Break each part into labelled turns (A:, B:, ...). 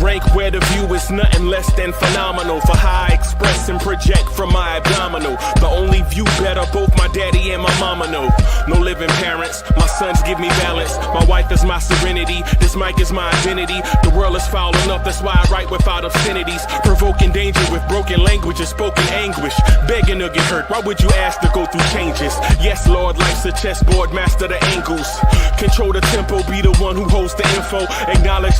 A: rank where the view is nothing less than phenomenal. For how I express and project from my abdominal. The only view better, both my daddy and my mama know. No living parents, my sons give me balance. My wife is my serenity, this mic is my identity. The world is foul enough, that's why I write without obscenities. Provoking danger with broken language and spoken anguish. Begging to get hurt, why would you ask to go through changes? Yes, Lord, life's a chessboard, master the angles. Control the tempo, be the one who holds the info. Acknowledge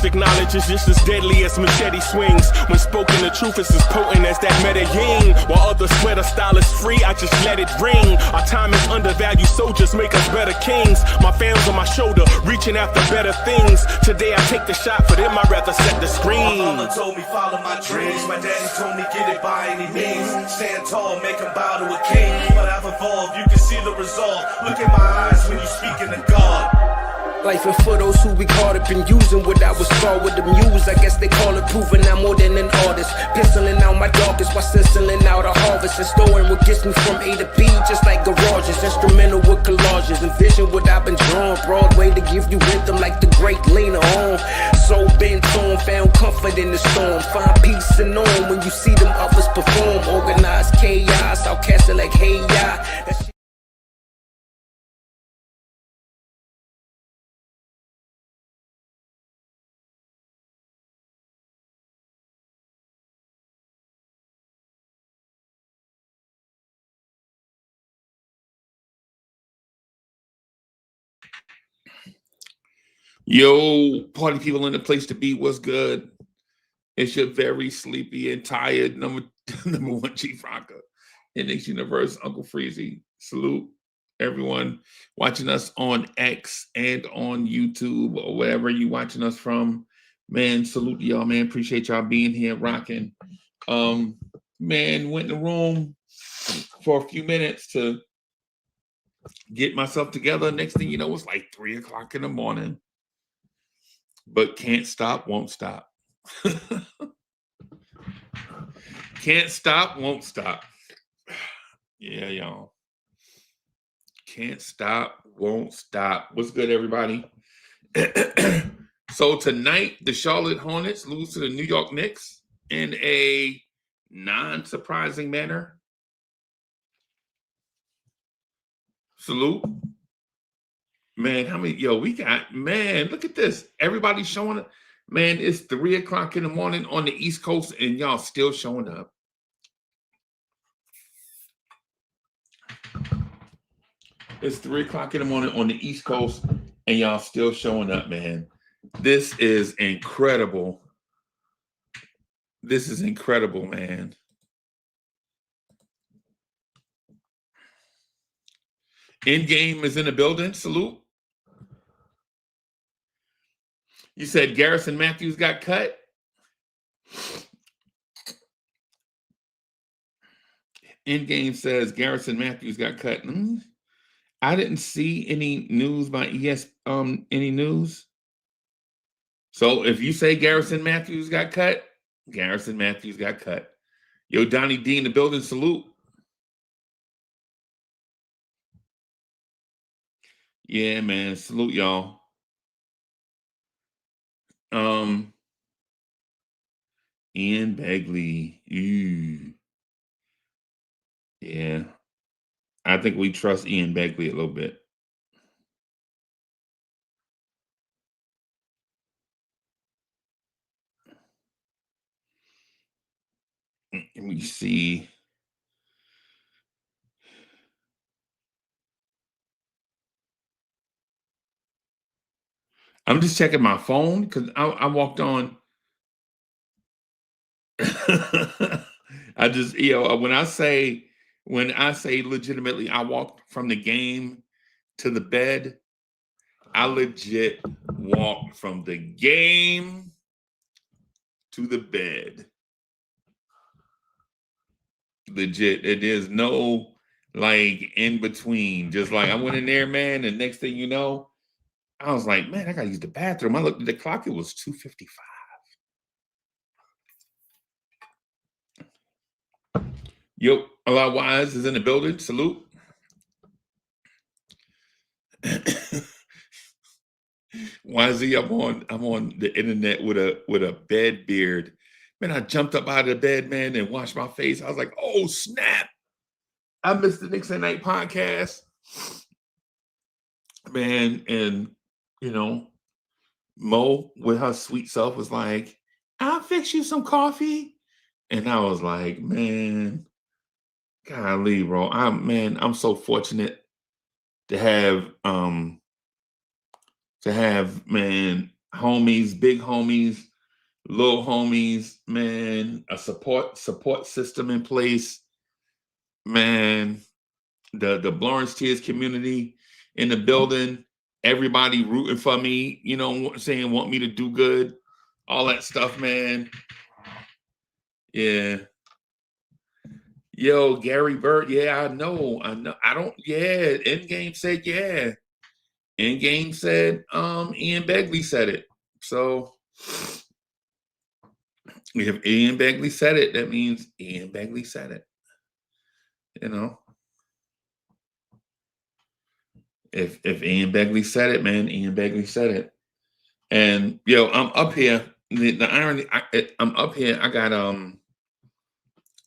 A: is just as deadly as machete swings. When spoken, the truth is as potent as that Medellin. While others swear the style is free, I just let it ring. Our time is undervalued, soldiers make us better kings. My fam's on my shoulder, reaching after better things. Today I take the shot, for them I'd rather set the screen.
B: My mama told me follow my dreams. My daddy told me get it by any means. Stand tall, make him bow to a king. But I've evolved, you can see the result. Look in my eyes when you speaking to God.
C: Life and for those who we caught up in using what I was scarred with the muse. I guess they call it proving I'm more than an artist. Penciling out my darkest while sizzling out a harvest. And storing what gets me from A to B, just like garages. Instrumental with collages. Envision what I've been drawing. Broadway to give you rhythm like the great Lena on. So bent on, found comfort in the storm. Find peace and on when you see them others perform. Organized chaos, I'll cast it like hey ya.
D: Yo, party people in the place to be, what's good? It's your very sleepy and tired number one Chief Rocker in Knicks Universe, Uncle Freezy. Salute everyone watching us on X and on YouTube or wherever you watching us from. Man, salute to y'all, man. Appreciate y'all being here, rocking. Man, went in the room for a few minutes to get myself together. Next thing you know, it's like 3 o'clock in the morning. But can't stop, won't stop. Can't stop, won't stop. Yeah, y'all. Can't stop, won't stop. What's good, everybody? So tonight, the Charlotte Hornets lose to the New York Knicks in a non-surprising manner. Salute. Man, how many, we got, man, look at this. Everybody's showing up. Man, it's 3 o'clock in the morning on the East Coast and y'all still showing up. It's 3 o'clock in the morning on the East Coast and y'all still showing up, man. This is incredible. This is incredible, man. Endgame is in the building. Salute. You said Garrison Matthews got cut? Endgame says Garrison Matthews got cut. I didn't see any news by any news. So if you say Garrison Matthews got cut, Garrison Matthews got cut. Yo, Donnie D in the building, salute. Yeah, man, salute y'all. Ian Begley. Yeah. I think we trust Ian Begley a little bit. Let me see. I'm just checking my phone because I walked on. I just, when I say legitimately, I walked from the game to the bed. I legit walked from the game to the bed. Legit. It is no like in between. Just like I went in there, man, and next thing you know, I was like, man, I gotta use the bathroom. I looked at the clock, it was 2:55. Yo, Allah Wise is in the building. Salute. YZ, I'm on the internet with a bed beard. Man, I jumped up out of the bed, man, and washed my face. I was like, oh snap. I missed the Knicks at Night podcast. Man, and you know, Mo with her sweet self was like, I'll fix you some coffee. And I was like, man, golly, bro. I'm so fortunate to have man homies, big homies, little homies, man, a support system in place, man. The Lawrence Tears community in the building, everybody rooting for me, you know, saying want me to do good, all that stuff, man. Yeah. Yo, Gary Bird, yeah, I know. I don't, yeah. Endgame said, yeah. Endgame said, Ian Begley said it. So if Ian Begley said it, that means Ian Begley said it. You know. If Ian Begley said it, man, Ian Begley said it. And yo, I'm up here. The irony, I'm up here. I got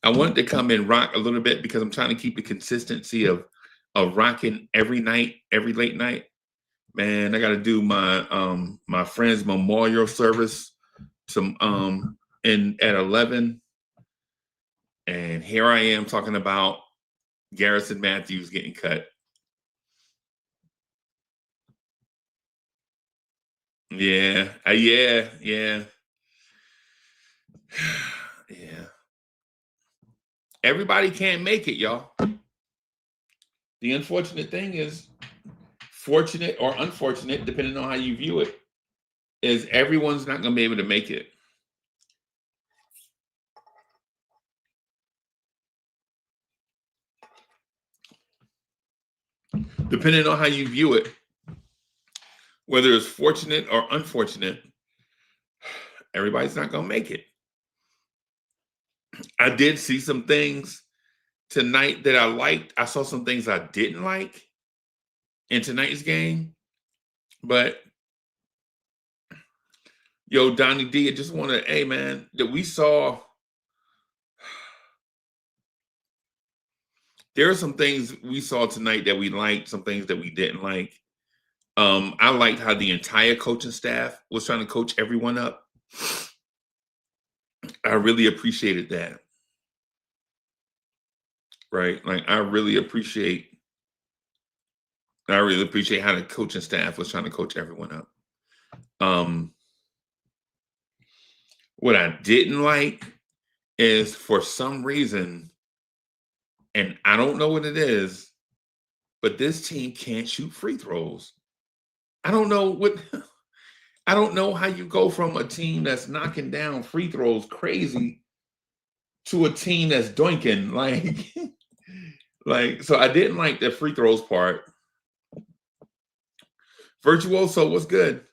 D: I wanted to come and rock a little bit because I'm trying to keep the consistency of rocking every night, every late night. Man, I got to do my friend's memorial service at 11, and here I am talking about Garrison Matthews getting cut. Yeah, yeah. Everybody can't make it, y'all. The unfortunate thing is, fortunate or unfortunate, depending on how you view it, is everyone's not going to be able to make it. Depending on how you view it, whether it's fortunate or unfortunate, everybody's not going to make it. I did see some things tonight that I liked. I saw some things I didn't like in tonight's game. But, yo, Donnie D, I just want to, hey, man, that we saw. There are some things we saw tonight that we liked, some things that we didn't like. I liked how the entire coaching staff was trying to coach everyone up. I really appreciated that. Right? Like, I really appreciate how the coaching staff was trying to coach everyone up. What I didn't like is, for some reason, and I don't know what it is, but this team can't shoot free throws. I don't know how you go from a team that's knocking down free throws crazy to a team that's doinking. So I didn't like the free throws part. Virtuoso was good.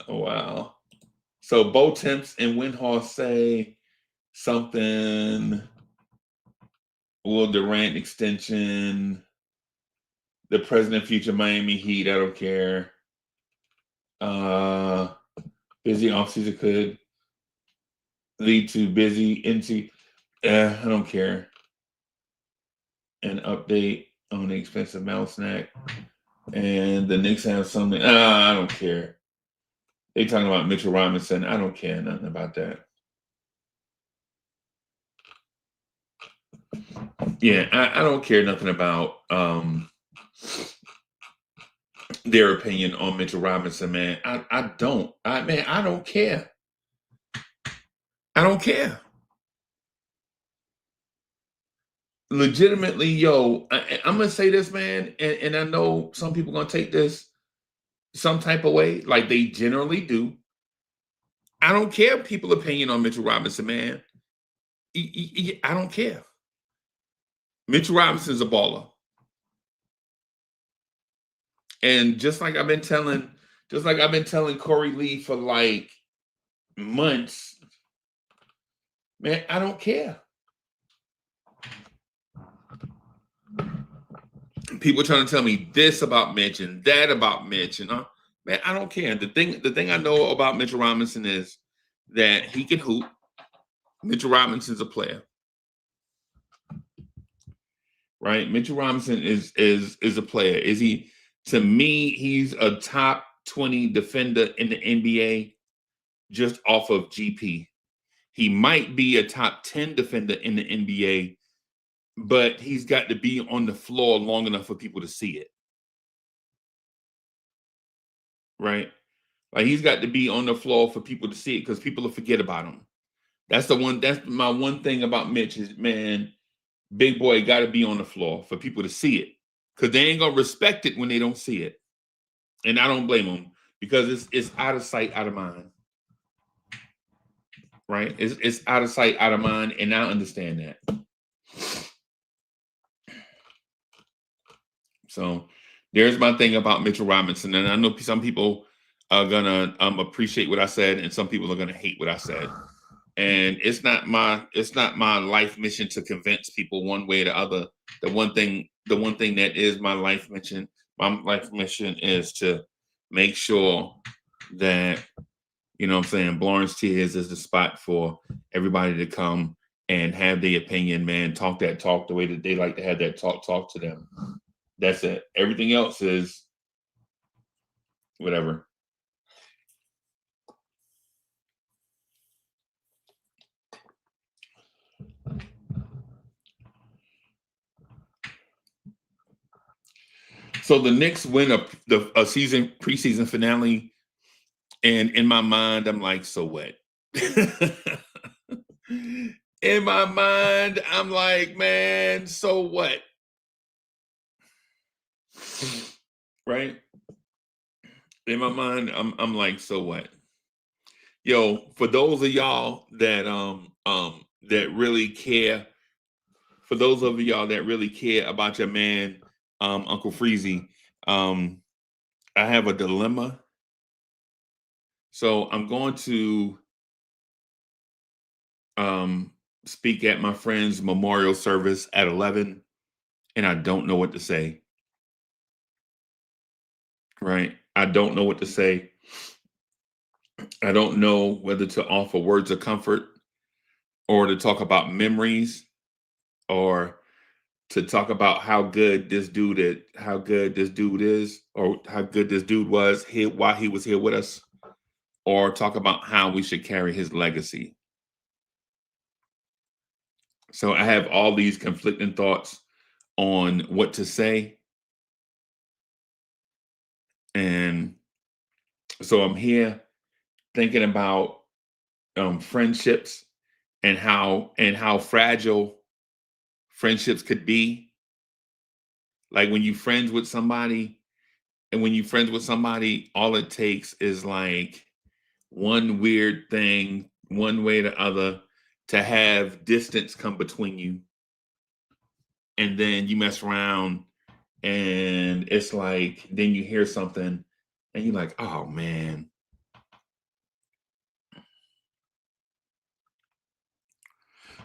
D: Wow. So Bo Temps and Windhorse say something. Will Durant extension, the president future Miami Heat, I don't care. Busy offseason could lead to busy NC. I don't care. An update on the expensive mouse snack. And the Knicks have something. I don't care. They talking about Mitchell Robinson. I don't care nothing about that. Yeah, I don't care nothing about their opinion on Mitchell Robinson, man. I don't care. I don't care. Legitimately, yo, I'm going to say this, man, and I know some people going to take this some type of way, like they generally do. I don't care people's opinion on Mitchell Robinson, man. I don't care. Mitchell Robinson's a baller. And just like I've been telling Corey Lee for like months, man, I don't care. People trying to tell me this about Mitch and that about Mitch, and man, I don't care. The thing I know about Mitchell Robinson is that he can hoop. Mitchell Robinson's a player, right? Mitchell Robinson is a player. Is he? To me, he's a top 20 defender in the NBA just off of GP. He might be a top 10 defender in the NBA, but he's got to be on the floor long enough for people to see it. Right? Like he's got to be on the floor for people to see it because people will forget about him. That's my one thing about Mitch is, man, big boy got to be on the floor for people to see it. Because they ain't gonna respect it when they don't see it. And I don't blame them because it's out of sight, out of mind. Right? It's out of sight, out of mind, and I understand that. So there's my thing about Mitchell Robinson. And I know some people are gonna appreciate what I said, and some people are gonna hate what I said. And it's not my life mission to convince people one way or the other. The one thing that is my life mission is to make sure that, you know what I'm saying, Lawrence Tears is the spot for everybody to come and have their opinion, man, talk that talk the way that they like to have that talk to them. That's it. Everything else is whatever. So the Knicks win a preseason finale, and in my mind, I'm like, so what? In my mind, I'm like, man, so what? Right? In my mind, I'm like, so what? Yo, for those of y'all that that really care, for those of y'all that really care about your man, Uncle Freezy, I have a dilemma. So I'm going to speak at my friend's memorial service at 11, and I don't know what to say. Right? I don't know what to say. I don't know whether to offer words of comfort or to talk about memories or to talk about how good this dude is, or how good this dude was here while he was here with us, or talk about how we should carry his legacy. So I have all these conflicting thoughts on what to say. And so I'm here thinking about friendships and how fragile friendships could be. Like when you friends with somebody, all it takes is like one weird thing, one way or the other, to have distance come between you. And then you mess around and it's like, then you hear something and you're like, oh man.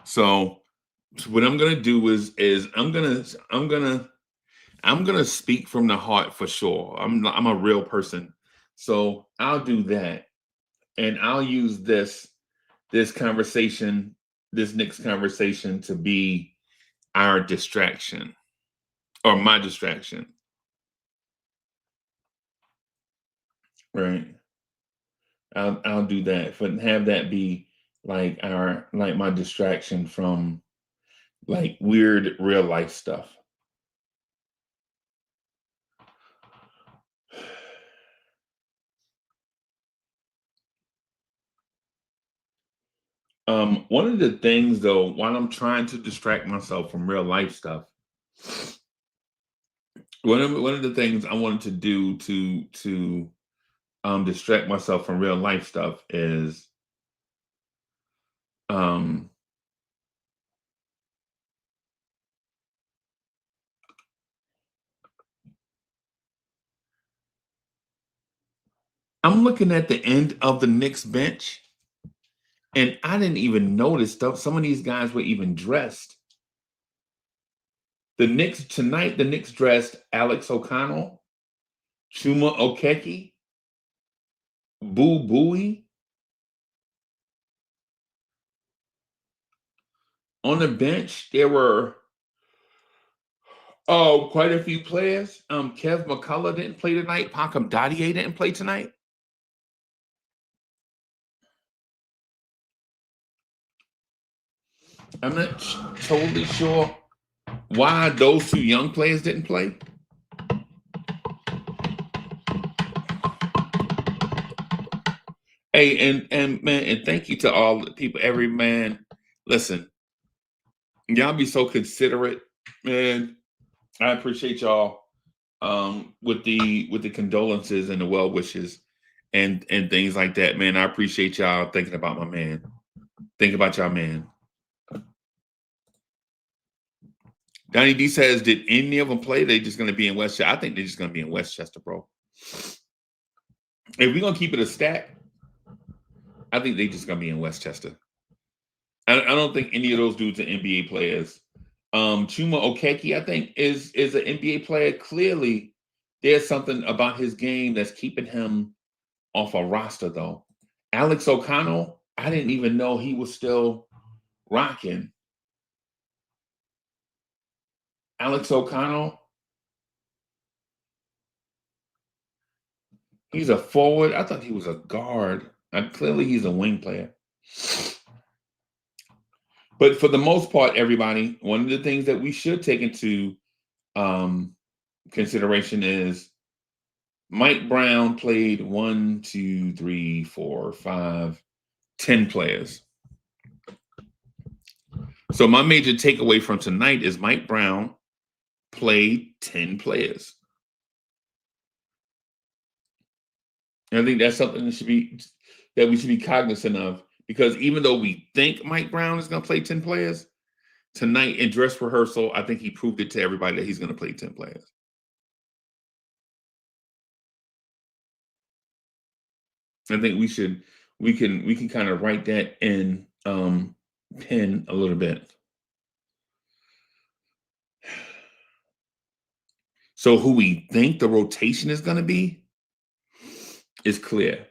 D: So what I'm gonna do is I'm gonna speak from the heart for sure. I'm a real person, so I'll do that, and I'll use this conversation, this Knicks conversation, to be our distraction or my distraction, right? I'll do that, but have that be like my distraction from like weird real life stuff. One of the things though, while I'm trying to distract myself from real life stuff, one of the things I wanted to do to distract myself from real life stuff is I'm looking at the end of the Knicks bench, and I didn't even notice some of these guys were even dressed. The Knicks tonight, the Knicks dressed Alex O'Connell, Chuma Okeke, Boo Booey. On the bench, there were quite a few players. Kev McCullough didn't play tonight. Pankam Dadier didn't play tonight. I'm not totally sure why those two young players didn't play. Hey, and man, and thank you to all the people, every man. Listen, y'all be so considerate, man. I appreciate y'all with the condolences and the well wishes and things like that, man. I appreciate y'all thinking about my man. Think about y'all, man. Donnie D says, did any of them play? They're just going to be in Westchester. I think they're just going to be in Westchester, bro. If we're going to keep it a stack, I think they're just going to be in Westchester. I don't think any of those dudes are NBA players. Chuma Okeke, I think, is an NBA player. Clearly, there's something about his game that's keeping him off a roster, though. Alex O'Connell, I didn't even know he was still rocking. Alex O'Connell, he's a forward. I thought he was a guard. Clearly, he's a wing player. But for the most part, everybody, one of the things that we should take into consideration is Mike Brown played 1, 2, 3, 4, 5, 10 players. So my major takeaway from tonight is Mike Brown played 10 players. And I think that's something that we should be cognizant of, because even though we think Mike Brown is going to play 10 players, tonight in dress rehearsal, I think he proved it to everybody that he's going to play 10 players. I think we can kind of write that in pen a little bit. So who we think the rotation is going to be is clear.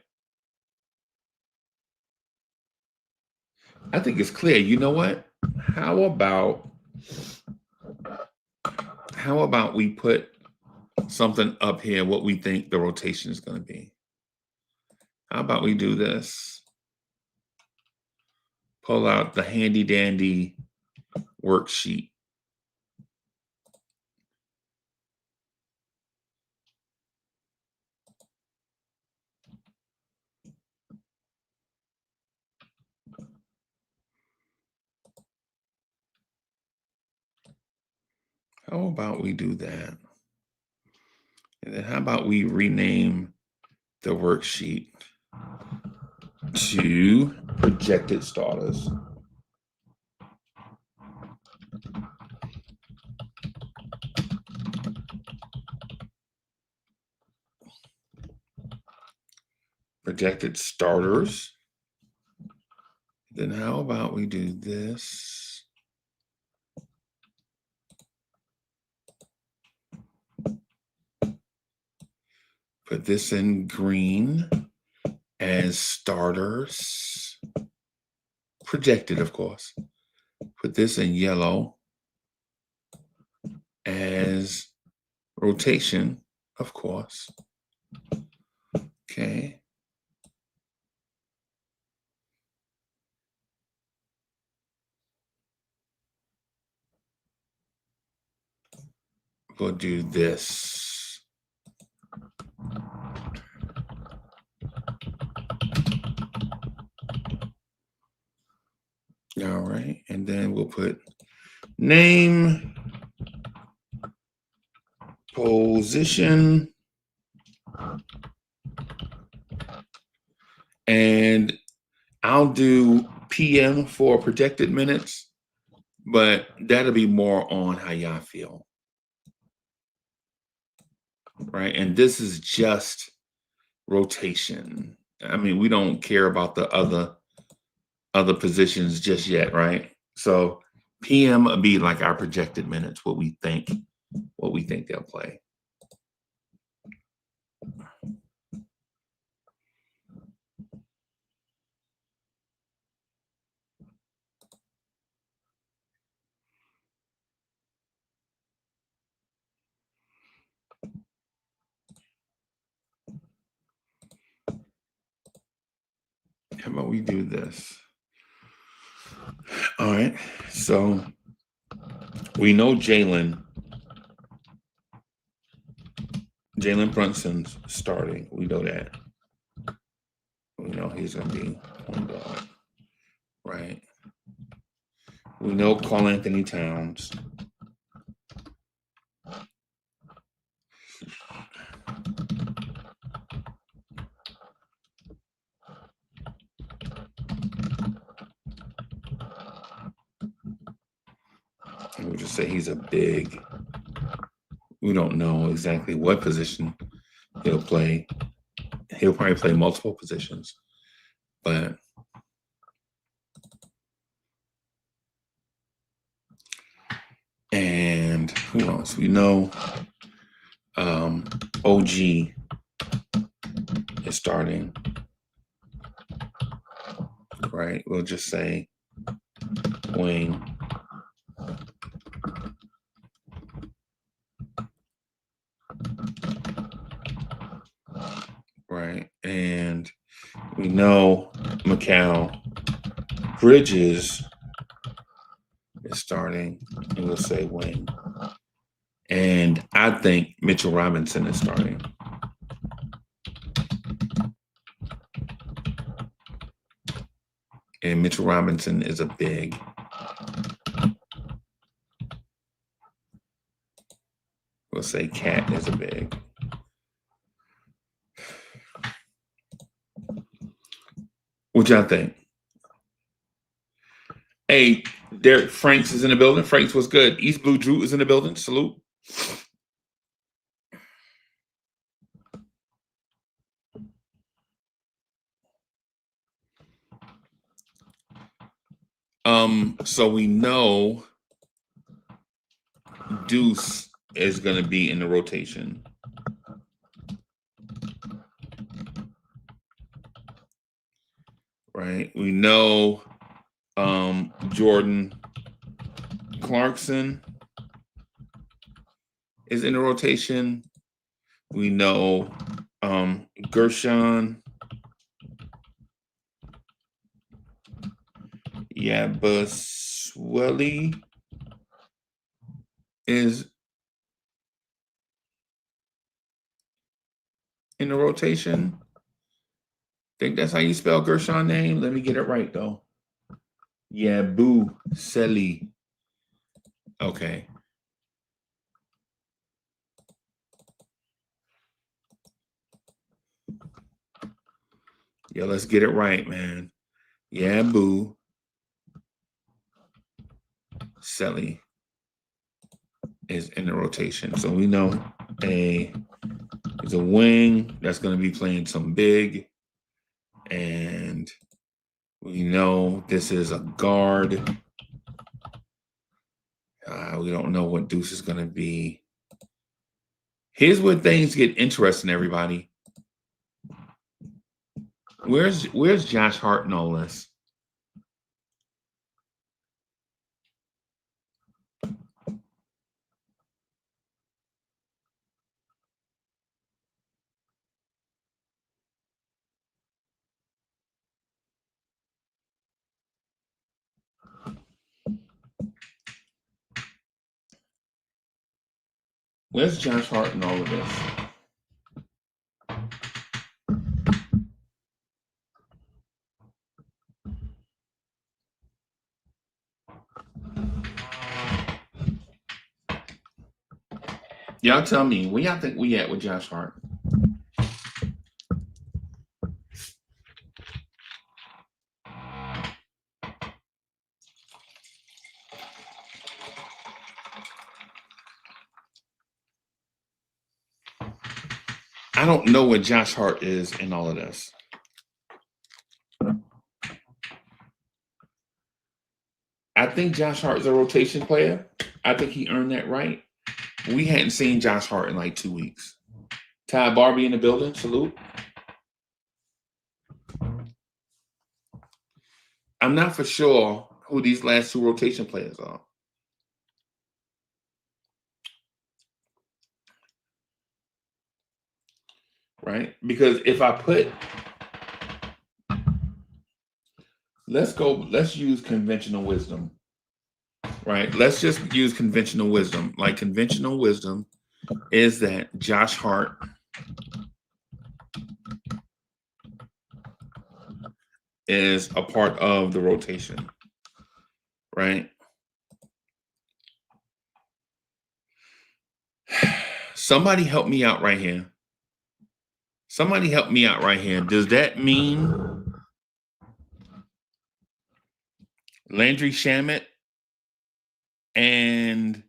D: I think it's clear. You know what? How about we put something up here, what we think the rotation is going to be? How about we do this? Pull out the handy dandy worksheet. How about we do that? And then how about we rename the worksheet to projected starters? Projected starters. Then how about we do this? Put this in green as starters. Projected, of course. Put this in yellow as rotation, of course. Okay. We'll do this. All right, and then we'll put name, position, and I'll do PM for projected minutes, but that'll be more on how y'all feel. Right, and this is just rotation. I mean, we don't care about the other positions just yet, right? So PM would be like our projected minutes, what we think they'll play. How about we do this? All right. So we know Jalen Brunson's starting. We know that. We know he's going to be point guard. Right. We know Karl Anthony Towns. We'll just say he's a big. We don't know exactly what position he'll play. He'll probably play multiple positions, but and who else? We know OG is starting. Right? We'll just say wing. Right. And we know Mikal Bridges is starting, and we'll say wing. And I think Mitchell Robinson is starting. And Mitchell Robinson is a big. We'll say Cat is a big. What y'all think? Hey, Derek Franks is in the building. Franks was good. East Blue Drew is in the building. Salute. So we know Deuce is going to be in the rotation. Right. We know Jordan Clarkson is in the rotation. We know Gershon Yabusweli is in the rotation. Think that's how you spell Gershon name? Let me get it right though. Yabusele. Okay. Yeah, let's get it right, man. Yabusele is in the rotation. So we know he's a wing that's going to be playing some big. And we know this is a guard. We don't know what Deuce is going to be. Here's where things get interesting, everybody. Where's Josh Hart in all this? Where's Josh Hart in all of this? Y'all tell me, where y'all think we at with Josh Hart? I don't know where Josh Hart is in all of this. I think Josh Hart is a rotation player. I think he earned that right. We hadn't seen Josh Hart in like 2 weeks. Ty Barbie in the building. Salute. I'm not for sure who these last 2 rotation players are. Right? Because if I put, let's use conventional wisdom. Right? Let's just use conventional wisdom. Like conventional wisdom is that Josh Hart is a part of the rotation. Right? Somebody help me out right here. Somebody help me out right here. Does that mean Landry Shamet and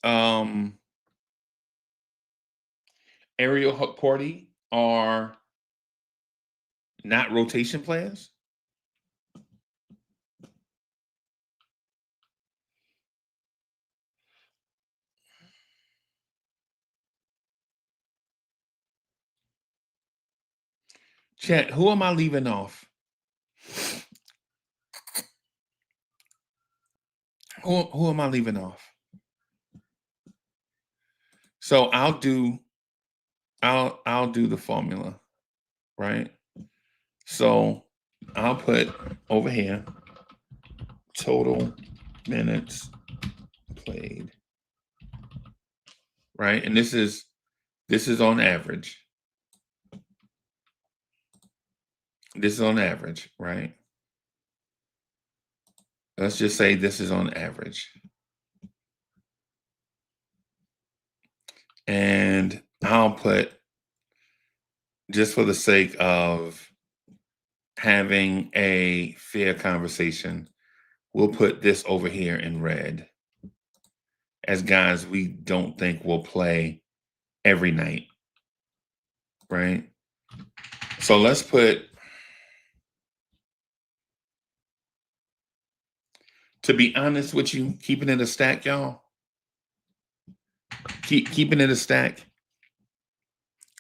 D: Ariel Hukporty are not rotation players? Chat, who am I leaving off? Who am I leaving off? So I'll do the formula, right? So I'll put over here total minutes played, right? And this is on average. This is on average, right? Let's just say this is on average. And I'll put, just for the sake of having a fair conversation, we'll put this over here in red as guys we don't think will play every night, right? So let's put, to be honest with you, keeping it a stack, y'all, keeping it a stack,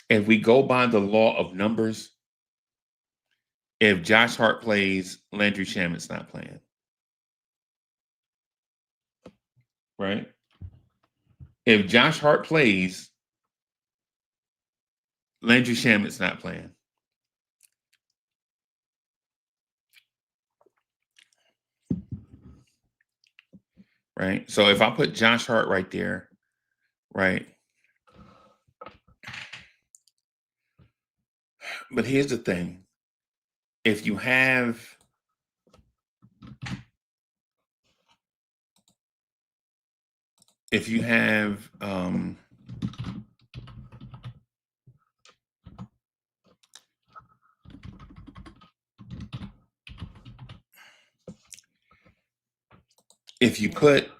D: if we go by the law of numbers, if Josh Hart plays, Landry Shamet's not playing. Right? If Josh Hart plays, Landry Shamet's not playing. Right? So if I put Josh Hart right there, right? But here's the thing. If you have if you put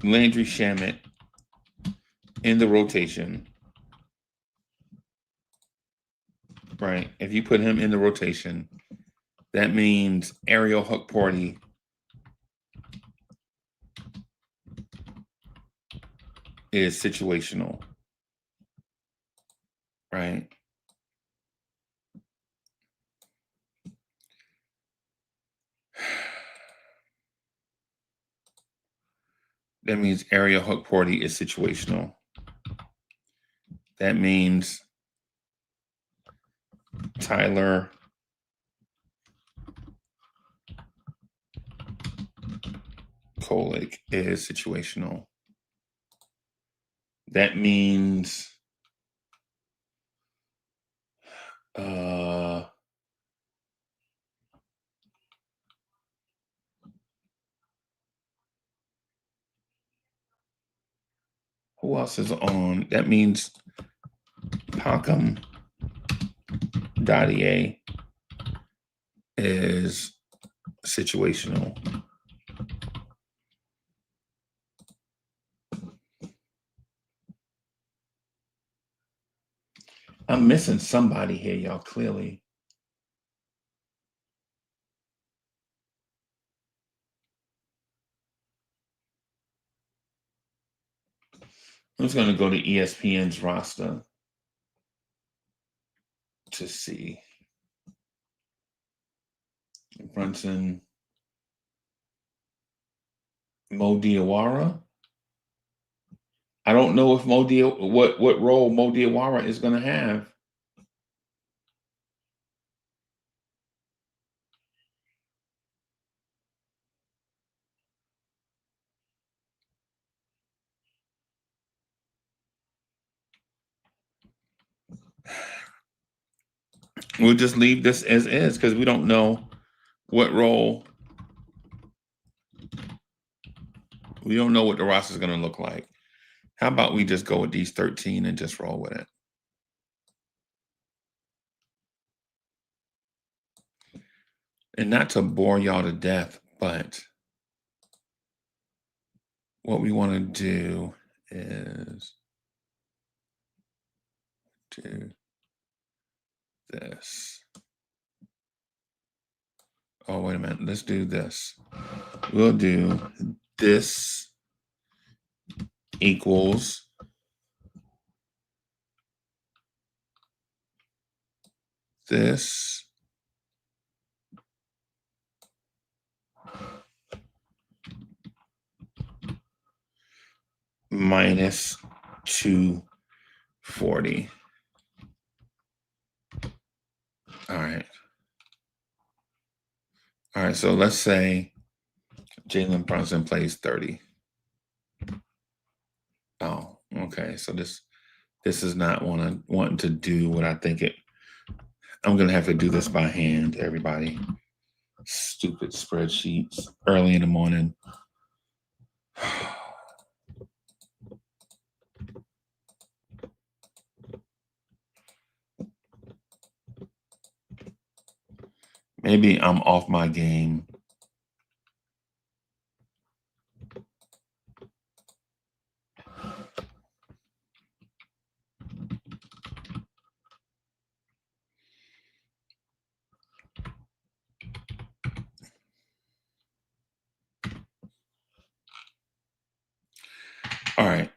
D: Landry Shamet in the rotation, right? If you put him in the rotation, that means Ariel Hukporty is situational, right? That means Ariel Hukporty is situational. That means Tyler Kolek is situational. That means who else is on? That means Pacom Dadier is situational. I'm missing somebody here, y'all, clearly. I'm just going to go to ESPN's roster to see. Brunson, Mo Diawara. I don't know if what role Mo Diawara is going to have. We'll just leave this as is because we don't know what role. We don't know what the roster is going to look like. How about we just go with these 13 and just roll with it? And not to bore y'all to death, but what we want to do is do this. Oh, wait a minute. Let's do this. We'll do this equals this minus 240. All right. All right, so let's say Jalen Brunson plays 30. Oh, okay. So this is not wanting to do what I think it. I'm gonna have to do this by hand, everybody. Stupid spreadsheets early in the morning. Maybe I'm off my game. All right.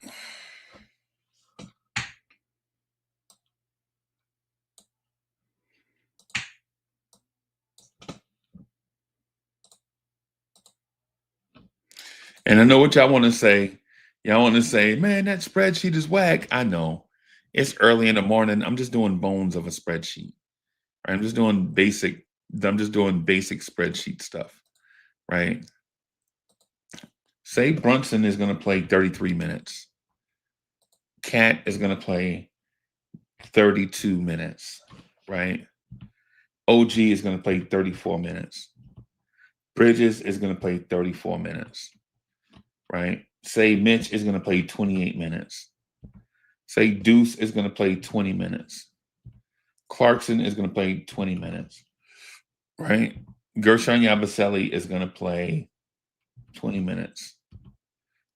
D: And I know what y'all want to say. Y'all want to say, man, that spreadsheet is whack. I know. It's early in the morning. I'm just doing bones of a spreadsheet. Right? I'm just doing basic spreadsheet stuff. Right? Say Brunson is going to play 33 minutes. Cat is going to play 32 minutes. Right? OG is going to play 34 minutes. Bridges is going to play 34 minutes. Right? Say Mitch is going to play 28 minutes. Say Deuce is going to play 20 minutes. Clarkson is going to play 20 minutes. Right? Gershon Yabusele is going to play 20 minutes.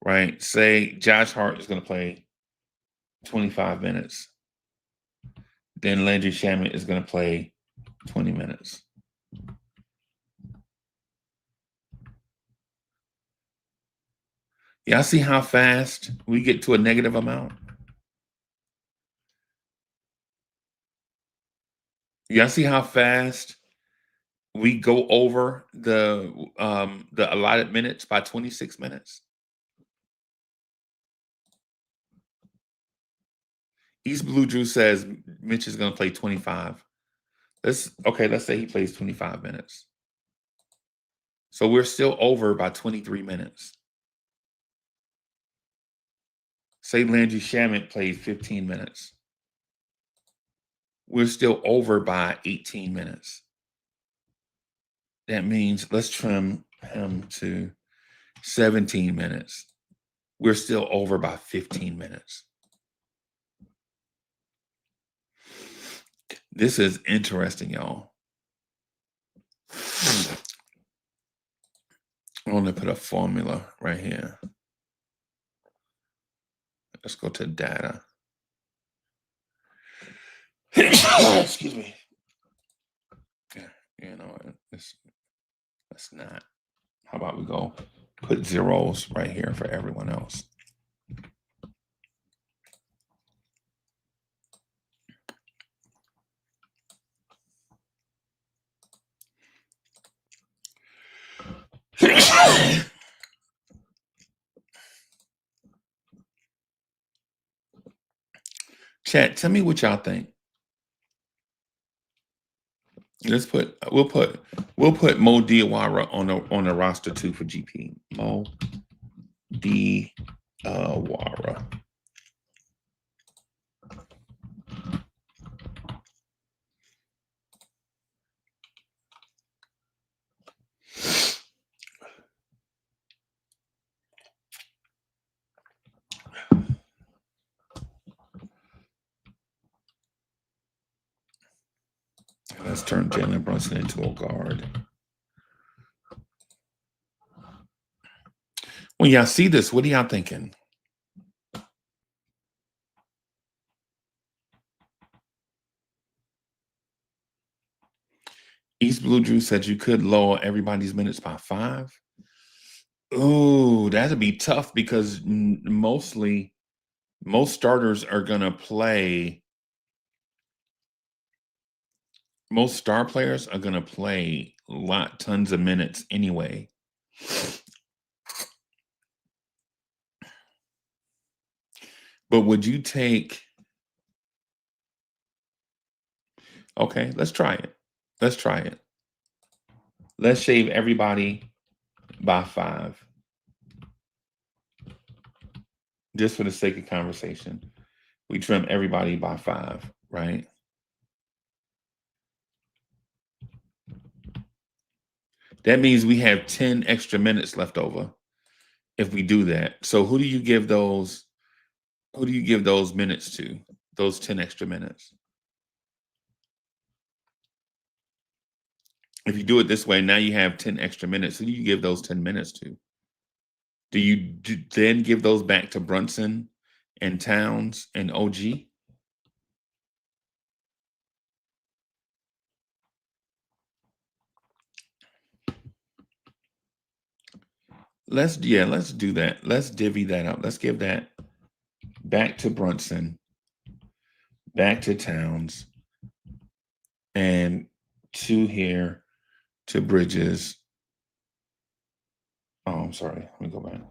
D: Right? Say Josh Hart is going to play 25 minutes. Then Landry Shamet is going to play 20 minutes. Y'all see how fast we get to a negative amount? Y'all see how fast we go over the allotted minutes by 26 minutes? East Blue Drew says Mitch is going to play 25. Let's say he plays 25 minutes. So we're still over by 23 minutes. Say Landry Shamet played 15 minutes. We're still over by 18 minutes. That means let's trim him to 17 minutes. We're still over by 15 minutes. This is interesting, y'all. I'm going to put a formula right here. Let's go to data. Excuse me. You know, let's not. How about we go put zeros right here for everyone else? Chat, tell me what y'all think. We'll put Mo Diawara on the roster too for GP. Mo Diawara. Let's turn Jalen Brunson into a guard. When y'all see this, what are y'all thinking? East Blue Drew said you could lower everybody's minutes by 5. Oh, that'd be tough because most starters are gonna play. Most star players are gonna play tons of minutes anyway. But would you take? Okay, let's try it. Let's try it. Let's shave everybody by 5. Just for the sake of conversation. We trim everybody by 5, right? That means we have 10 extra minutes left over if we do that. So who do you give those minutes to? Those 10 extra minutes. If you do it this way, now you have 10 extra minutes. Who do you give those 10 minutes to? Do you then give those back to Brunson and Towns and OG? Let's do that. Let's divvy that up. Let's give that back to Brunson, back to Towns, and 2 here to Bridges. Oh, I'm sorry. Let me go back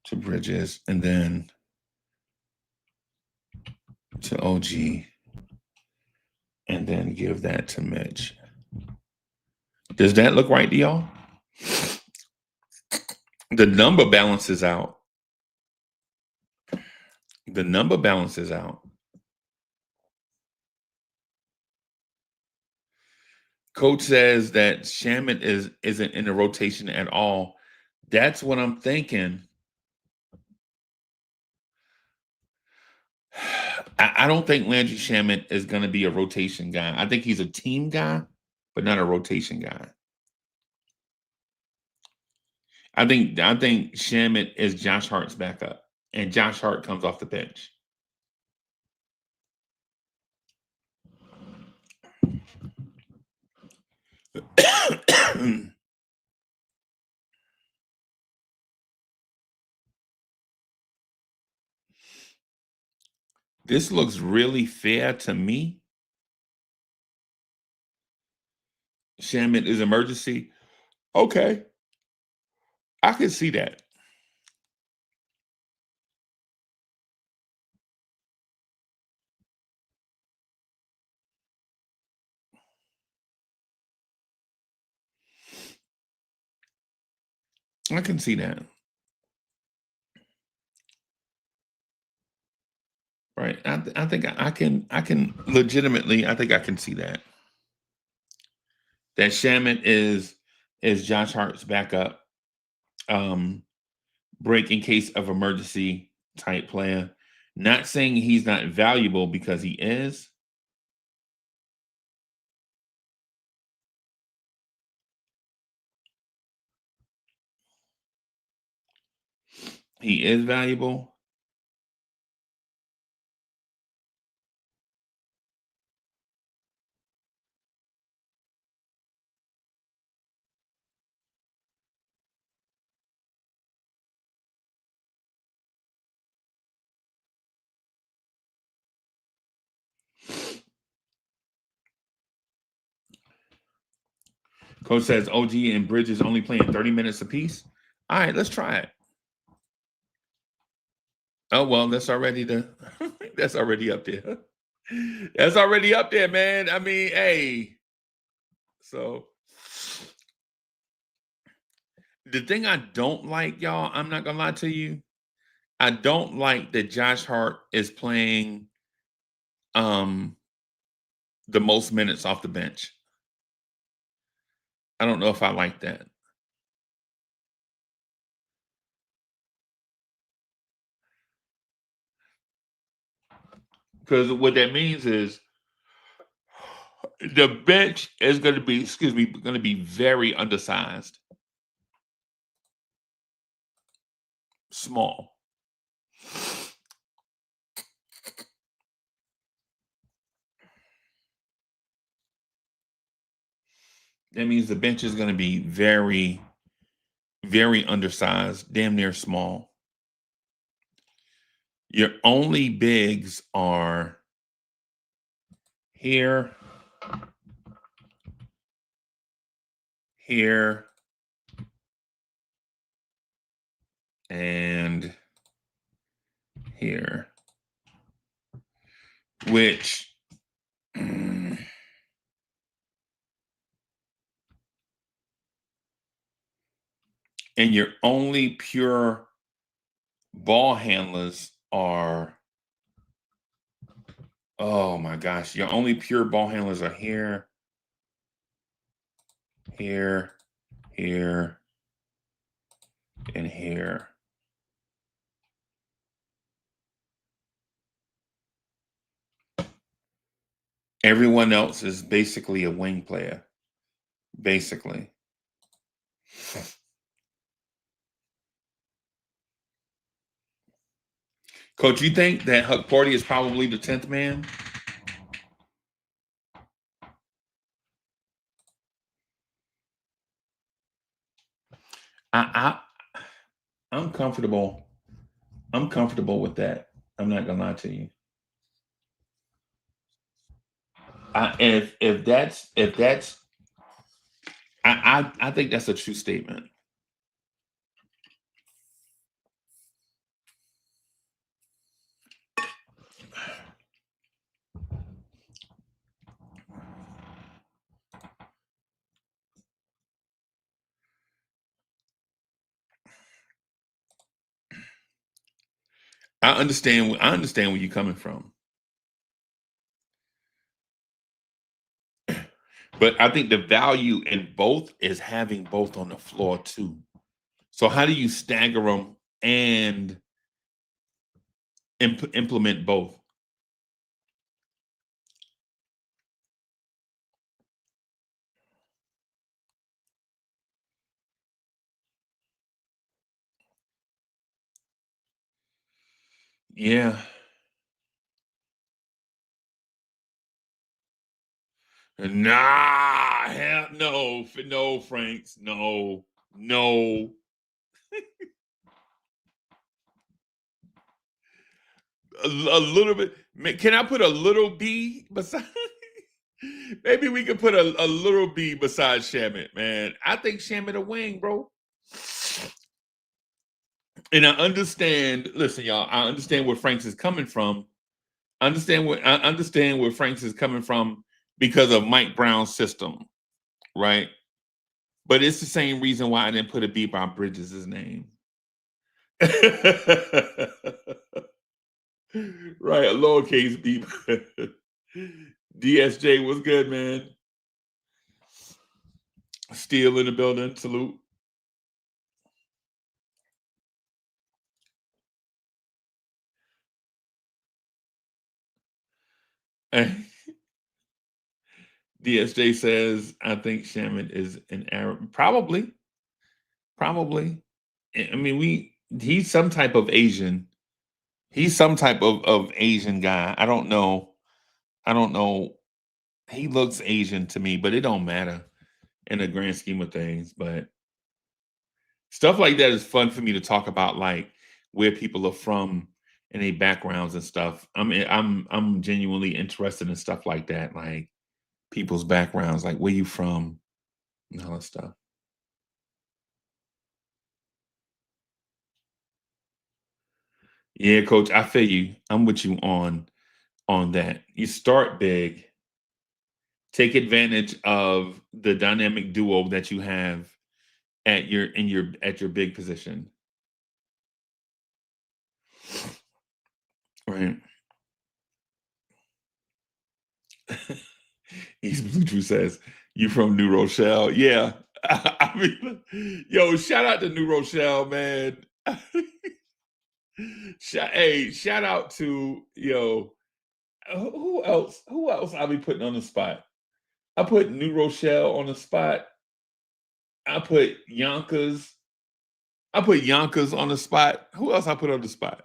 D: to Bridges, and then to OG, and then give that to Mitch. Does that look right to y'all? The number balances out. The number balances out. Coach says that Shamet isn't in the rotation at all. That's what I'm thinking. I don't think Landry Shamet is going to be a rotation guy. I think he's a team guy, but not a rotation guy. I think Shamet is Josh Hart's backup, and Josh Hart comes off the bench. This looks really fair to me. Shamet is emergency. Okay. I can see that. I can see that. Right. I think I can legitimately, I think I can see that. That Shamet is Josh Hart's backup. Break in case of emergency type player. Not saying he's not valuable because he is. He is valuable. Coach says OG and Bridges only playing 30 minutes apiece. All right, let's try it. Oh well, that's already that's already up there. That's already up there, man. I mean, hey. So the thing I don't like, y'all, I'm not gonna lie to you. I don't like that Josh Hart is playing um the most minutes off the bench. I don't know if I like that. Because what that means is the bench is going to be, excuse me, going to be very undersized, small. That means the bench is going to be very, very undersized, damn near small. Your only bigs are here, here, and here, which and your only pure ball handlers are, oh my gosh, your only pure ball handlers are here, here, here, and here. Everyone else is basically a wing player, basically. Coach, you think that Huck Party is probably the 10th man? I I'm comfortable. I'm comfortable with that. I'm not gonna lie to you. If that's I think that's a true statement. I understand. I understand where you're coming from, but I think the value in both is having both on the floor too. So how do you stagger them and implement both? Yeah. Nah, hell no, no, Franks, no, no. A little bit. Can I put a little B beside? Maybe we could put a little B beside Shamit, man. I think Shamit a wing, bro. And I understand. Listen, y'all. I understand where Franks is coming from. I understand where Franks is coming from because of Mike Brown's system, right? But it's the same reason why I didn't put a B by Bridges' name. Right, a lowercase b. DSJ was good, man. Still in the building. Salute. DSJ says, I think Shamit is an Arab. Probably. Probably. I mean, he's some type of Asian. He's some type of Asian guy. I don't know. I don't know. He looks Asian to me, but it don't matter in the grand scheme of things. But stuff like that is fun for me to talk about, like where people are from and their backgrounds and stuff. I mean, I'm genuinely interested in stuff like that, like people's backgrounds, like where you from and all that stuff. Yeah, coach, I feel you. I'm with you on that. You start big, take advantage of the dynamic duo that you have at your big position. Right. East Blue Drew says, you from New Rochelle. Yeah. I mean, yo, shout out to New Rochelle, man. Shout out to who else? Who else I'll be putting on the spot? I put New Rochelle on the spot. I put Yonkers. I put Yonkers on the spot. Who else I put on the spot?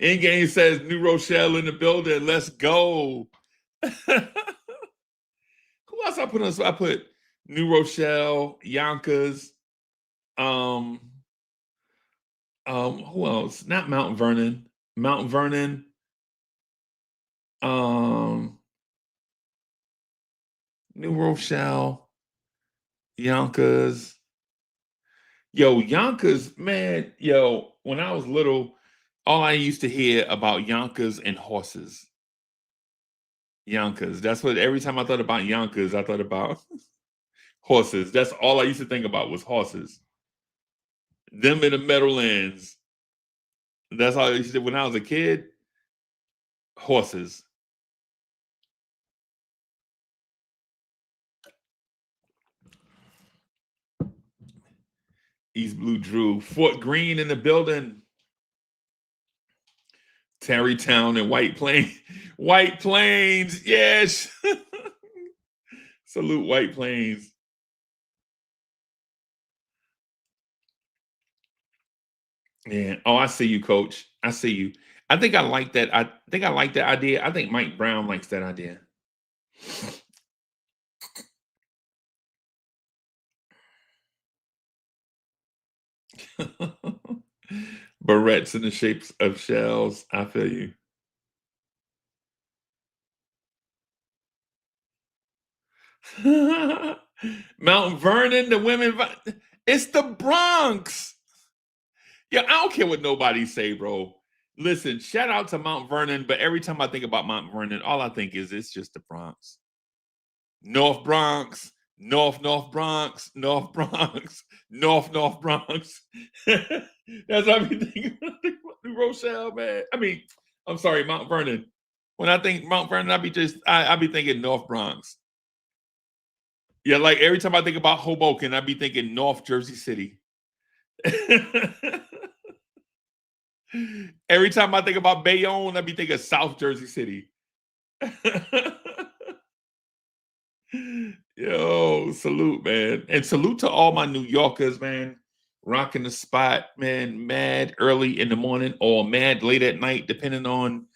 D: Endgame says New Rochelle in the building. Let's go. Who else I put on the spot? I put New Rochelle, Yonkers. Who else? Not Mount Vernon. Mount Vernon. New Rochelle, Yonkers. Yo, Yonkers, man, when I was little, all I used to hear about Yonkers and horses. Yonkers. That's what every time I thought about Yonkers, I thought about horses. That's all I used to think about was horses. Them in the Meadowlands. That's all I used to do when I was a kid. Horses. East Blue Drew. Fort Greene in the building. Tarrytown and White Plains. White Plains, yes. Salute White Plains. Yeah. Oh, I see you, coach. I see you. I think I like that. I think I like that idea. I think Mike Brown likes that idea. Barrettes in the shapes of shells. I feel you. Mount Vernon, the women. It's the Bronx. Yeah, I don't care what nobody say, bro. Listen, shout out to Mount Vernon, but every time I think about Mount Vernon, all I think is it's just the Bronx. North Bronx, North Bronx, North Bronx, North Bronx. That's what I be thinking when I think about New Rochelle, man. I'm sorry, Mount Vernon. When I think Mount Vernon, I be thinking North Bronx. Yeah, like every time I think about Hoboken, I be thinking North Jersey City. Every time I think about Bayonne, I be thinking South Jersey City. Yo, salute, man. And salute to all my New Yorkers, man. Rocking the spot, man. Mad early in the morning or mad late at night, depending on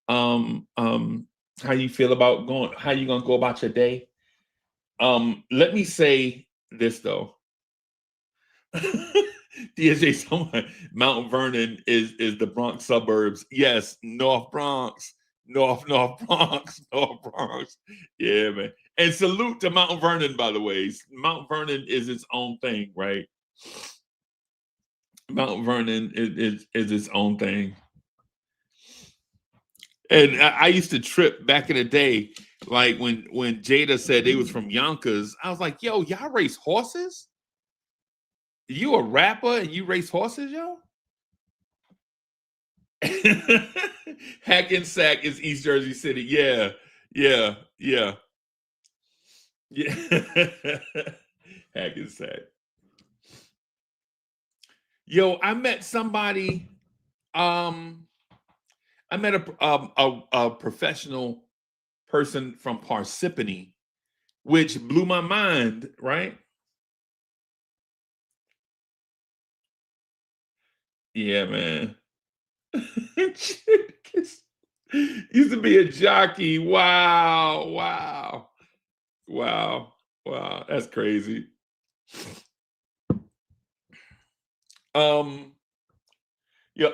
D: how you feel about how you gonna go about your day. Let me say this though. DJ someone Mount Vernon is the Bronx suburbs. Yes, North Bronx. North Bronx, North Bronx. Yeah, man. And salute to Mount Vernon, by the way. Mount Vernon is its own thing, right? Mount Vernon is its own thing. And I used to trip back in the day, like when Jada said they was from Yonkers. I was like, yo, y'all race horses? You a rapper and you race horses, yo? Hackensack is East Jersey City. Yeah. Hackensack. Yo, I met somebody. I met a professional person from Parsippany, which blew my mind. Right? Yeah, man. Used to be a jockey. Wow. That's crazy. Yo,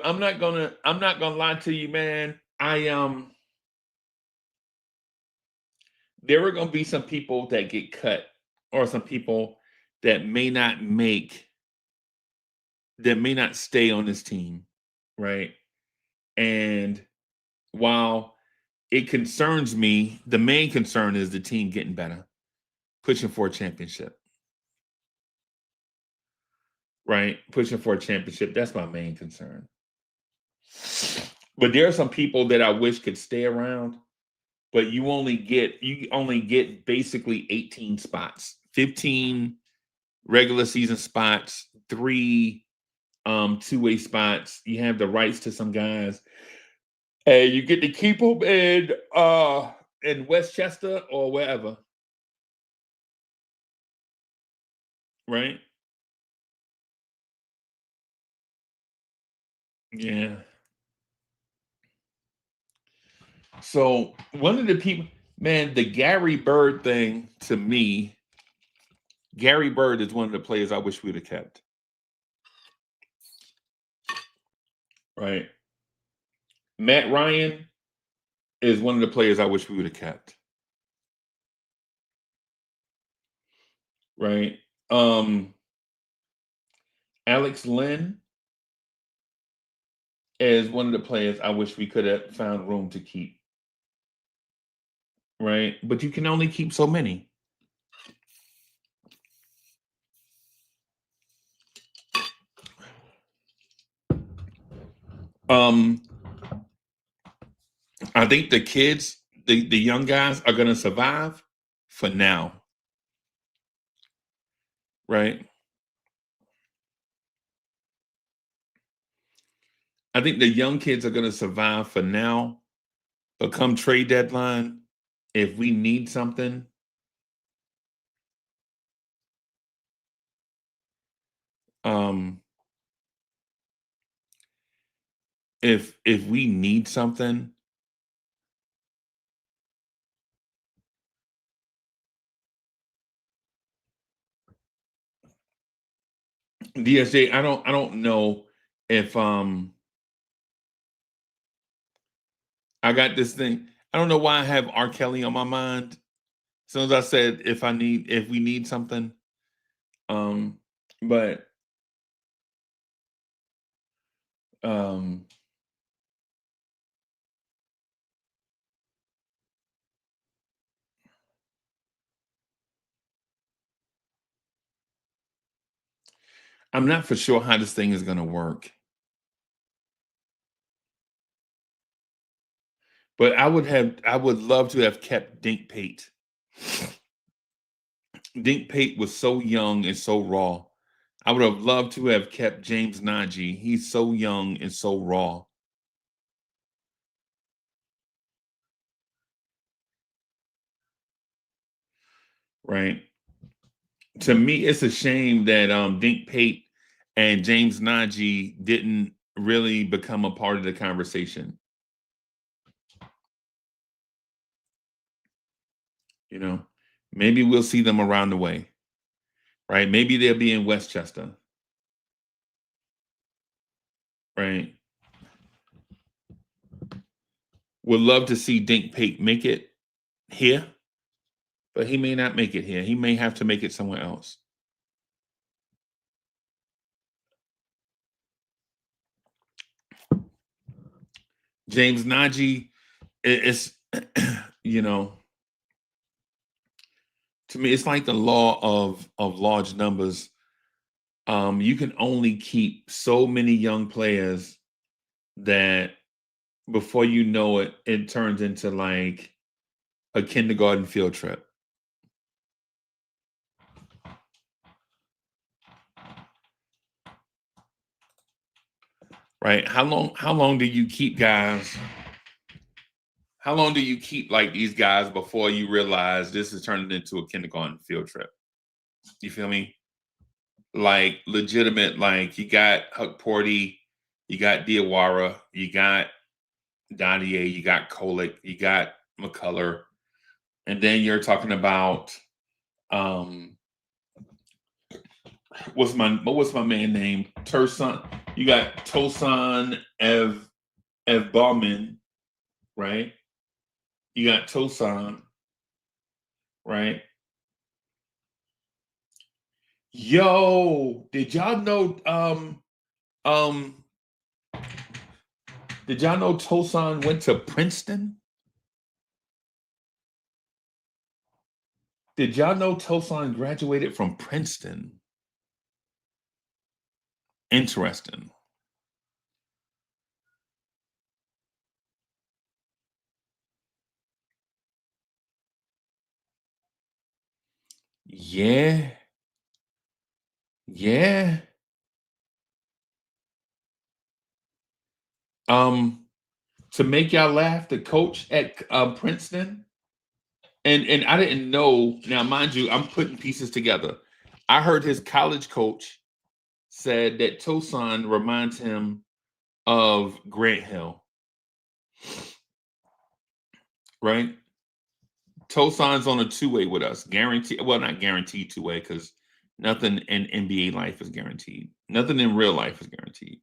D: I'm not gonna lie to you, man. There are gonna be some people that get cut, or some people that may not make that may not stay on this team, right? And while it concerns me, the main concern is the team getting better, pushing for a championship, right? Pushing for a championship. That's my main concern. But there are some people that I wish could stay around, but you only get basically 18 spots, 15 regular season spots, 3 two-way spots. You have the rights to some guys, and you get to keep them in Westchester or wherever, right? Yeah. So one of the people, man, the Gary Bird thing to me, Gary Bird is one of the players I wish we'd have kept. Right. Matt Ryan is one of the players I wish we would have kept. Right. Alex Lynn is one of the players I wish we could have found room to keep. Right. But you can only keep so many. I think the kids, the young guys are gonna survive for now. Right. I think the young kids are gonna survive for now. But come trade deadline, if we need something, if we need something, DSJ, I don't know if I got this thing. I don't know why I have R. Kelly on my mind. As soon as I said if we need something. But I'm not for sure how this thing is gonna work. But I would love to have kept Dink Pate. Dink Pate was so young and so raw. I would have loved to have kept James Najee. He's so young and so raw. Right. To me, it's a shame that Dink Pate and James Najee didn't really become a part of the conversation. You know, maybe we'll see them around the way. Right. Maybe they'll be in Westchester. Right. Would love to see Dink Pate make it here, but he may not make it here. He may have to make it somewhere else. James Najee is, you know, to me, it's like the law of large numbers. You can only keep so many young players that before you know it, it turns into like a kindergarten field trip. Right? How long do you keep guys? How long do you keep like these guys before you realize this is turning into a kindergarten field trip? You feel me? Like legitimate, like you got Huck Porty, you got Diawara, you got Dadier, you got Kolick, you got McCullough, and then you're talking about what's my man name? Turson. You got Tosan Ev Bauman, right? You got Tosan, right? Yo, did y'all know Did y'all know Tosan went to Princeton? Did y'all know Tosan graduated from Princeton? Interesting. Yeah. Yeah. To make y'all laugh, the coach at Princeton, and I didn't know. Now, mind you, I'm putting pieces together. I heard his college coach said that Tosan reminds him of Grant Hill, right? Tosan's on a two-way with us, guaranteed. Well, not guaranteed two-way because nothing in NBA life is guaranteed. Nothing in real life is guaranteed.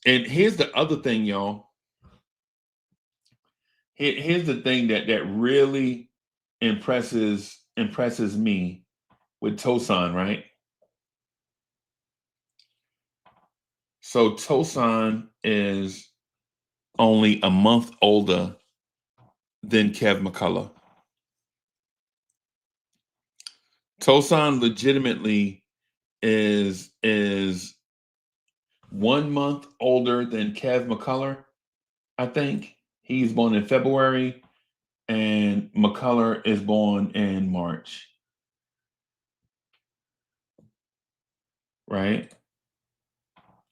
D: And here's the other thing, y'all. Here's the thing that really impresses me with Tosan, right? So Tosan is only a month older than Kev McCullough. Tosan legitimately is 1 month older than Kev McCullough, I think. He's born in February, and McCullough is born in March. Right?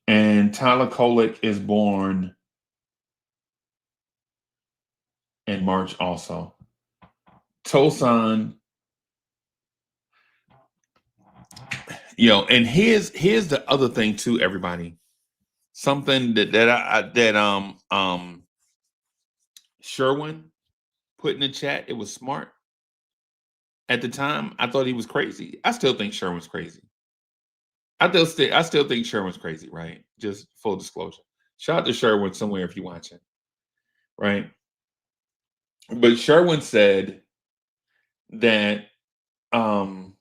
D: And Tyler Kolek is born in March also. Tosan, and here's the other thing too, everybody. Something that Sherwin put in the chat. It was smart. At the time, I thought he was crazy. I still think Sherwin's crazy. I still think Sherwin's crazy, right? Just full disclosure. Shout out to Sherwin somewhere if you're watching, right? But Sherwin said that the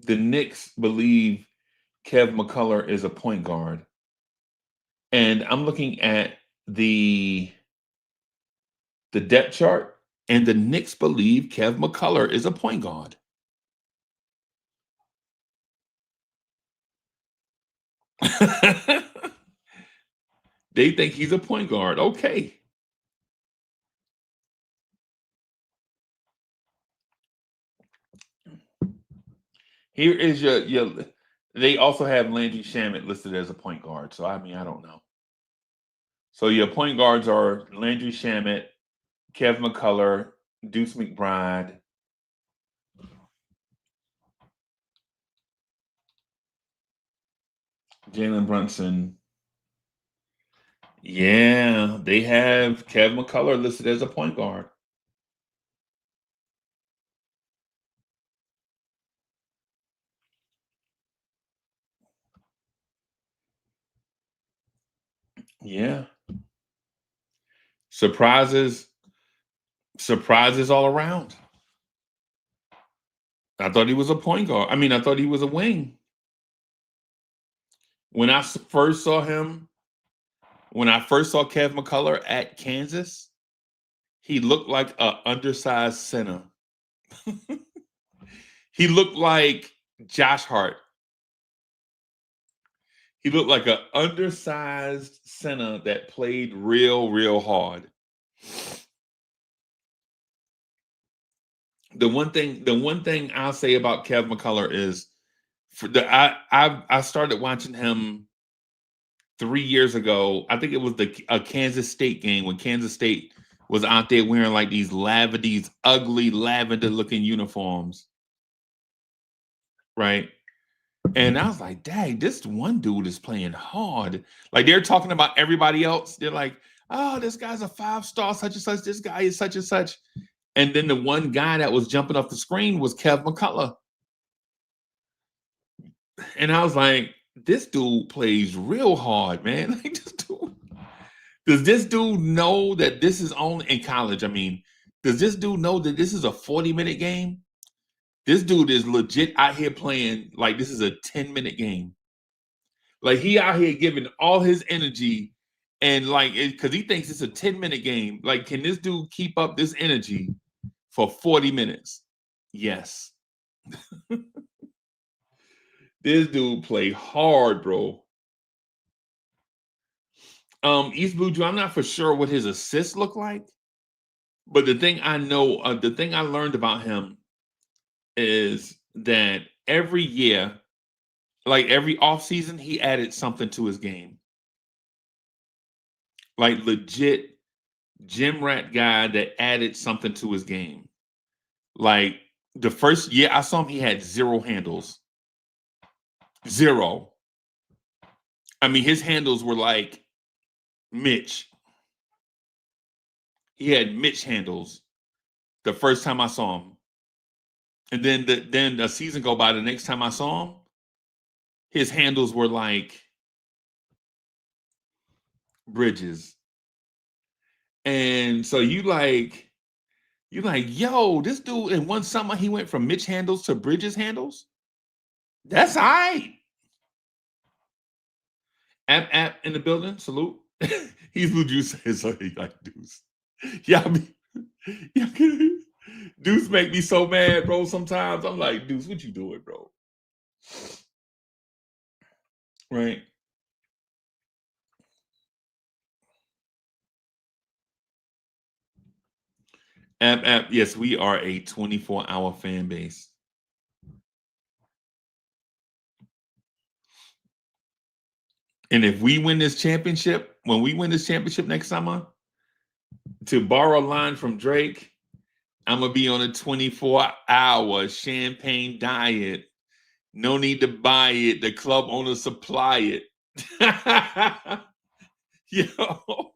D: Knicks believe Kev McCullough is a point guard. And I'm looking at the depth chart, and the Knicks believe Kev McCullough is a point guard. They think he's a point guard. Okay. Here is your they also have Landry Shamet listed as a point guard. So I don't know. So your point guards are Landry Shamet, Kev McCullough, Deuce McBride, Jalen Brunson. Yeah, they have Kev McCullough listed as a point guard. Yeah. Surprises all around. I thought he was a point guard. I thought he was a wing. When I first saw him, when I first saw Kev McCullough at Kansas, he looked like an undersized center. He looked like Josh Hart. He looked like an undersized center that played real hard. The one thing I'll say about Kev McCullough is I started watching him 3 years ago. I think it was a Kansas State game when Kansas State was out there wearing like these ugly lavender looking uniforms. Right. And I was like, dang, this one dude is playing hard. Like they're talking about everybody else. They're like, oh, this guy's a 5-star, such and such. This guy is such and such. And then the one guy that was jumping off the screen was Kev McCullough. And I was like, this dude plays real hard, man. Like this dude. Does this dude know that this is only in college? I mean, does this dude know that this is a 40-minute game? This dude is legit out here playing like this is a 10-minute game. Like he out here giving all his energy and like because he thinks it's a 10-minute game. Like, can this dude keep up this energy for 40 minutes? Yes. This dude play hard, bro. East Blue Jew, I'm not for sure what his assists look like, but the thing I know, the thing I learned about him is that every year, like every offseason, he added something to his game. Like legit gym rat guy that added something to his game. Like the first year I saw him, he had 0 handles. 0. I mean, his handles were like Mitch. He had Mitch handles the first time I saw him. And then a season go by, the next time I saw him, his handles were like Bridges. And so you like, yo, this dude in one summer, he went from Mitch handles to Bridges handles. That's all right. App in the building, salute. He's Blue Juice says so he like Deuce. Yeah, Deuce make me so mad, bro. Sometimes I'm like, Deuce, what you doing, bro? Right. App, yes, we are a 24-hour fan base. And if we win this championship, when we win this championship next summer, to borrow a line from Drake, I'm going to be on a 24-hour champagne diet. No need to buy it. The club owner supply it. Yo,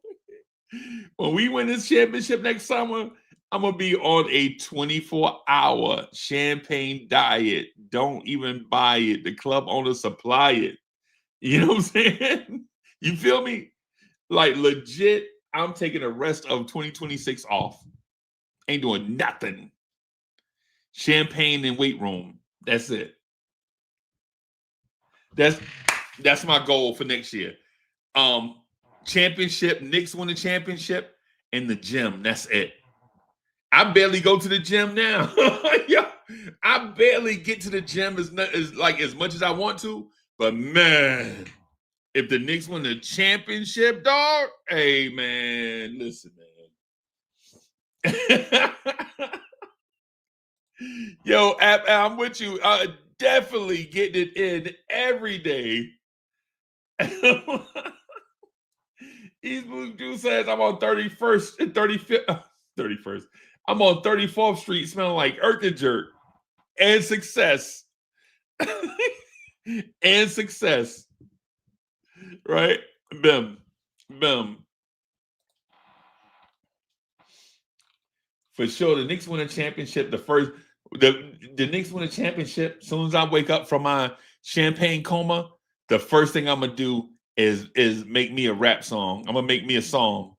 D: when we win this championship next summer, I'm going to be on a 24-hour champagne diet. Don't even buy it. The club owner supply it. You know what I'm saying? You feel me? Like legit, I'm taking the rest of 2026 off. Ain't doing nothing. Champagne and weight room. That's it. That's my goal for next year. Championship, Knicks win the championship, and the gym. That's it. I barely go to the gym now. Yo, I barely get to the gym as much as I want to. But man, if the Knicks win the championship, dog, hey man, listen, man. Yo, I'm with you. Definitely getting it in every day. East Blue Juice says I'm on 31st and 35th. 31st. I'm on 34th Street smelling like Urkin Jerk and success. And success. Right? Bim. For sure, the Knicks win a championship. The Knicks win a championship. As soon as I wake up from my champagne coma, the first thing I'm gonna do is make me a rap song. I'm gonna make me a song.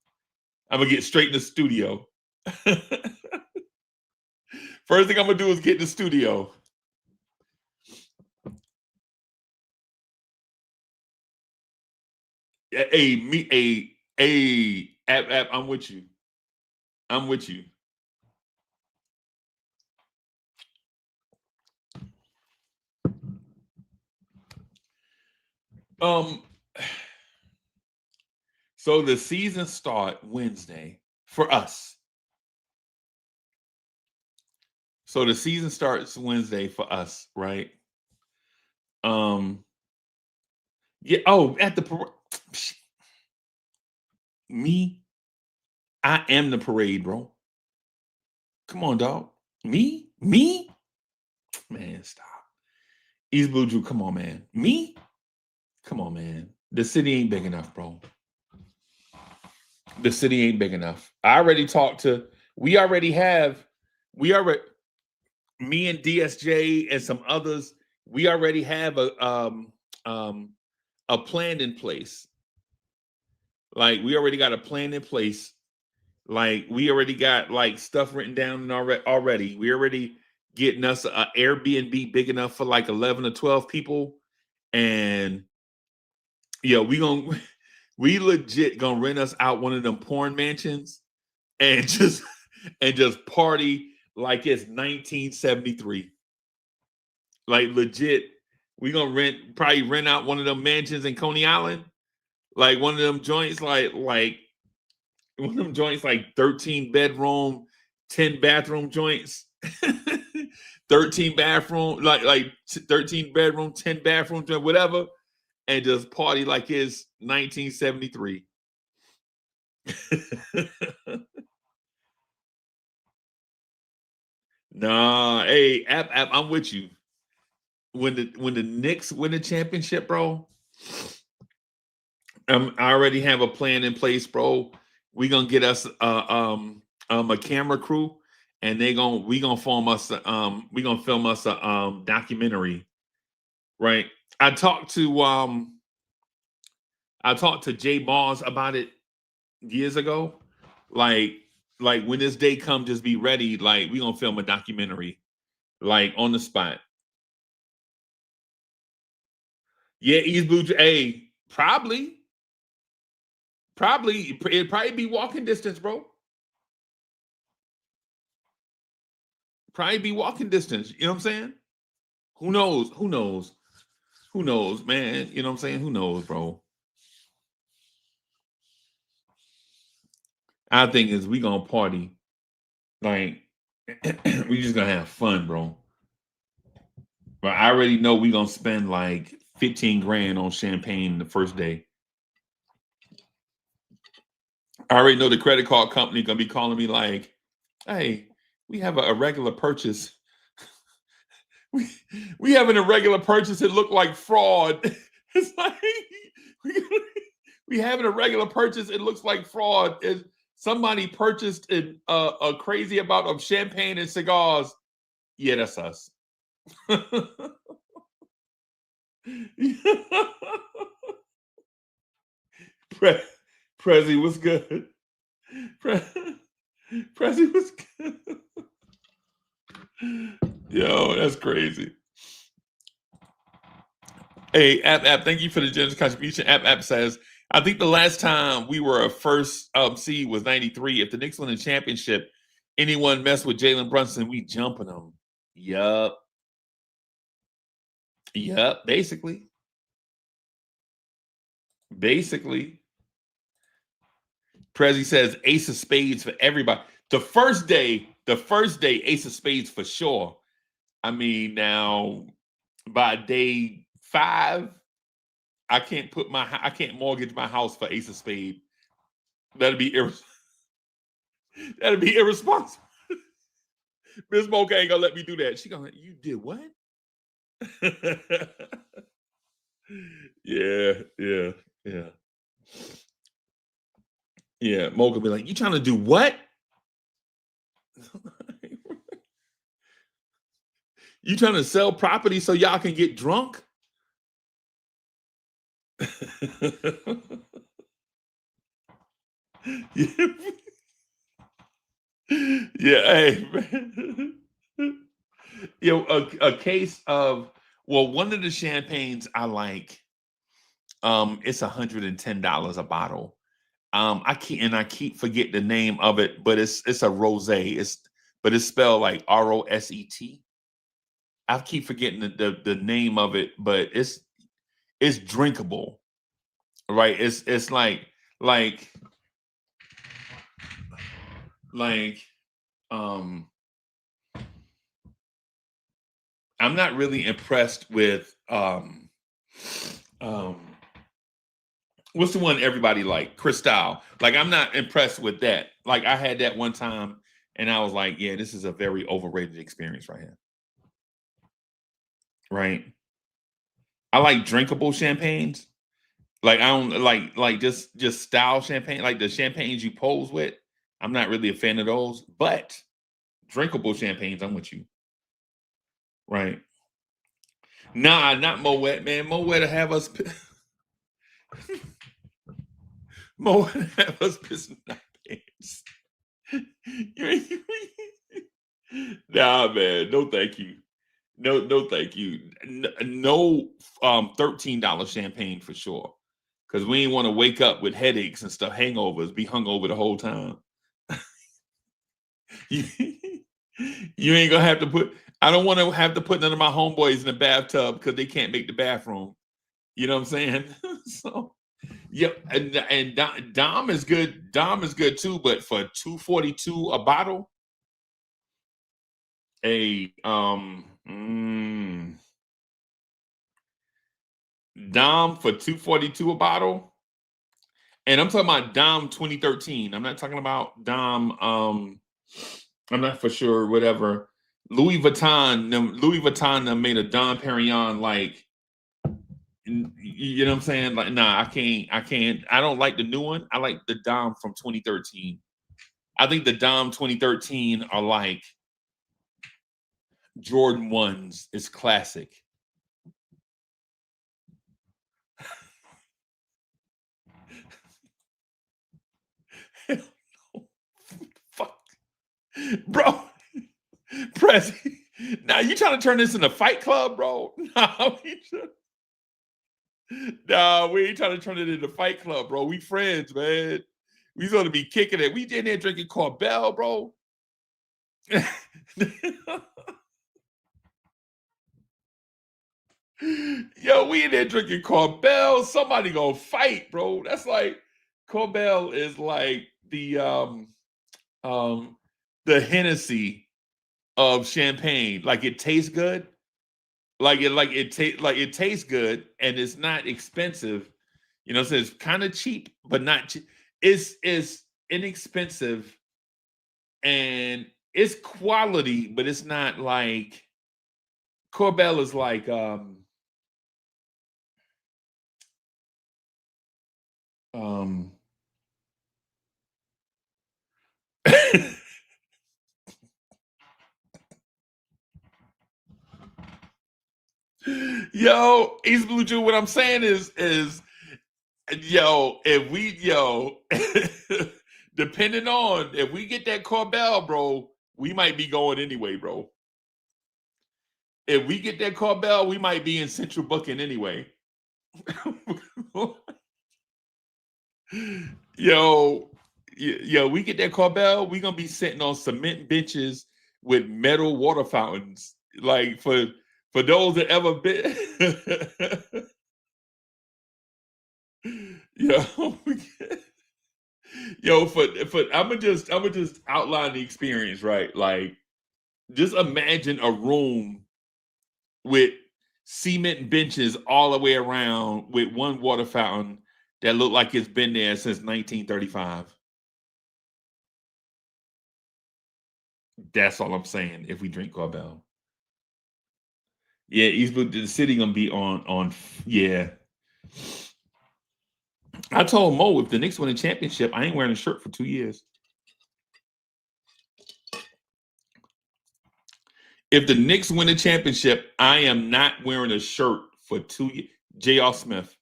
D: I'm gonna get straight in the studio. First thing I'm gonna do is get in the studio. App, I'm with you. I'm with you. So the season start Wednesday for us. So the season starts Wednesday for us, right? Yeah. Oh, at the parade. Me, I am the parade, bro. Come on, dog. Me, man, stop. East Blue Drew, come on, man. Me, come on, man. The city ain't big enough, bro. The city ain't big enough. I already talked to. Me and DSJ and some others. We already have a plan in place. Like we already got a plan in place. Like we already got like stuff written down already. We already getting us an Airbnb big enough for like 11 or 12 people. And yeah, we legit gonna rent us out one of them porn mansions and just party like it's 1973. Like legit, we gonna probably rent out one of them mansions in Coney Island, like one of them joints, like one of them joints, like 13 bedroom, 10 bathroom joints, 13 bathroom, like 13 bedroom, 10 bathroom joint, whatever, and just party like it's 1973. Nah, hey, App, I'm with you. When the Knicks win the championship, bro, I already have a plan in place, bro. We gonna get us a camera crew, and we gonna film us a documentary, right? I talked to Jay Boss about it years ago, like when this day come, just be ready. Like we gonna film a documentary, like on the spot. Yeah, East Blue. Hey, probably it'd probably be walking distance, bro. Probably be walking distance. You know what I'm saying? Who knows? Who knows? Who knows, man? You know what I'm saying? Who knows, bro? I think is we gonna party. Like we just gonna have fun, bro. But I already know we gonna spend like 15 grand on champagne the first day. I already know the credit card company gonna be calling me like, hey, we have a regular purchase. we have an irregular purchase. It looked like fraud. It's like we have an irregular purchase. It looks like fraud. Somebody purchased a crazy amount of champagne and cigars. Yeah, that's us. Prezi was good. Prezi was good. Yo, that's crazy. Hey, App, thank you for the generous contribution. App says, I think the last time we were a first seed was 93. If the Knicks win the championship, anyone mess with Jalen Brunson, we jumping them. Yup. Basically. Prezi says ace of spades for everybody. The first day, ace of spades for sure. I mean, now by day 5, I can't mortgage my house for ace of spade. That'd be irresponsible. Miss Mocha ain't gonna let me do that. She gonna, you did what? Yeah. Yeah, Mocha be like, you trying to do what? You trying to sell property so y'all can get drunk? Yeah, hey, man. A case of, well, one of the champagnes I like, it's $110 a bottle. I keep forgetting the name of it, but it's a rosé. But it's spelled like ROSET. I keep forgetting the name of it, but it's drinkable, right? It's like I'm not really impressed with what's the one everybody like? Cristal. Like I'm not impressed with that. Like I had that one time and I was like, yeah, this is a very overrated experience right here. Right? I like drinkable champagnes. Like I don't like just style champagne, like the champagnes you pose with. I'm not really a fan of those, but drinkable champagnes, I'm with you. Right. Nah, not Moet, man. Moet to have us. Moet to have us pissing our pants. Nah, man. No, thank you. No, thank you. No, $13 champagne for sure. Because we ain't want to wake up with headaches and stuff, hangovers, be hungover the whole time. you, you ain't gonna have to put. I don't want to have to put none of my homeboys in the bathtub because they can't make the bathroom. You know what I'm saying? So, yep. And Dom is good. Dom is good too. But for $2.42 a bottle, Dom for $2.42 a bottle, and I'm talking about Dom 2013. I'm not talking about Dom. I'm not for sure. Whatever. Louis Vuitton made a Dom Perignon like. You know what I'm saying? Like, nah, I can't. I don't like the new one. I like the Dom from 2013. I think the Dom 2013 are like Jordan 1s. It's classic. Fuck. Bro. Prezi. Now you trying to turn this into Fight Club, bro? No, we ain't trying to turn it into Fight Club, bro. We friends, man. We supposed to be kicking it. We in there drinking Corbel, bro. Yo, we in there drinking Corbel. Somebody gonna fight, bro. That's like Corbel is like the Hennessy of champagne. Like it tastes good. It tastes good and it's not expensive. You know, so it's kind of cheap, but not cheap. It's inexpensive and it's quality, but it's not like Corbel is like yo, East Blue Jew, what I'm saying is yo, depending on if we get that Corbel, bro, we might be going anyway, bro. If we get that Corbel, we might be in Central Booking anyway. Yo, we get that Corbel, we gonna be sitting on cement benches with metal water fountains. Like for those that ever been, for I'm gonna just outline the experience, right? Like, just imagine a room with cement benches all the way around with one water fountain that look like it's been there since 1935. That's all I'm saying. If we drink Corbel, yeah, Eastwood, the city gonna be on. Yeah, I told Mo if the Knicks win a championship, I ain't wearing a shirt for 2 years. If the Knicks win a championship, I am not wearing a shirt for 2 years. J.R. Smith.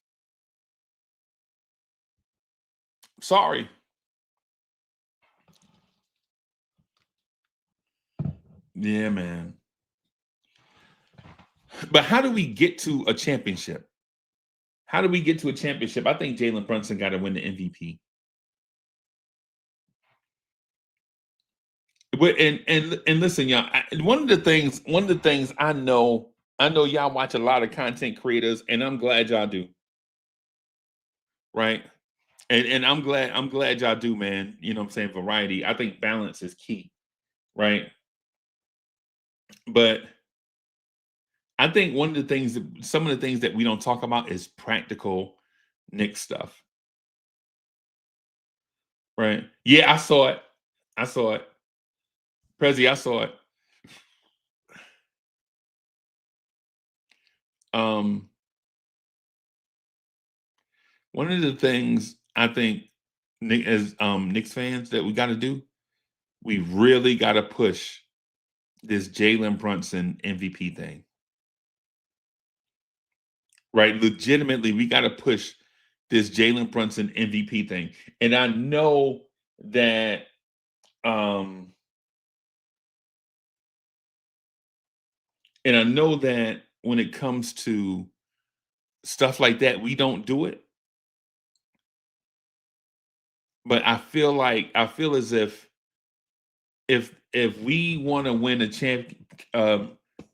D: Sorry. Yeah, man. But how do we get to a championship? How do we get to a championship? I think Jalen Brunson got to win the MVP. And listen, y'all. One of the things I know y'all watch a lot of content creators, and I'm glad y'all do. Right, and I'm glad y'all do, man. You know what I'm saying? Variety. I think balance is key, right? But I think some of the things that we don't talk about is practical Knicks stuff. Right? Yeah, I saw it. Prezi, I saw it. One of the things I think as Knicks fans that we got to do, we really got to push this Jalen Brunson MVP thing. right? Legitimately, we got to push this Jalen Brunson MVP thing. And I know that when it comes to stuff like that, we don't do it. But I feel as if we want to win a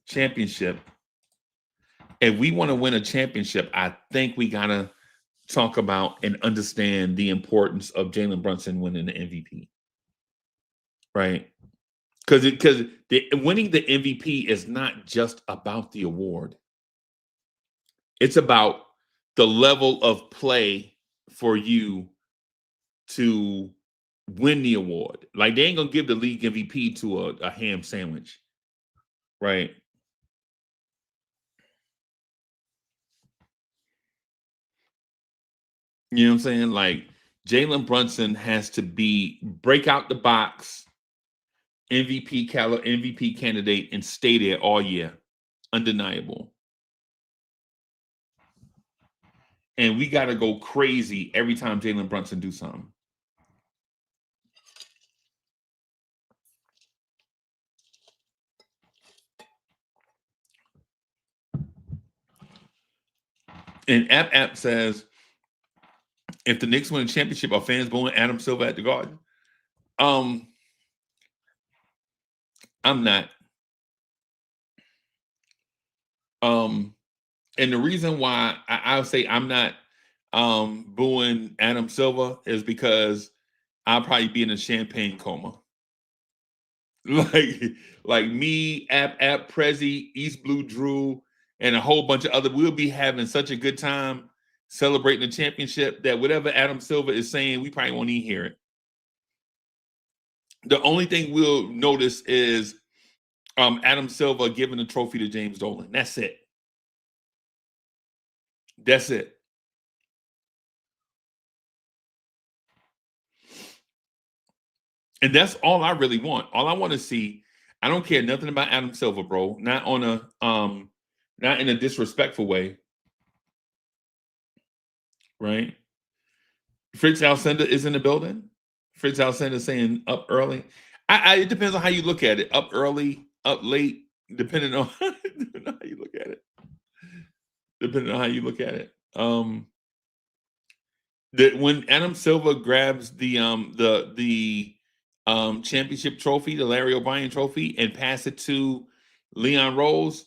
D: championship, if we want to win a championship, I think we gotta talk about and understand the importance of Jalen Brunson winning the MVP, right? Because winning the MVP is not just about the award; it's about the level of play for you to win the award. Like, they ain't gonna give the league MVP to a ham sandwich, right? You know what I'm saying? Like, Jalen Brunson has to break out the box, MVP candidate, and stay there all year, undeniable. And we got to go crazy every time Jalen Brunson do something. And App says, if the Knicks win a championship, are fans booing Adam Silver at the Garden? I'm not. And the reason why I'll say I'm not booing Adam Silver is because I'll probably be in a champagne coma. Like me, App Prezi, East Blue Drew, and a whole bunch of other, we'll be having such a good time celebrating the championship that whatever Adam Silver is saying, we probably won't even hear it. The only thing we'll notice is Adam Silver giving the trophy to James Dolan. That's it. That's it. And that's all I really want. All I want to see, I don't care nothing about Adam Silver, bro. Not on a not in a disrespectful way. Right? Fritz Alcindor is in the building. Fritz Alcindor saying up early. It depends on how you look at it. Up early, up late, depending on how you look at it. Depending on how you look at it. When Adam Silver grabs the championship trophy, the Larry O'Brien trophy, and pass it to Leon Rose,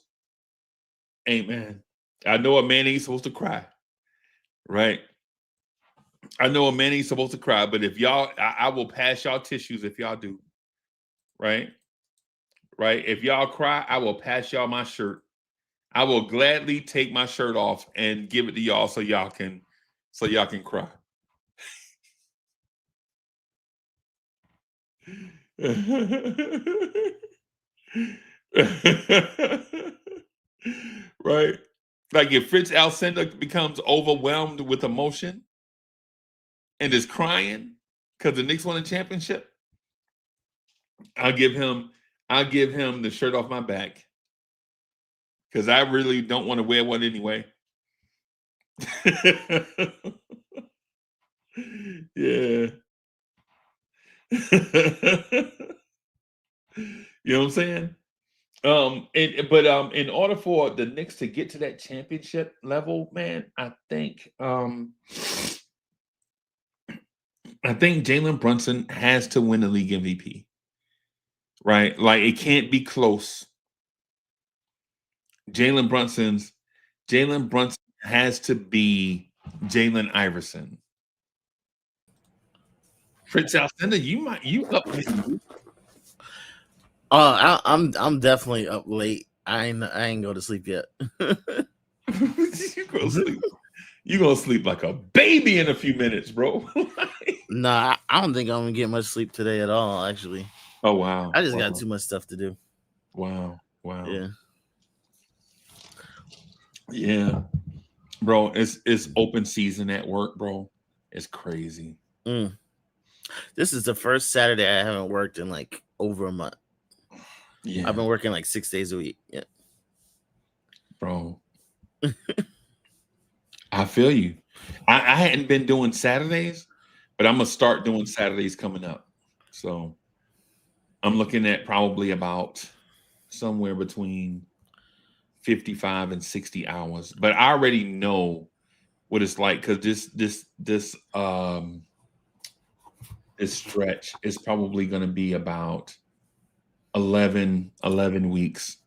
D: hey man, I know a man ain't supposed to cry, right? I know a man ain't supposed to cry, but if y'all, I will pass y'all tissues if y'all do, right? Right? If y'all cry, I will pass y'all my shirt. I will gladly take my shirt off and give it to y'all so y'all can cry. Right? Like, if Fritz Alcindor becomes overwhelmed with emotion and is crying because the Knicks won a championship, I'll give him the shirt off my back because I really don't want to wear one anyway. Yeah. You know what I'm saying? But in order for the Knicks to get to that championship level, man, I think Jalen Brunson has to win the league MVP. Right? Like, it can't be close. Jalen Brunson has to be Jalen Iverson. Fritz Alcindor, you up late?
E: I'm definitely up late. I ain't go to sleep yet.
D: You gonna sleep like a baby in a few minutes, bro.
E: Nah, I don't think I'm gonna get much sleep today at all, actually.
D: Oh wow.
E: I just got too much stuff to do.
D: Wow.
E: Yeah.
D: Yeah. Bro, it's open season at work, bro. It's crazy.
E: This is the first Saturday I haven't worked in like over a month. Yeah. I've been working like 6 days a week. Yeah.
D: Bro. I feel you. I hadn't been doing Saturdays, but I'm gonna start doing Saturdays coming up. So I'm looking at probably about somewhere between 55 and 60 hours. But I already know what it's like because this stretch is probably going to be about 11 weeks,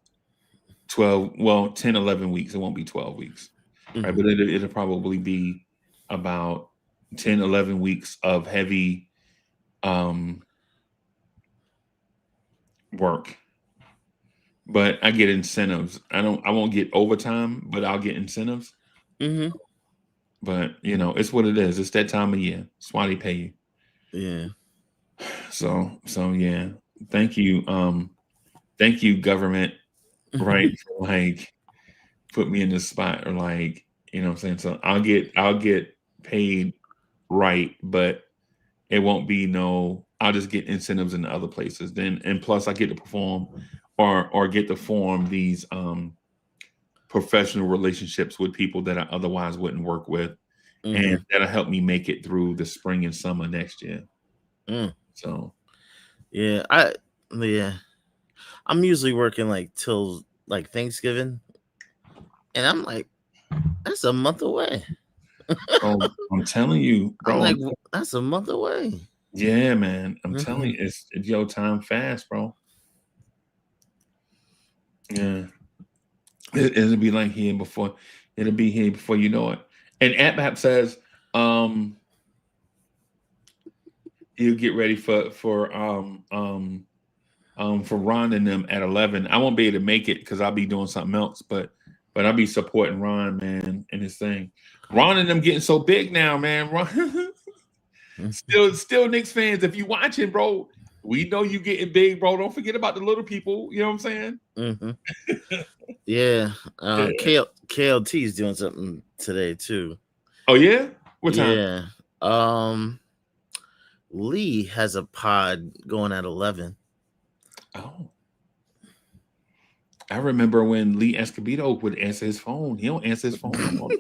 D: 12, well, 10, 11 weeks. It won't be 12 weeks, right? But it'll probably be about 10, 11 weeks of heavy work. But I get incentives. I won't get overtime, but I'll get incentives.
E: Mm-hmm.
D: But you know, it's what it is. It's that time of year. It's why they pay you.
E: Yeah.
D: So yeah. Thank you. Thank you, government, right? For like put me in this spot or like, you know what I'm saying? So I'll get paid right, but it won't be I'll just get incentives in the other places. Then and plus I get to perform or get to form these professional relationships with people that I otherwise wouldn't work with. And that'll help me make it through the spring and summer next year. So
E: yeah, I'm usually working like till like Thanksgiving, and I'm like, that's a month away.
D: I'm telling you, bro.
E: I'm like, that's a month away.
D: Yeah, man. I'm telling you, it's your time fast, bro. Yeah. It'll be like here before it'll be here before you know it. And AppApp says he'll get ready for Ron and them at 11. I won't be able to make it because I'll be doing something else, but I'll be supporting Ron, man, and his thing. Ron and them getting so big now, man. Ron still Knicks fans. If you watching, bro, we know you getting big, bro. Don't forget about the little people. You know what I'm saying?
E: Yeah. KLT is doing something today too.
D: Oh yeah? What time?
E: Yeah. Lee has a pod going at 11.
D: Oh. I remember when Lee Escobedo would answer his phone. He don't answer his phone no more.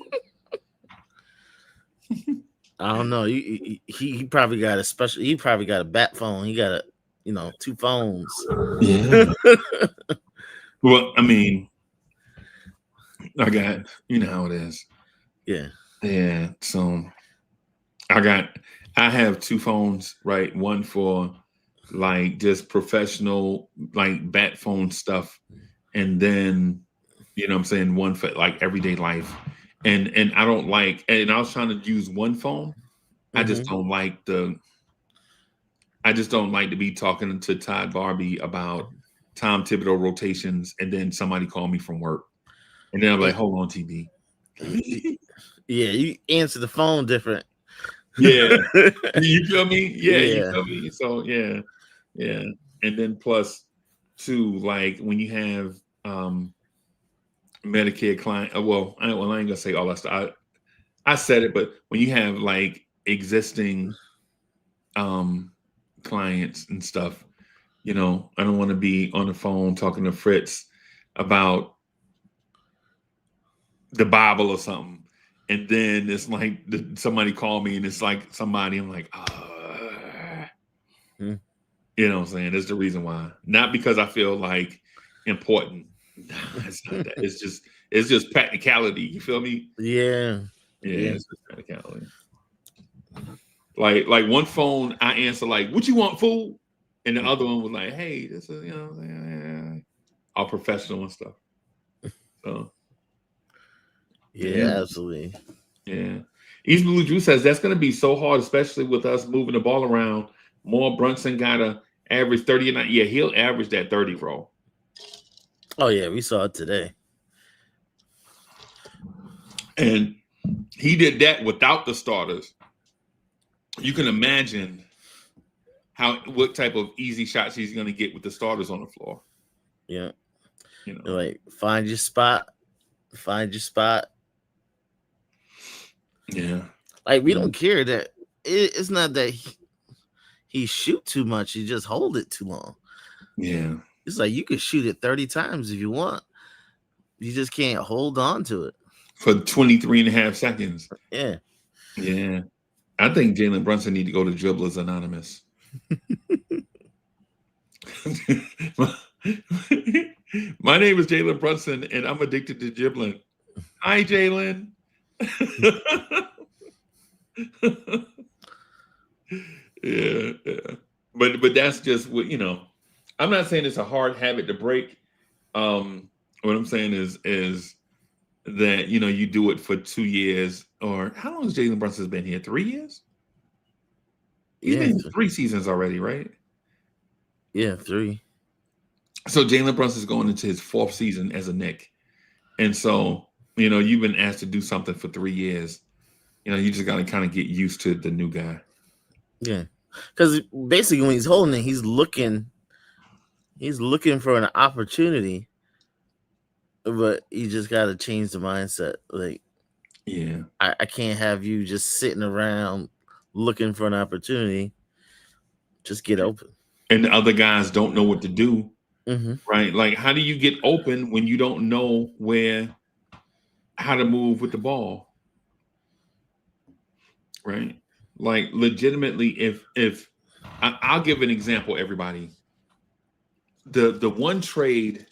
E: I don't know. He probably got a special. He probably got a bat phone. He got two phones.
D: Yeah. Well, I mean, I got how it is.
E: Yeah.
D: Yeah. So I have two phones, right? One for like just professional, like bat phone stuff, and then you know what I'm saying, one for like everyday life. And I don't like, and I was trying to use one phone. I just don't like to be talking to Todd Barbie about Tom Thibodeau rotations and then somebody call me from work. And then I'm like, hold on, TB.
E: Yeah, you answer the phone different.
D: Yeah. You feel me? Yeah,
E: Yeah.
D: you feel me? So yeah. And then plus two, like when you have Medicare client, well, I ain't gonna say all that stuff. I said it, but when you have like existing clients and stuff, I don't want to be on the phone talking to Fritz about the Bible or something, and then it's like somebody call me and it's like somebody, I'm like, you know what I'm saying? That's the reason why. Not because I feel like important. Nah, it's not that. It's just practicality. You feel me?
E: Yeah.
D: It's just practicality. Like one phone I answer like, "What you want, fool?" And the other one was like, "Hey, this is all professional and stuff." So
E: yeah, absolutely.
D: Yeah. East Blue Juice says that's going to be so hard, especially with us moving the ball around. More Brunson got to average 30 a night. Yeah, he'll average that 30, bro.
E: Oh yeah, we saw it today.
D: And he did that without the starters. You can imagine what type of easy shots he's going to get with the starters on the floor.
E: Yeah. Like find your spot.
D: Yeah.
E: Like we don't care that it's not that he shoot too much. He just hold it too long.
D: Yeah.
E: It's like you can shoot it 30 times if you want. You just can't hold on to it.
D: for 23 and a half seconds.
E: Yeah.
D: Yeah. I think Jalen Brunson need to go to Dribblers Anonymous. My name is Jalen Brunson, and I'm addicted to dribbling. Hi, Jalen. Yeah. But that's just what, you know. I'm not saying it's a hard habit to break. What I'm saying is that, you know, you do it for 2 years, or how long has Jalen Brunson been here? 3 years? He's been here 3 seasons already, right?
E: Yeah, 3.
D: So Jalen Brunson's going into his 4th season as a Knick. And so, you know, you've been asked to do something for 3 years. You know, you just got to kind of get used to the new guy.
E: Yeah. Because basically when he's holding it, he's looking for an opportunity, but you just got to change the mindset. Like,
D: yeah,
E: I can't have you just sitting around looking for an opportunity. Just get open.
D: And the other guys don't know what to do,
E: Mm-hmm.
D: right? Like, how do you get open when you don't know how to move with the ball, right? Like, legitimately, if I'll give an example, everybody. The one trade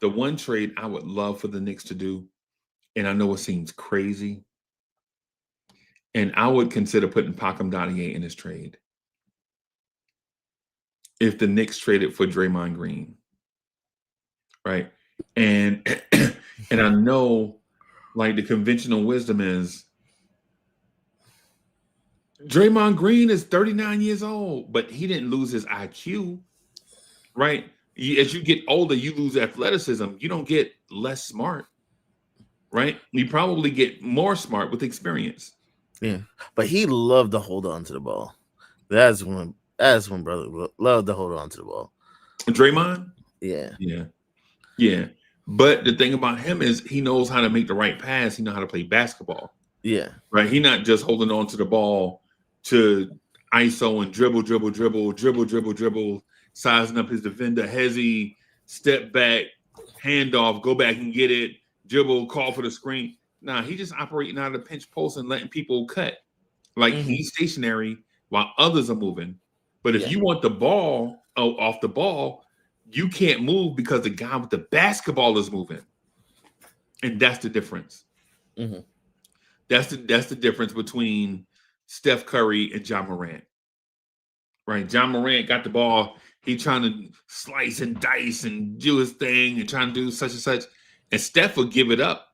D: I would love for the Knicks to do, and I know it seems crazy, and I would consider putting Pacom Dottier in this trade. If the Knicks traded for Draymond Green, right? And and I know, like, the conventional wisdom is Draymond Green is 39 years old, but he didn't lose his IQ, right? As you get older, you lose athleticism. You don't get less smart, right? You probably get more smart with experience.
E: Yeah, but he loved to hold on to the ball. That's when brother loved to hold on to the ball.
D: Draymond?
E: Yeah.
D: Yeah. But the thing about him is he knows how to make the right pass. He knows how to play basketball.
E: Yeah.
D: Right. He's not just holding on to the ball to ISO and dribble, sizing up his defender, hezzy, step back, handoff, go back and get it, dribble, call for the screen. Nah, he just operating out of the pinch post and letting people cut. Like, he's stationary while others are moving. But if you want the ball off the ball, you can't move because the guy with the basketball is moving. And that's the difference.
E: Mm-hmm.
D: That's the difference between Steph Curry and John Morant. Right? John Morant got the ball. He trying to slice and dice and do his thing and trying to do such and such. And Steph would give it up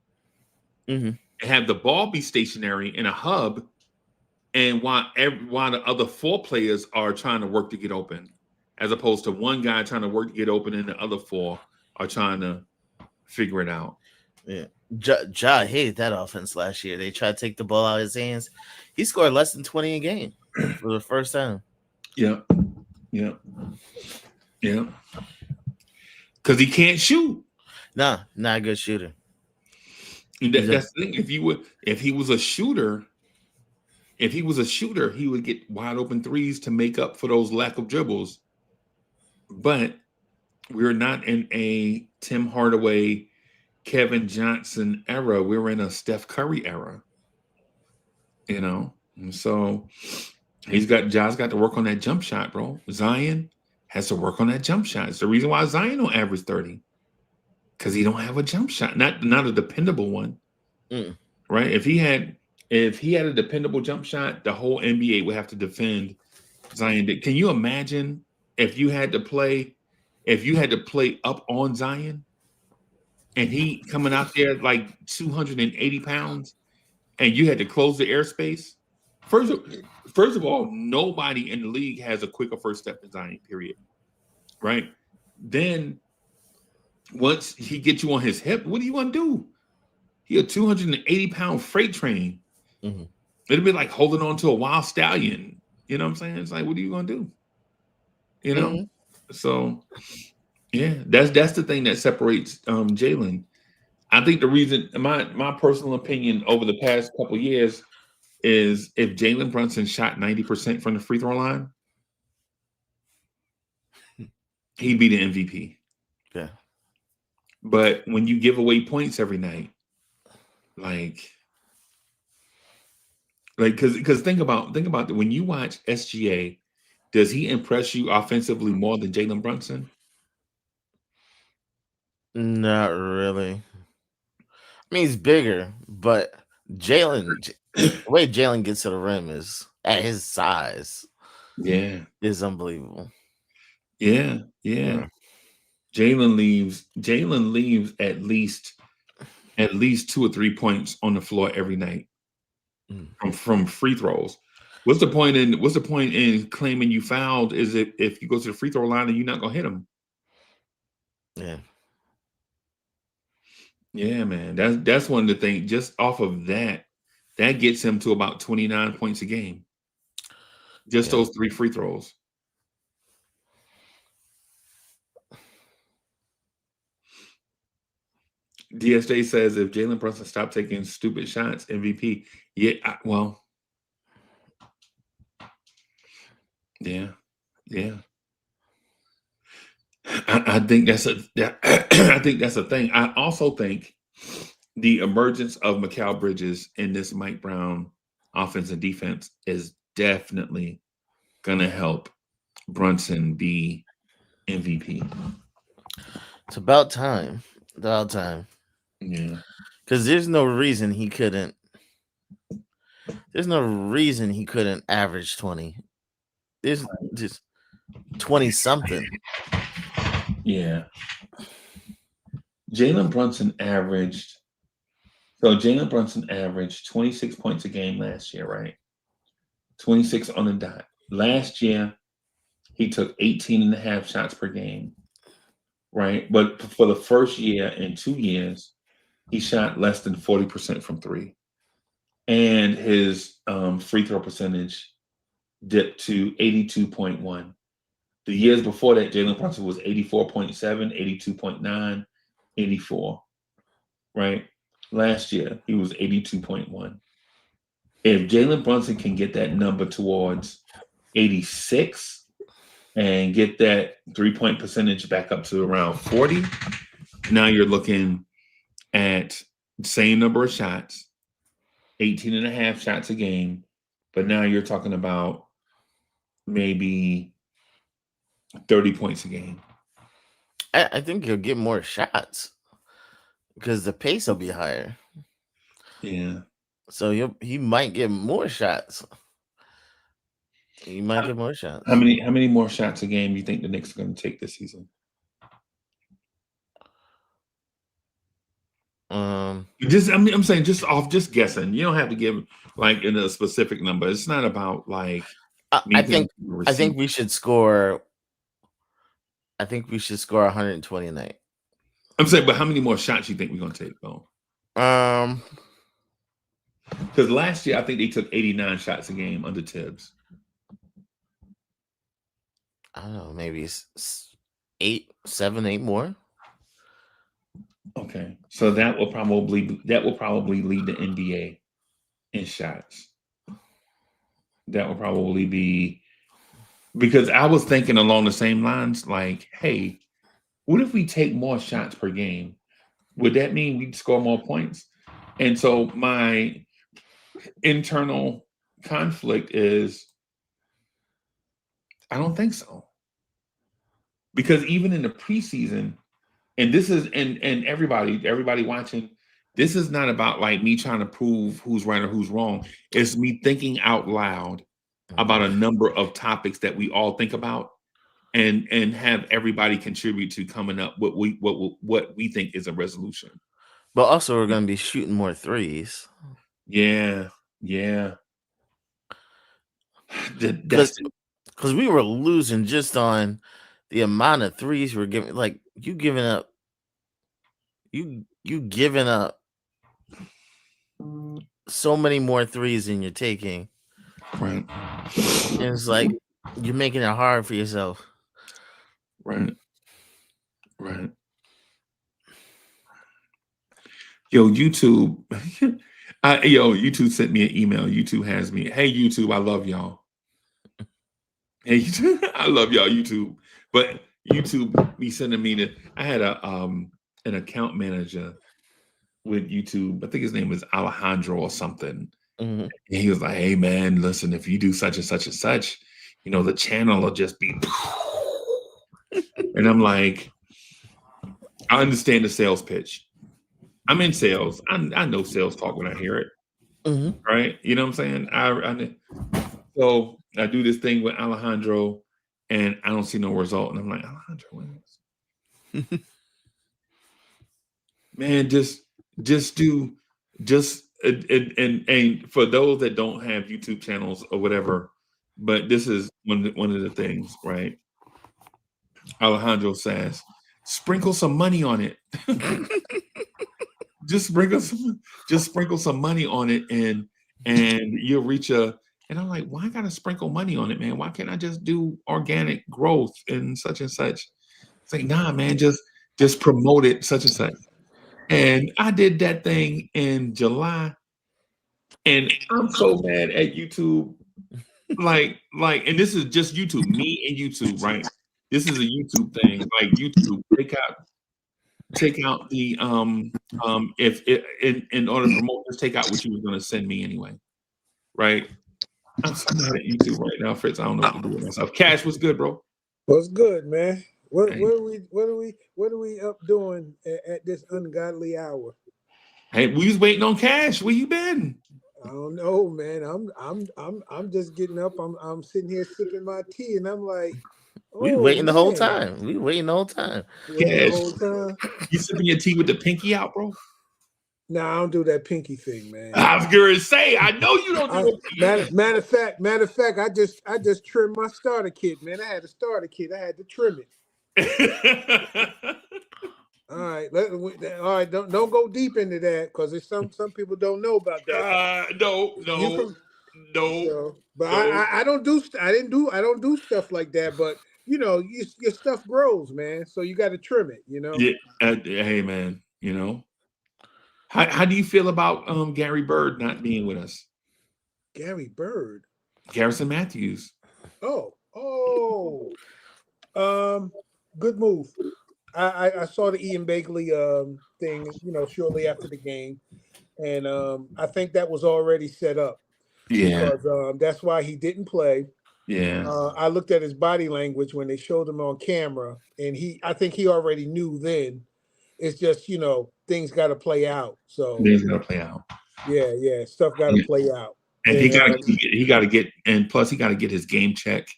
D: and have the ball be stationary in a hub. And while the other 4 players are trying to work to get open, as opposed to one guy trying to work to get open and the other 4 are trying to figure it out.
E: Yeah. Ja hated that offense last year. They tried to take the ball out of his hands. He scored less than 20 a game for the first time.
D: Yeah. Because he can't shoot.
E: Nah, not a good shooter.
D: That's the thing. If he was a shooter, he would get wide open threes to make up for those lack of dribbles. But we're not in a Tim Hardaway, Kevin Johnson era. We're in a Steph Curry era. You know? And so Ja's got to work on that jump shot, bro. Zion has to work on that jump shot. It's the reason why Zion don't average 30. Because he don't have a jump shot. Not a dependable one. Right? If he had a dependable jump shot, the whole NBA would have to defend Zion. Can you imagine if you had to play up on Zion and he coming out there like 280 pounds and you had to close the airspace? First of all, nobody in the league has a quicker first step than Zion, period. Right? Then once he gets you on his hip, what do you want to do? He a 280-pound freight train. It'd be like holding on to a wild stallion. You know what I'm saying? It's like, what are you gonna do? You know? So yeah, that's the thing that separates Jalen. I think the reason, my personal opinion over the past couple of years, is if Jalen Brunson shot 90% from the free throw line, he'd be the MVP.
E: Yeah.
D: But when you give away points every night, Like, because think about when you watch SGA, does he impress you offensively more than Jalen Brunson?
E: Not really. I mean, he's bigger, but the way Jalen gets to the rim is at his size
D: Yeah,
E: is unbelievable.
D: yeah, yeah.
E: Mm.
D: Jalen leaves at least 2 or 3 points on the floor every night
E: Mm.
D: from free throws. What's the point in claiming you fouled? Is it if you go to the free throw line and you're not gonna hit him?
E: Yeah,
D: Yeah, man. That's one of the things. Just off of that, that gets him to about 29 points a game. Just
E: yeah.
D: those 3 free throws. DSJ says if Jalen Brunson stopped taking stupid shots, MVP. Yeah, well, yeah, yeah. I think I think that's a thing. I also think the emergence of Mikal Bridges in this Mike Brown offense and defense is definitely gonna help Brunson be MVP.
E: It's about time. About time.
D: Yeah.
E: Because there's no reason he couldn't. There's no reason he couldn't average 20. There's just 20 something.
D: Yeah. Jalen Brunson averaged 26 points a game last year, right? 26 on the dot. Last year, he took 18 and a half shots per game, right? But for the first year in 2 years, he shot less than 40% from three. And his free throw percentage dipped to 82.1. The years before that, Jalen Brunson was 84.7, 82.9, 84, right? Last year, he was 82.1. If Jalen Brunson can get that number towards 86 and get that 3-point percentage back up to around 40, now you're looking at the same number of shots, 18 and a half shots a game, but now you're talking about maybe 30 points a game.
E: I think he'll get more shots because the pace will be higher.
D: Yeah.
E: So he might get more shots. He might get more shots.
D: How many more shots a game do you think the Knicks are going to take this season? I'm saying just guessing. You don't have to give like in a specific number. It's not about like
E: I think we should score. I think we should score 120 a night.
D: I'm saying, but how many more shots you think we're going to take though? Because last year I think they took 89 shots a game under Tibbs.
E: I don't know, maybe 7, 8 more.
D: Okay, so that will probably lead the NBA in shots. That will probably be because I was thinking along the same lines. Like, hey, what if we take more shots per game? Would that mean we'd score more points? And so my internal conflict is, I don't think so. Because even in the preseason, and this is and everybody watching, this is not about like me trying to prove who's right or who's wrong. It's me thinking out loud about a number of topics that we all think about and have everybody contribute to coming up what we think is a resolution.
E: But also we're going to be shooting more threes.
D: Yeah.
E: Because we were losing just on the amount of threes we're giving. Like you giving up so many more threes than you're taking.
D: Right.
E: And it's like you're making it hard for yourself.
D: Right. Yo, YouTube. YouTube sent me an email. YouTube has me. Hey, YouTube, I love y'all. Hey, YouTube, I love y'all, YouTube. But YouTube be sending me I had an account manager with YouTube. I think his name is Alejandro or something.
E: Mhm.
D: And he was like, "Hey man, listen, if you do such and such and such, you know, the channel will just be." And I'm like, I understand the sales pitch. I'm in sales. I know sales talk when I hear it.
E: Mhm.
D: Right? You know what I'm saying? So I do this thing with Alejandro, and I don't see no result. And I'm like, Alejandro wins. Man, and for those that don't have YouTube channels or whatever, but this is one of the things, right? Alejandro says, sprinkle some money on it. just sprinkle some money on it, and you'll reach a. And I'm like, why I gotta sprinkle money on it, man? Why can't I just do organic growth and such and such? It's like, nah, man, just promote it, such and such. And I did that thing in July, and I'm so mad at YouTube. And this is just YouTube, me and YouTube, right? This is a YouTube thing. Like YouTube, take out the if it in order to promote this, take out what you were going to send me anyway, right? I'm so mad at YouTube right now, Fritz. I don't know what to do with myself. Cash, what's good, bro?
F: What's good, man? What
D: Hey,
F: what are we up doing at this ungodly hour?
D: hey, we was waiting on Cash. Where you been?
F: I don't know, man. I'm just getting up. I'm sitting here sipping my tea, and I'm like,
E: We
F: oh
E: waiting the whole
F: man,
E: time. We waiting the whole time.
F: waiting the
D: Cash,
F: whole time.
D: you sipping your tea with the pinky out, bro?
F: Nah, I don't do that pinky thing, man.
D: I was gonna say, I know you don't do it.
F: Matter of fact, I just trimmed my starter kit, man. I had a starter kit. I had to trim it. All right, all right. Don't go deep into that because there's some people don't know about that.
D: No.
F: So, but I don't do I don't do stuff like that. But you know, your stuff grows, man. So you got to trim it. You know.
D: Yeah, hey man, you know. How do you feel about Gary Bird not being with us?
F: Gary Bird.
D: Garrison Matthews.
F: Oh, good move. I saw the Ian Bagley thing, you know, shortly after the game, and I think that was already set up.
D: Yeah,
F: Because that's why he didn't play.
D: yeah.
F: I looked at his body language when they showed him on camera, and I think he already knew then. It's just, you know, things got to play out. So
D: Things gotta play out.
F: yeah, stuff got to play out.
D: And he got to get, and plus he got to get his game check.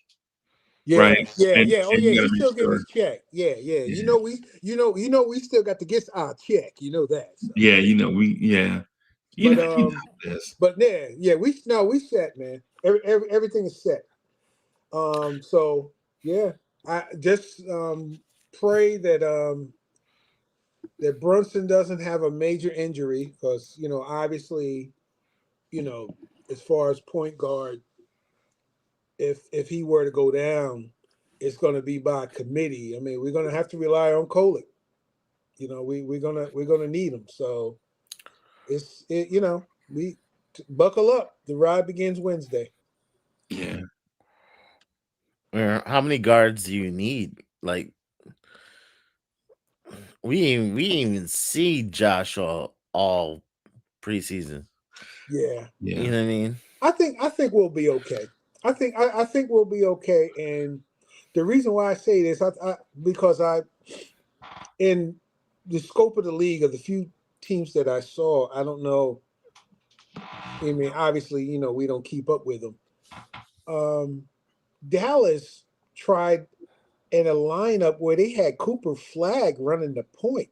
F: Yeah,
D: Right.
F: yeah. Oh
D: and
F: yeah,
D: you gotta
F: he's
D: make
F: still getting
D: sure.
F: his check. Yeah. You know we still got to get our check. You know that. So.
D: Yeah, you know you know this.
F: But yeah, we set, man. Everything is set. So yeah, I just pray that that Brunson doesn't have a major injury because you know obviously, you know, as far as point guard, if he were to go down, it's going to be by committee. I mean, we're going to have to rely on Kolick. You know, we're gonna need him. So you know, we buckle up. The ride begins Wednesday.
D: Yeah.
E: How many guards do you need? Like we didn't even see Josh all preseason.
F: Yeah.
E: You know what I mean?
F: I think we'll be okay. I think we'll be okay. And the reason why I say this, because in the scope of the league of the few teams that I saw, I don't know. I mean, obviously, you know, we don't keep up with them. Dallas tried in a lineup where they had Cooper Flag running the point.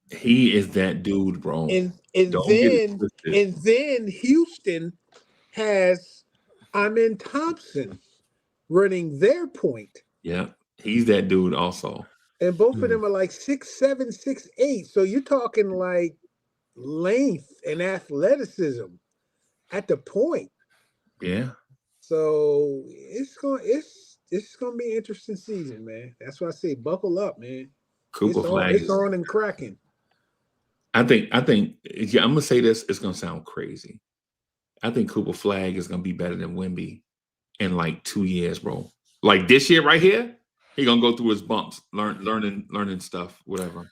D: He is that dude, bro.
F: And
D: Don't get it twisted.
F: and then Houston has Amen Thompson running their point.
D: Yeah, he's that dude also.
F: And both of them are like 6'7", 6'8". So you're talking like length and athleticism at the point.
D: Yeah.
F: So it's gonna be an interesting season, man. That's why I say buckle up, man.
D: Cooper Flag.
F: It's on and cracking.
D: I think yeah, I'm gonna say this, it's gonna sound crazy. I think Cooper Flag is gonna be better than Wemby in like 2 years, bro. Like this year right here, he gonna go through his bumps, learning stuff, whatever.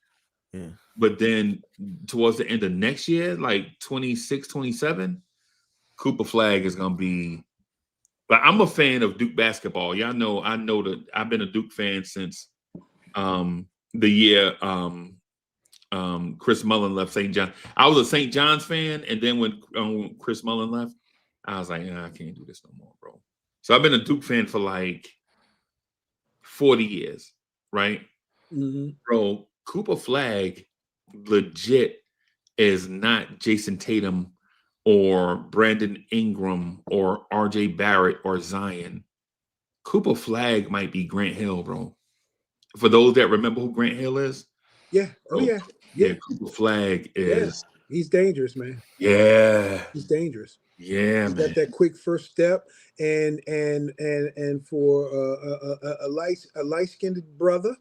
E: Yeah.
D: But then towards the end of next year, like 26, 27, Cooper Flag is gonna be. But I'm a fan of Duke basketball. Y'all know I know that I've been a Duke fan since the year Chris Mullin left St. John. I was a St. John's fan, and then when Chris Mullin left, I was like, I can't do this no more, bro. So I've been a Duke fan for like 40 years, right?
F: Mm-hmm.
D: Bro, Cooper Flag legit is not Jason Tatum or Brandon Ingram or RJ Barrett or Zion. Cooper Flag might be Grant Hill, bro. For those that remember who Grant Hill is,
F: Yeah. Oh yeah.
D: yeah, Cooper Flag is.
F: Yeah. He's dangerous, man.
D: Yeah.
F: He's dangerous.
D: Yeah,
F: He's
D: man.
F: got that quick first step, and for a light skinned brother,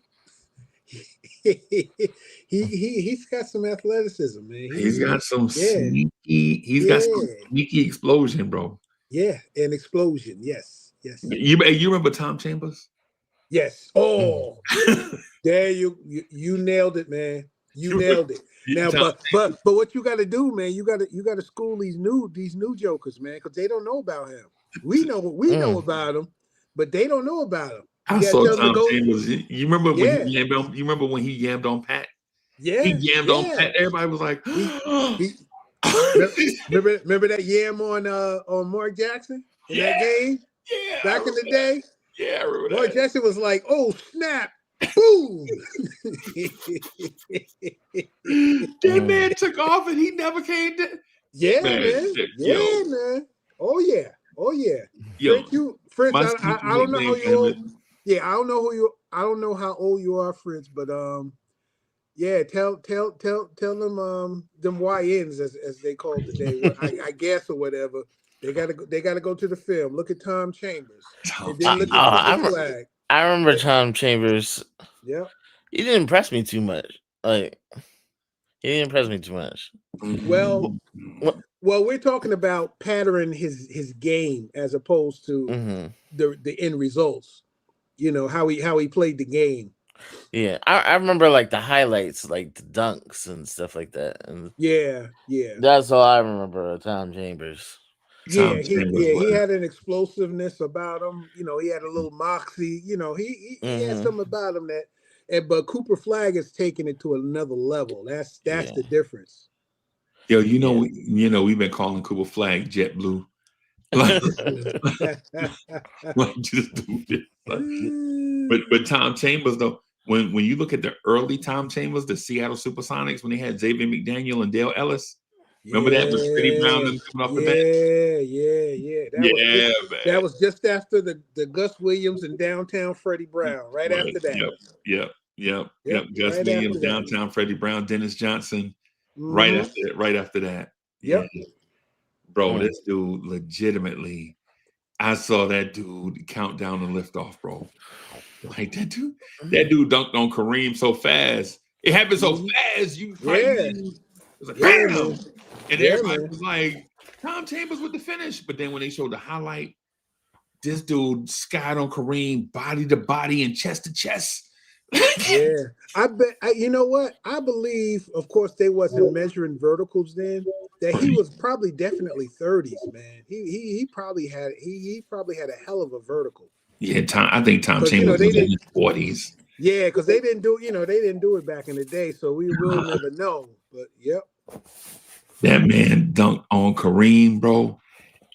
F: he's got some athleticism, man.
D: He's got some
F: yeah.
D: sneaky. He's got some sneaky explosion, bro.
F: Yeah, an explosion. Yes.
D: You remember Tom Chambers?
F: Yes. Oh, there you nailed it, man. You nailed it. Now, but what you got to do, man? You got to school these new jokers, man, because they don't know about him. We know about him, but they don't know about him.
D: I saw Tom Chambers. You remember when he yammed on? You remember when he yammed on Pat?
F: Yeah,
D: he yammed on Pat. Everybody was like,
F: remember that yam on Mark Jackson in that game?
D: Yeah,
F: back in the day.
D: Yeah, I remember that.
F: Mark Jackson was like, "Oh snap, boom!"
D: That man took off and he never came to.
F: Yeah, man. Yeah, man. Oh yeah. Yo, Fritz, I don't know how you old. Yeah, I don't know how old you are, Fritz, but yeah, tell them YNs as they call it today. I guess or whatever. They gotta go to the film. Look at Tom Chambers. And then look at the Flag.
E: I remember Tom Chambers.
F: Yeah.
E: He didn't impress me too much. Like, he didn't impress me too much.
F: Well, we're talking about pattern his game as opposed to the end results. You know, how he played the game.
E: Yeah, I remember like the highlights, like the dunks and stuff like that. And
F: yeah.
E: That's all I remember of Tom Chambers.
F: Yeah, he had an explosiveness about him. You know, he had a little moxie. You know, he had something about him but Cooper Flag is taking it to another level. That's the difference.
D: Yo, we've been calling Cooper Flag JetBlue. But Tom Chambers though, when you look at the early Tom Chambers, the Seattle Supersonics, when they had Xavier McDaniel and Dale Ellis. Remember that with Freddie Brown and coming off the bench?
F: That was just after the Gus Williams and downtown Freddie Brown. Right after that.
D: Yep. Gus Williams, downtown Freddie Brown, Dennis Johnson. Right after that.
F: Yep.
D: Yeah. Bro, this dude legitimately. I saw that dude count down the liftoff, bro. Like that dude dunked on Kareem so fast. It happened so fast. You it was like bam. And everybody was like, Tom Chambers with the finish. But then when they showed the highlight, this dude skied on Kareem, body to body and chest to chest.
F: Yeah. I bet, you know what? I believe, of course, they wasn't measuring verticals then, that he was probably definitely 30s, man. He probably had a hell of a vertical.
D: Yeah, I think Tom Chambers was in his 40s.
F: Yeah, because they didn't do it back in the day, so we will never know. But yep.
D: That man dunked on Kareem, bro,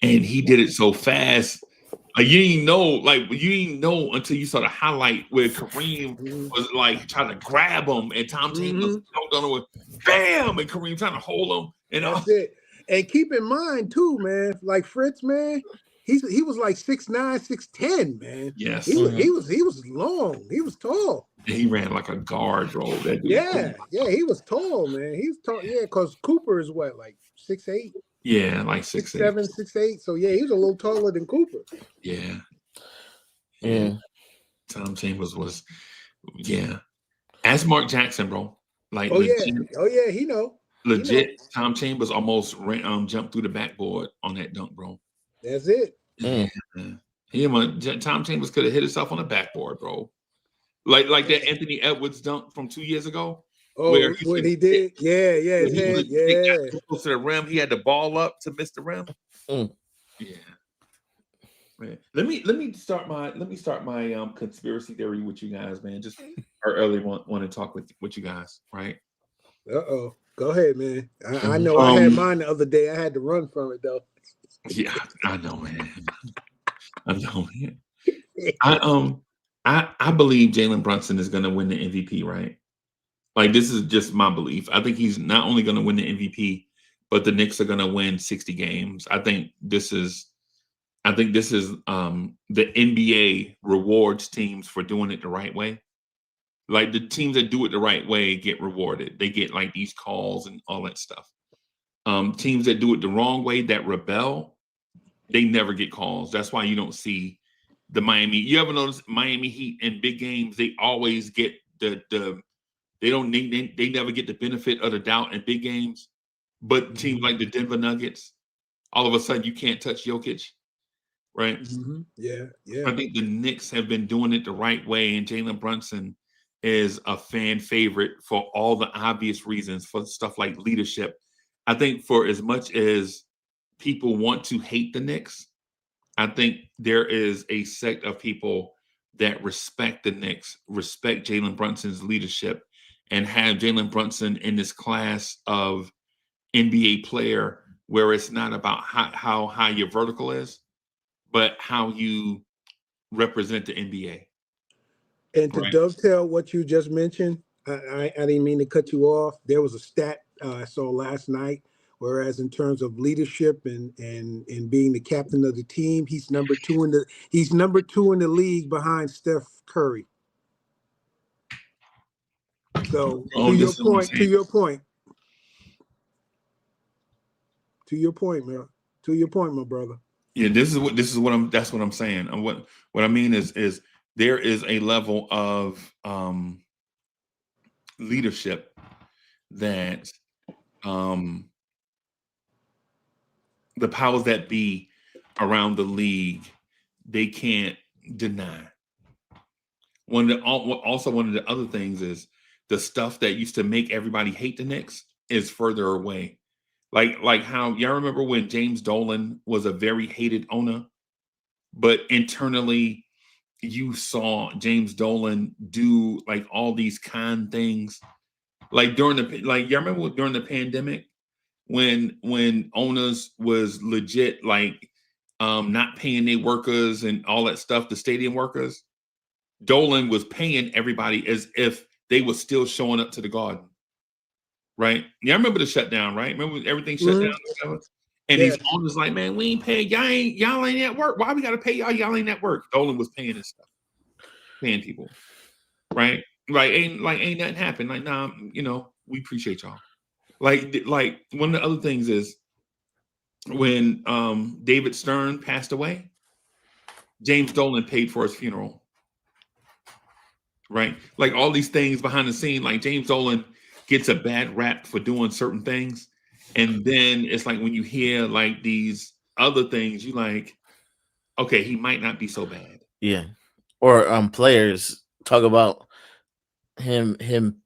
D: and he did it so fast. You didn't know until you saw the highlight where Kareem was like trying to grab him, and Tom Chambers dunked on him with bam, and Kareem trying to hold him. And
F: that's it. And keep in mind too, man, like Fritz, man, he was like 6'9", 6'10", man.
D: Yes,
F: he was long, he was tall.
D: He ran like a guard, bro. That dude.
F: Yeah, he was tall, man. He was tall. Yeah, because Cooper is what, like 6'8"?
D: Yeah, like 6'7",
F: 6'8". So yeah, he was a little taller than Cooper.
D: Yeah. Tom Chambers was, Ask Mark Jackson, bro. Like,
F: legit, he know.
D: Legit, Tom Chambers almost jumped through the backboard on that dunk, bro.
F: That's it.
D: Tom Chambers could have hit himself on the backboard, bro. Like that Anthony Edwards dunk from 2 years ago.
F: Oh, what he did? Yeah, his head. Yeah.
D: Close to the rim. He had the ball up to miss the rim.
E: Mm.
D: Yeah. Man. Let me start my conspiracy theory with you guys, man. Just I early want to talk with you guys, right?
F: Uh-oh. Go ahead, man. I
E: Mhm.
F: know I had mine the other day. I had to run from it though.
D: Yeah, I know, man. I know, man. I believe Jalen Brunson is going to win the MVP, right? Like this is just my belief. I think he's not only going to win the MVP, but the Knicks are going to win 60 games. I think this is the NBA rewards teams for doing it the right way. Like the teams that do it the right way get rewarded. They get like these calls and all that stuff. Teams that do it the wrong way, that rebel, they never get calls. That's why you don't see the Miami. You ever notice Miami Heat in big games? They always get they never get the benefit of the doubt in big games. But teams like the Denver Nuggets, all of a sudden you can't touch Jokic, right?
F: Mm-hmm. Yeah.
D: I think the Knicks have been doing it the right way, and Jalen Brunson is a fan favorite for all the obvious reasons, for stuff like leadership. I think for as much as people want to hate the Knicks, I think there is a sect of people that respect the Knicks, respect Jalen Brunson's leadership, and have Jalen Brunson in this class of NBA player where it's not about how high your vertical is, but how you represent the NBA.
F: And to dovetail what you just mentioned, I didn't mean to cut you off. There was a stat I saw last night. Whereas in terms of leadership and being the captain of the team, he's number two in the league behind Steph Curry. So to your point, man. To your point, my brother.
D: Yeah, that's what I'm saying. And what I mean is there is a level of leadership that the powers that be around the league, they can't deny. One of the other things is the stuff that used to make everybody hate the Knicks is further away. Like how y'all remember when James Dolan was a very hated owner, but internally you saw James Dolan do like all these kind things. Like y'all remember during the pandemic when owners was legit like not paying their workers and all that stuff, the stadium workers. Dolan was paying everybody as if they were still showing up to the Garden. Right? Yeah, I remember the shutdown, right? Remember everything shut down? And these owners like, man, we ain't paying, y'all ain't at work. Why we gotta pay y'all? Y'all ain't at work. Dolan was paying this stuff, paying people. Right? Ain't nothing happened. Like, nah, we appreciate y'all. Like one of the other things is when David Stern passed away, James Dolan paid for his funeral. Right? Like all these things behind the scene, like James Dolan gets a bad rap for doing certain things. And then it's like when you hear like these other things, you like, okay, he might not be so bad.
E: Yeah. Or players talk about him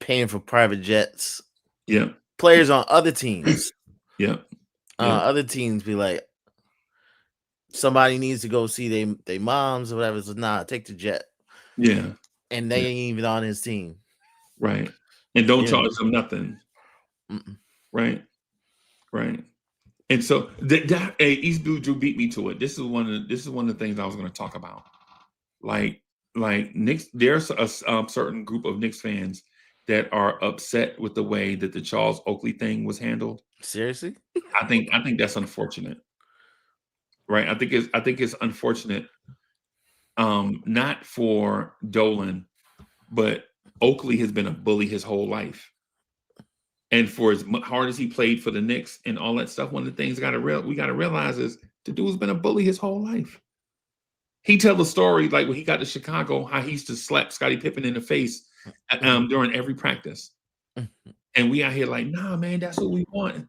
E: paying for private jets.
D: Yeah.
E: Players on other teams.
D: Yeah.
E: Other teams be like, somebody needs to go see they moms or whatever. So take the jet.
D: Yeah.
E: And they ain't even on his team.
D: Right. And don't charge them nothing.
E: Mm-mm.
D: Right. And so East Blue Drew beat me to it. This is one of the things I was going to talk about. Like Knicks, there's a certain group of Knicks fans that are upset with the way that the Charles Oakley thing was handled.
E: Seriously?
D: I think that's unfortunate. Right? I think it's unfortunate. Not for Dolan, but Oakley has been a bully his whole life. And for as hard as he played for the Knicks and all that stuff, one of the things we got to realize is the dude's been a bully his whole life. He tells a story like when he got to Chicago, how he used to slap Scottie Pippen in the face during every practice. And we out here like, nah, man, that's what we want.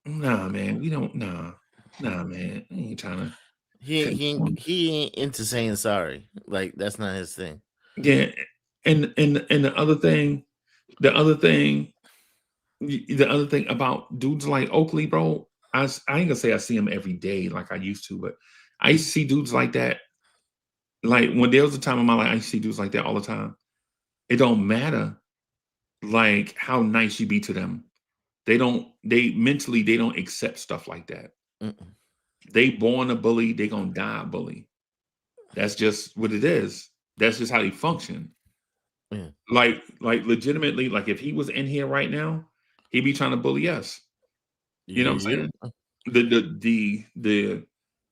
D: Nah, man, we don't. Nah, man, I ain't trying to.
E: He ain't into saying sorry. Like that's not his thing.
D: Yeah, and the other thing the other thing about dudes like Oakley, bro, I ain't gonna say I see him every day like I used to, but I used to see dudes like that. Like when there was a time in my life, I used to see dudes like that all the time. It don't matter like how nice you be to them. They mentally they don't accept stuff like that.
E: Mm-mm.
D: They born a bully, they gonna die a bully. That's just what it is. That's just how they function.
E: Yeah.
D: Like legitimately, like if he was in here right now, he'd be trying to bully us. You know what I'm
E: Yeah.
D: saying?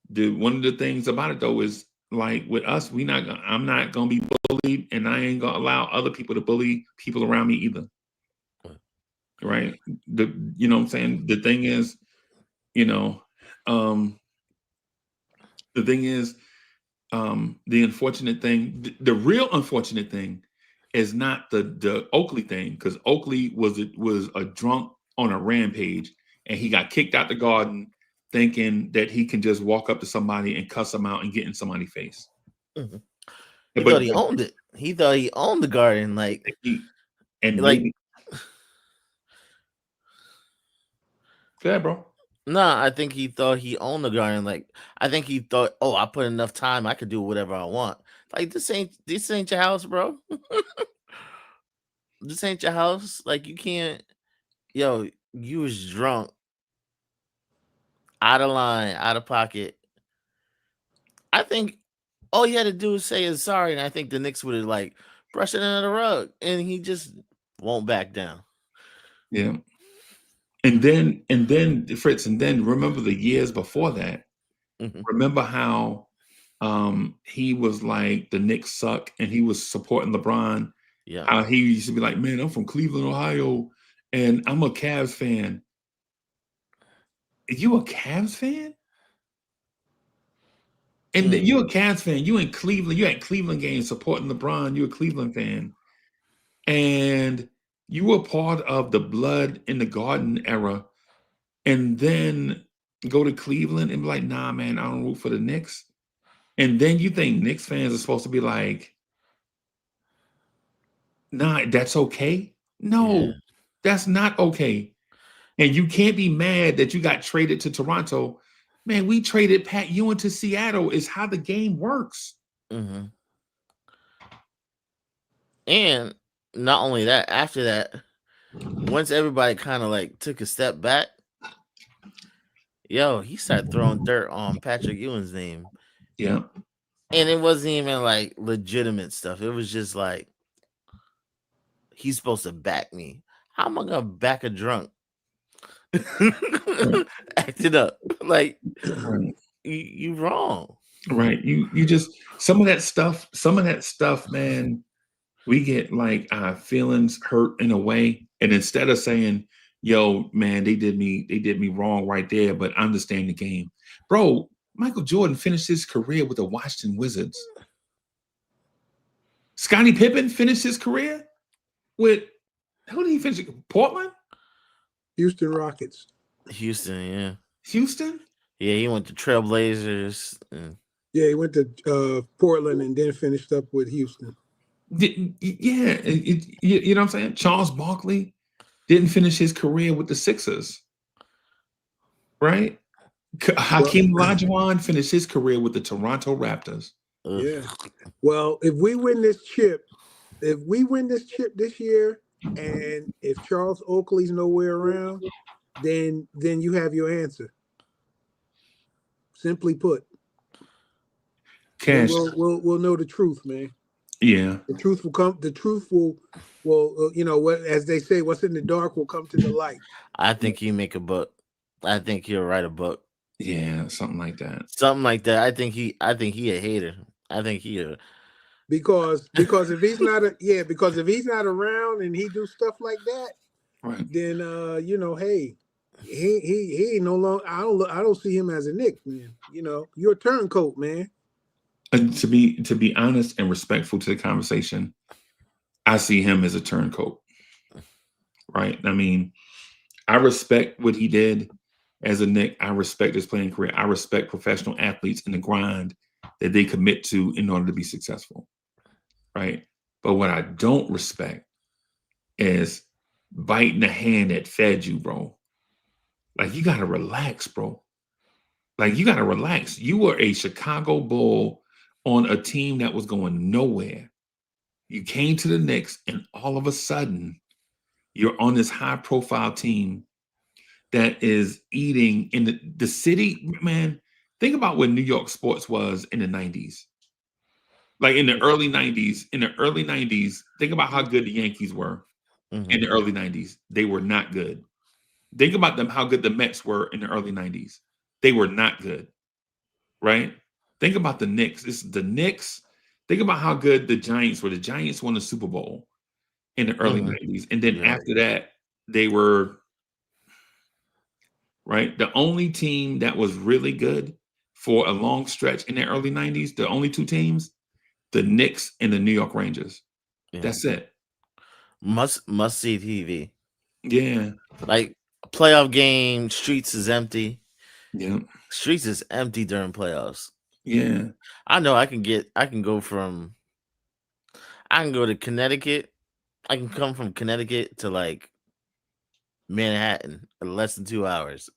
D: The one of the things about it though is like with us, I'm not gonna be bullied, and I ain't gonna allow other people to bully people around me either. Right? You know what I'm saying? The thing is, you know, the thing is, the unfortunate thing, the real unfortunate thing is not the Oakley thing, because Oakley was a drunk on a rampage, and he got kicked out the garden thinking that he can just walk up to somebody and cuss them out and get in somebody's face.
E: Mm-hmm. He
D: But
E: thought he owned it. He thought he owned the garden. Like
D: maybe, go ahead, bro.
E: Nah, I think he thought he owned the garden. Like, I think he thought, oh, I put enough time, I could do whatever I want. Like, this ain't your house, bro. This ain't your house. Like, you can't. Yo, you was drunk, out of line, out of pocket. I think all you had to do is say is sorry, and I think the Knicks would have like brushed it under the rug, and he just won't back down.
D: Yeah. And then Fritz, and then remember the years before that.
E: Mm-hmm.
D: Remember how he was like the Knicks suck, and he was supporting LeBron.
E: Yeah.
D: How he used to be like, man, I'm from Cleveland, Ohio, and I'm a Cavs fan. You a Cavs fan? And you a Cavs fan. You in Cleveland. You at Cleveland games supporting LeBron. You a Cleveland fan. And you were part of the Blood in the Garden era. And then go to Cleveland and be like, nah, man, I don't root for the Knicks. And then you think Knicks fans are supposed to be like, nah, that's okay? No, that's not okay. And you can't be mad that you got traded to Toronto. Man, we traded Pat Ewing to Seattle is how the game works.
E: Mm-hmm. And not only that, after that, once everybody kind of like took a step back, he started throwing dirt on Patrick Ewing's name.
D: Yeah.
E: And it wasn't even like legitimate stuff. It was just like, he's supposed to back me. How am I gonna back a drunk? Acted up. Like,
D: right.
E: you wrong.
D: Right. You just some of that stuff, man, we get like our feelings hurt in a way. And instead of saying, yo, man, they did me wrong right there, but I understand the game. Bro, Michael Jordan finished his career with the Washington Wizards. Scottie Pippen finished his career with, who did he finish? Portland?
F: Houston Rockets.
E: Houston, yeah.
D: Houston?
E: Yeah, he went to Trailblazers.
F: Yeah, he went to Portland and then finished up with Houston.
D: Yeah, you know what I'm saying? Charles Barkley didn't finish his career with the Sixers, right? Hakeem Olajuwon finished his career with the Toronto Raptors.
F: Yeah. Well, if we win this chip this year, and if Charles Oakley's nowhere around, then you have your answer. Simply put,
D: Cash.
F: We'll know the truth, man.
D: Yeah.
F: The truth will come. The truth will what, as they say, what's in the dark will come to the light.
E: I think he make a book. I think he'll write a book.
D: Yeah, something like that.
E: Something like that. I think he a hater. I think
F: because if he's not around and he do stuff like that,
D: right,
F: then hey, he ain't no longer. I don't see him as a Knick, man. You're a turncoat, man.
D: And to be honest and respectful to the conversation, I see him as a turncoat. Right? I mean, I respect what he did as a Knick. I respect his playing career. I respect professional athletes and the grind that they commit to in order to be successful. Right? But what I don't respect as biting the hand that fed you, bro. Like, you gotta relax, bro. Like, you gotta relax. You were a Chicago Bull on a team that was going nowhere. You came to the Knicks, and all of a sudden, you're on this high-profile team that is eating in the city. Man, think about what New York sports was in the 90s. Like in the early 90s, think about how good the Yankees were in the early 90s. They were not good. Think about them, how good the Mets were in the early 90s. They were not good, right? Think about the Knicks. This is the Knicks. Think about how good the Giants were. The Giants won the Super Bowl in the early 90s. And then after that, they were, right? The only team that was really good for a long stretch in the early 90s, the only two teams, the Knicks and the New York Rangers.
E: Yeah.
D: That's it.
E: Must see TV.
D: Yeah.
E: Like playoff game, streets is empty.
D: Yeah.
E: Streets is empty during playoffs.
D: Yeah.
E: I know I can go to Connecticut. I can come from Connecticut to like Manhattan in less than 2 hours.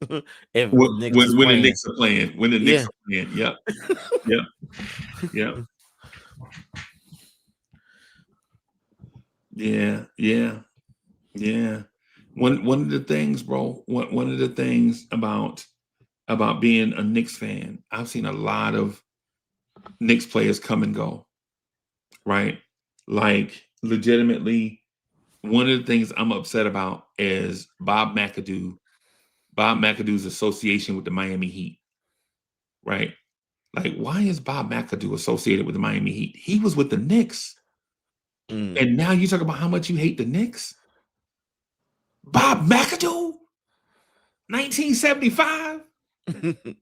E: If
D: When
E: Knicks is
D: the
E: playing.
D: Knicks are playing. When the Knicks are playing. Yep. Yep. Yep. Yeah. Yeah. Yeah. One of the things, bro, one of the things about being a Knicks fan, I've seen a lot of Knicks players come and go, right? Like, legitimately, one of the things I'm upset about is Bob McAdoo's association with the Miami Heat, right? Like, why is Bob McAdoo associated with the Miami Heat? He was with the Knicks. And now you talk about how much you hate the Knicks? Bob McAdoo? 1975?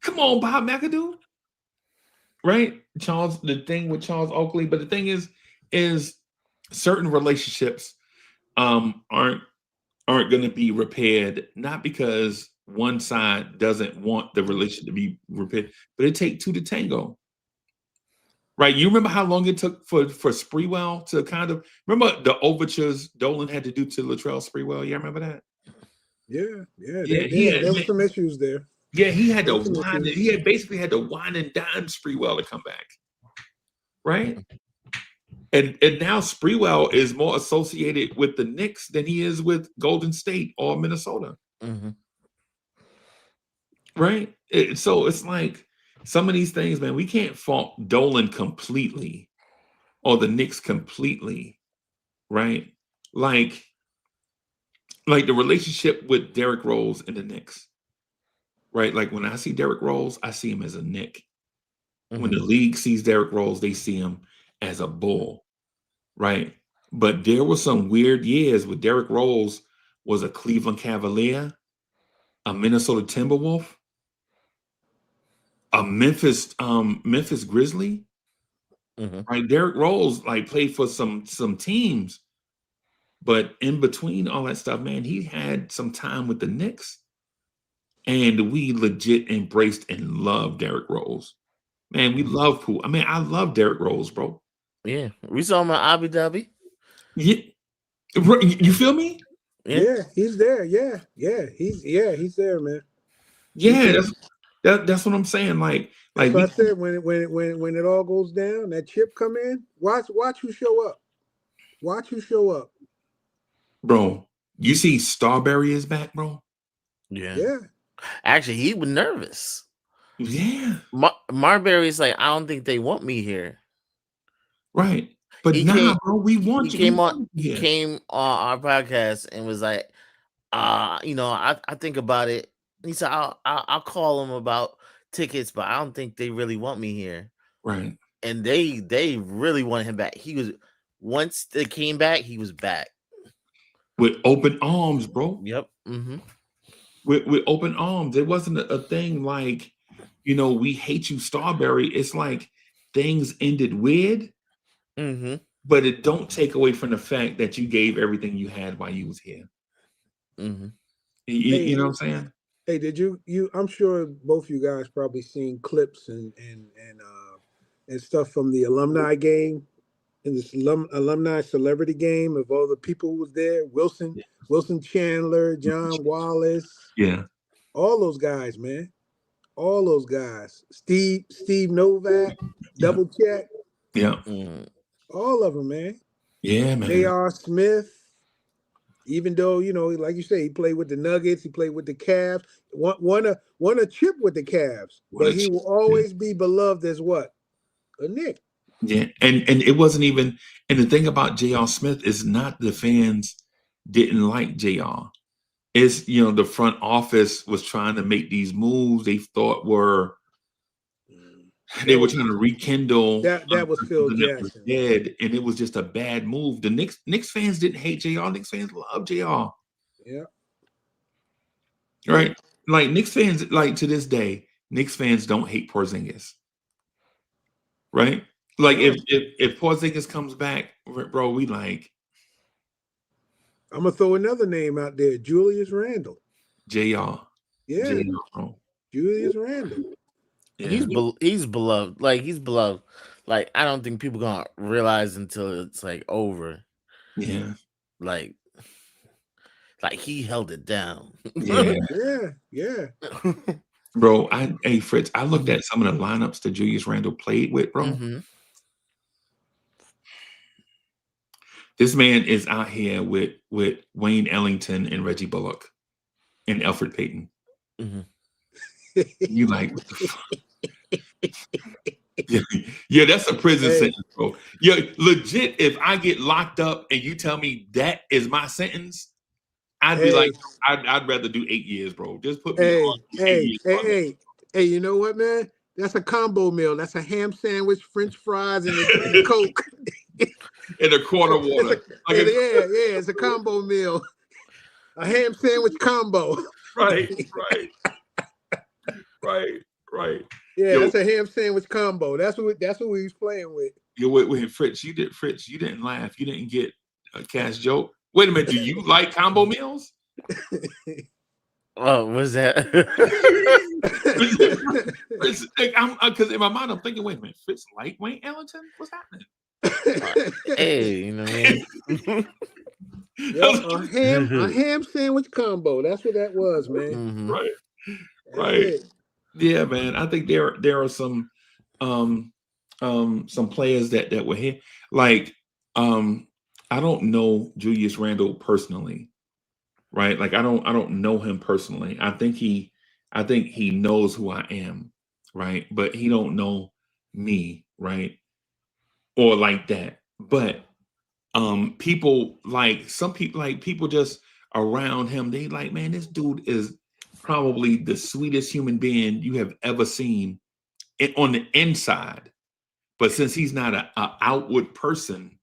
D: Come on, Bob McAdoo. Right? The thing with Charles Oakley, but the thing is certain relationships aren't going to be repaired, not because one side doesn't want the relationship to be repaired, but it takes two to tango. Right? You remember how long it took for Sprewell to kind of remember the overtures Dolan had to do to Latrell Sprewell? You remember that?
F: Yeah.
D: There
F: was some issues there.
D: Yeah, he had to whine. He had basically had to wine and dime Sprewell to come back, right? And now Sprewell is more associated with the Knicks than he is with Golden State or Minnesota, right? So it's like some of these things, man. We can't fault Dolan completely or the Knicks completely, right? Like the relationship with Derrick Rose and the Knicks. Right, like when I see Derrick Rose, I see him as a Knick. When the league sees Derrick Rose, they see him as a Bull, right? But there were some weird years where Derrick Rose was a Cleveland Cavalier, a Minnesota Timberwolf, a Memphis Grizzly. Right, Derrick Rose like played for some teams, but in between all that stuff, man, he had some time with the Knicks. And we legit embraced and loved Derrick Rose. Man, we love Pooh. I mean, I love Derrick Rose, bro.
E: Yeah. We saw him at Abu Dhabi.
D: Yeah. You feel me?
F: Yeah, he's there. Yeah. He's there, man.
D: Yeah, that's what I'm saying. Like
F: so I said when it all goes down, that chip come in, watch who show up. Watch who show up.
D: Bro, you see Starberry is back, bro?
F: Yeah.
E: Actually, he was nervous.
D: Yeah.
E: Marbury's like, I don't think they want me here.
D: Right. But bro, we want you.
E: He came on our podcast and was like, I think about it. He said, I'll call them about tickets, but I don't think they really want me here.
D: Right.
E: And they really wanted him back. Once they came back, he was back.
D: With open arms, bro.
E: Yep.
D: With open arms. It wasn't a thing like, we hate you, Starberry. It's like things ended weird, but it don't take away from the fact that you gave everything you had while you was here. You know what I'm saying?
F: Hey, did you? I'm sure both you guys probably seen clips and stuff from the alumni game in this alumni celebrity game of all the people who was there. Wilson Chandler, John Wallace,
D: Yeah.
F: all those guys, man. All those guys. Steve Novak,
D: Yeah.
F: Double Check,
D: Yeah.
E: Mm.
F: all of them, man.
D: Yeah, man.
F: J.R. Smith. Even though, like you say, he played with the Nuggets, he played with the Cavs, won a chip with the Cavs,
D: What
F: but
D: a
F: he will
D: yeah.
F: always be beloved as what? A Knick.
D: Yeah. And it wasn't even, and the thing about J.R. Smith is not the fans didn't like J.R. It's, the front office was trying to make these moves they thought were, they
F: That
D: were
F: was
D: trying to rekindle
F: that was Phil
D: something that was
F: Jackson.
D: dead, and it was just a bad move. The Knicks fans didn't hate JR. Knicks fans love JR.
F: Yeah.
D: Right? Like Knicks fans, like to this day, Knicks fans don't hate Porzingis. Right? Like
F: No.
D: if Porzingis comes back, bro, we like
F: I'm gonna throw another name out there, Julius Randle.
D: JR.
F: Yeah,
D: JR, bro.
F: Julius Randle.
D: Yeah.
E: He's beloved. Like he's beloved. Like I don't think people gonna realize until it's like over.
D: Yeah.
E: Like he held it down.
D: Yeah.
F: Yeah.
D: Bro, hey Fritz, I looked at some of the lineups that Julius Randle played with, bro.
E: Mm-hmm.
D: This man is out here with Wayne Ellington and Reggie Bullock and Alfred Payton.
E: Mm-hmm.
D: You like, what the fuck? Yeah, that's a prison sentence, bro. Yeah, legit. If I get locked up and you tell me that is my sentence, I'd be like, I'd rather do 8 years, bro. Just put me on 8 years.
F: Hey, you know what, man? That's a combo meal. That's a ham sandwich, French fries, and a Coke.
D: In a quart of water.
F: It's a combo meal. A ham sandwich combo.
D: Right.
F: Yeah, that's a ham sandwich combo. That's what we was playing with.
D: Wait, Fritz, you didn't laugh. You didn't get a cash joke. Wait a minute, do you like combo meals?
E: Oh, what's that?
D: Because in my mind, I'm thinking, wait a minute, Fritz like Wayne Ellington? What's happening?
E: Hey, you know what I mean?
F: A ham sandwich combo. That's what that was, man.
E: Mm-hmm.
D: Right. Yeah, man. I think there are some players that were here. Like, I don't know Julius Randle personally, right? Like, I don't know him personally. I think he knows who I am, right? But he don't know me, right? Or like that. But people like some people, like people just around him, they like, man, this dude is probably the sweetest human being you have ever seen on the inside. But since he's not an outward person,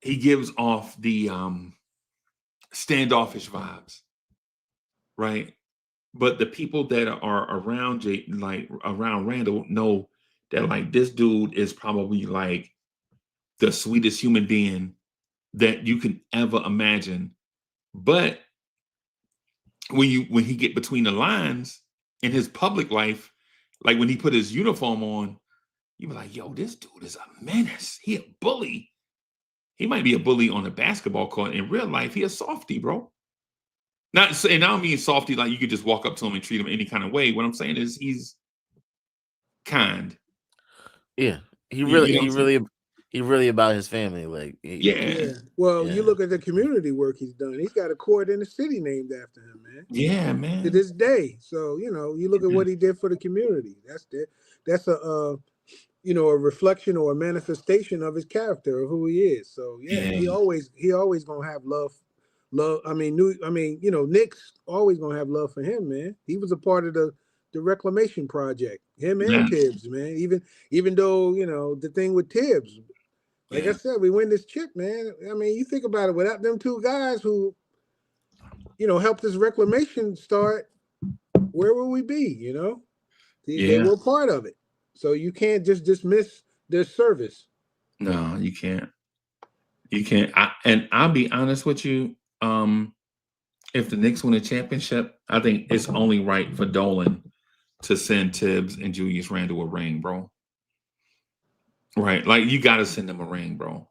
D: he gives off the standoffish vibes, right? But the people that are around around Randall know that like this dude is probably like the sweetest human being that you can ever imagine. But when he get between the lines in his public life, like when he put his uniform on, you be like, yo, this dude is a menace. He a bully. He might be a bully on the basketball court. In real life, he a softy, bro. And I don't mean softy like you could just walk up to him and treat him any kind of way. What I'm saying is he's kind.
E: Yeah, he really about his family. Like,
F: yeah. Well, you look at the community work he's done. He's got a court in the city named after him, man.
D: Yeah, man.
F: To this day. So you look at what he did for the community. That's a reflection or a manifestation of his character, of who he is. So he always gonna have love. Knicks always gonna have love for him, man. He was a part of the reclamation project. Him and Tibbs, man. Even though the thing with Tibbs, like I said, we win this chip, man. I mean, you think about it. Without them two guys who, helped this reclamation start, where would we be? They were part of it. So you can't just dismiss their service.
D: No, you can't. You can't. I'll be honest with you. If the Knicks win a championship, I think it's only right for Dolan to send Tibbs and Julius Randle a ring, bro. Right. Like you got to send them a ring, bro.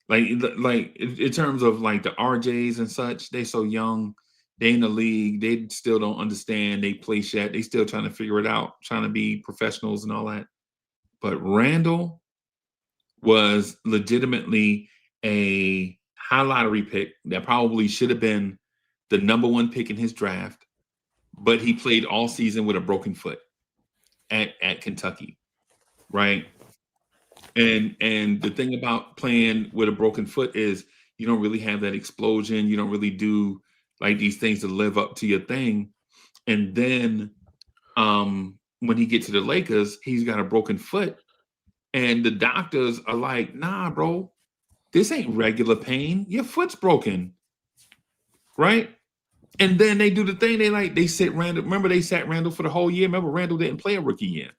D: Like in terms of like the RJs and such, they so young, they in the league, they still don't understand they play yet. They still trying to figure it out, trying to be professionals and all that. But Randall was legitimately a high lottery pick that probably should have been the number one pick in his draft, but he played all season with a broken foot at Kentucky, right? And the thing about playing with a broken foot is you don't really have that explosion. You don't really do like these things to live up to your thing. And then when he gets to the Lakers, he's got a broken foot. And the doctors are like, nah, bro, this ain't regular pain. Your foot's broken. Right? And then they do the thing, they sit Randall. Remember, they sat Randall for the whole year. Remember, Randall didn't play a rookie year.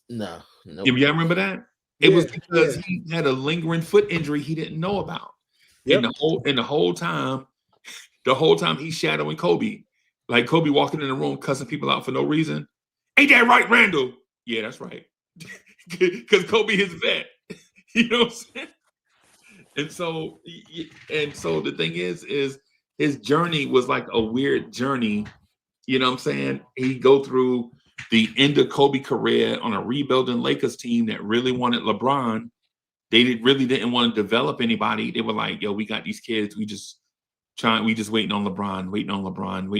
E: No, nope.
D: Y'all remember that? It was because he had a lingering foot injury he didn't know about. Yep. And the whole time he's shadowing Kobe. Like Kobe walking in the room cussing people out for no reason. Ain't that right, Randall? Yeah, that's right. Because Kobe is vet. You know what I'm saying? And so the thing is his journey was like a weird journey. You know what I'm saying? He go through the end of Kobe career on a rebuilding Lakers team that really wanted LeBron. They really didn't want to develop anybody. They were like, yo, we got these kids. We just waiting on LeBron. We know LeBron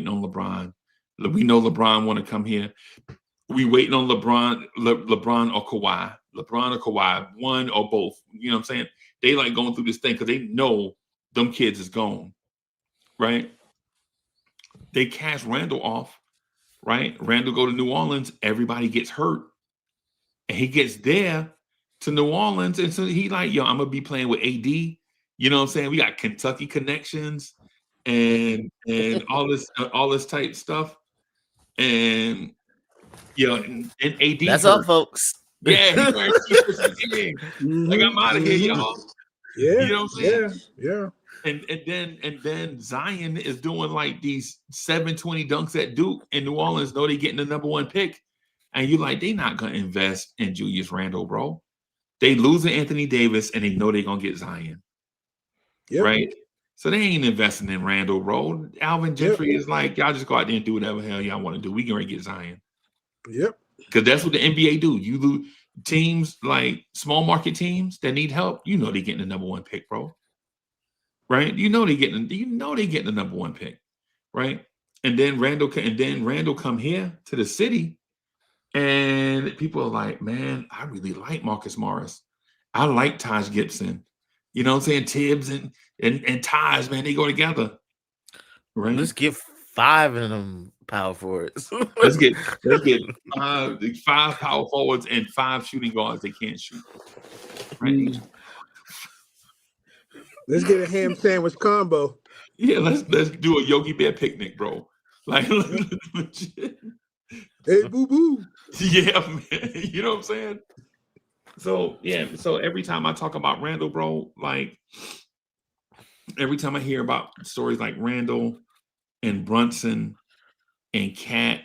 D: want to come here. We waiting on LeBron or Kawhi, one or both. You know what I'm saying? They like going through this thing because they know them kids is gone, right? They cast Randall off, right? Randall go to New Orleans, everybody gets hurt. And he gets there to New Orleans, and so he like, yo, I'm gonna be playing with AD. You know what I'm saying? We got Kentucky connections and all this type stuff. And you know, and AD.
E: That's all, folks.
D: Yeah, like I'm out of here, y'all.
F: Yeah,
D: you know what I'm saying?
F: Yeah.
D: And then Zion is doing like these 720 dunks at Duke in New Orleans. Know they getting the number one pick, and you're like, they not gonna invest in Julius Randle, bro. They losing Anthony Davis, and they know they're gonna get Zion, right? So they ain't investing in Randle, bro. Alvin Gentry is like, y'all just go out there and do whatever the hell y'all want to do. We can already get Zion.
F: Yep.
D: Because that's what the NBA do. You lose teams like small market teams that need help. You know they getting the number one pick, bro. Right? You know they getting the number one pick, right? And then Randall come here to the city, and people are like, man, I really like Marcus Morris. I like Taj Gibson. You know what I'm saying? Tibbs and Taj, man, they go together. Right?
E: Let's get 5 of them power forwards.
D: let's get 5 power forwards and 5 shooting guards they can't shoot. Right?
F: Let's get a ham sandwich combo.
D: Yeah, let's do a Yogi Bear picnic, bro. Like legit.
F: Hey, boo boo.
D: Yeah, man. You know what I'm saying? So yeah, so every time I talk about Randall, bro, like every time I hear about stories like Randall and Brunson and Cat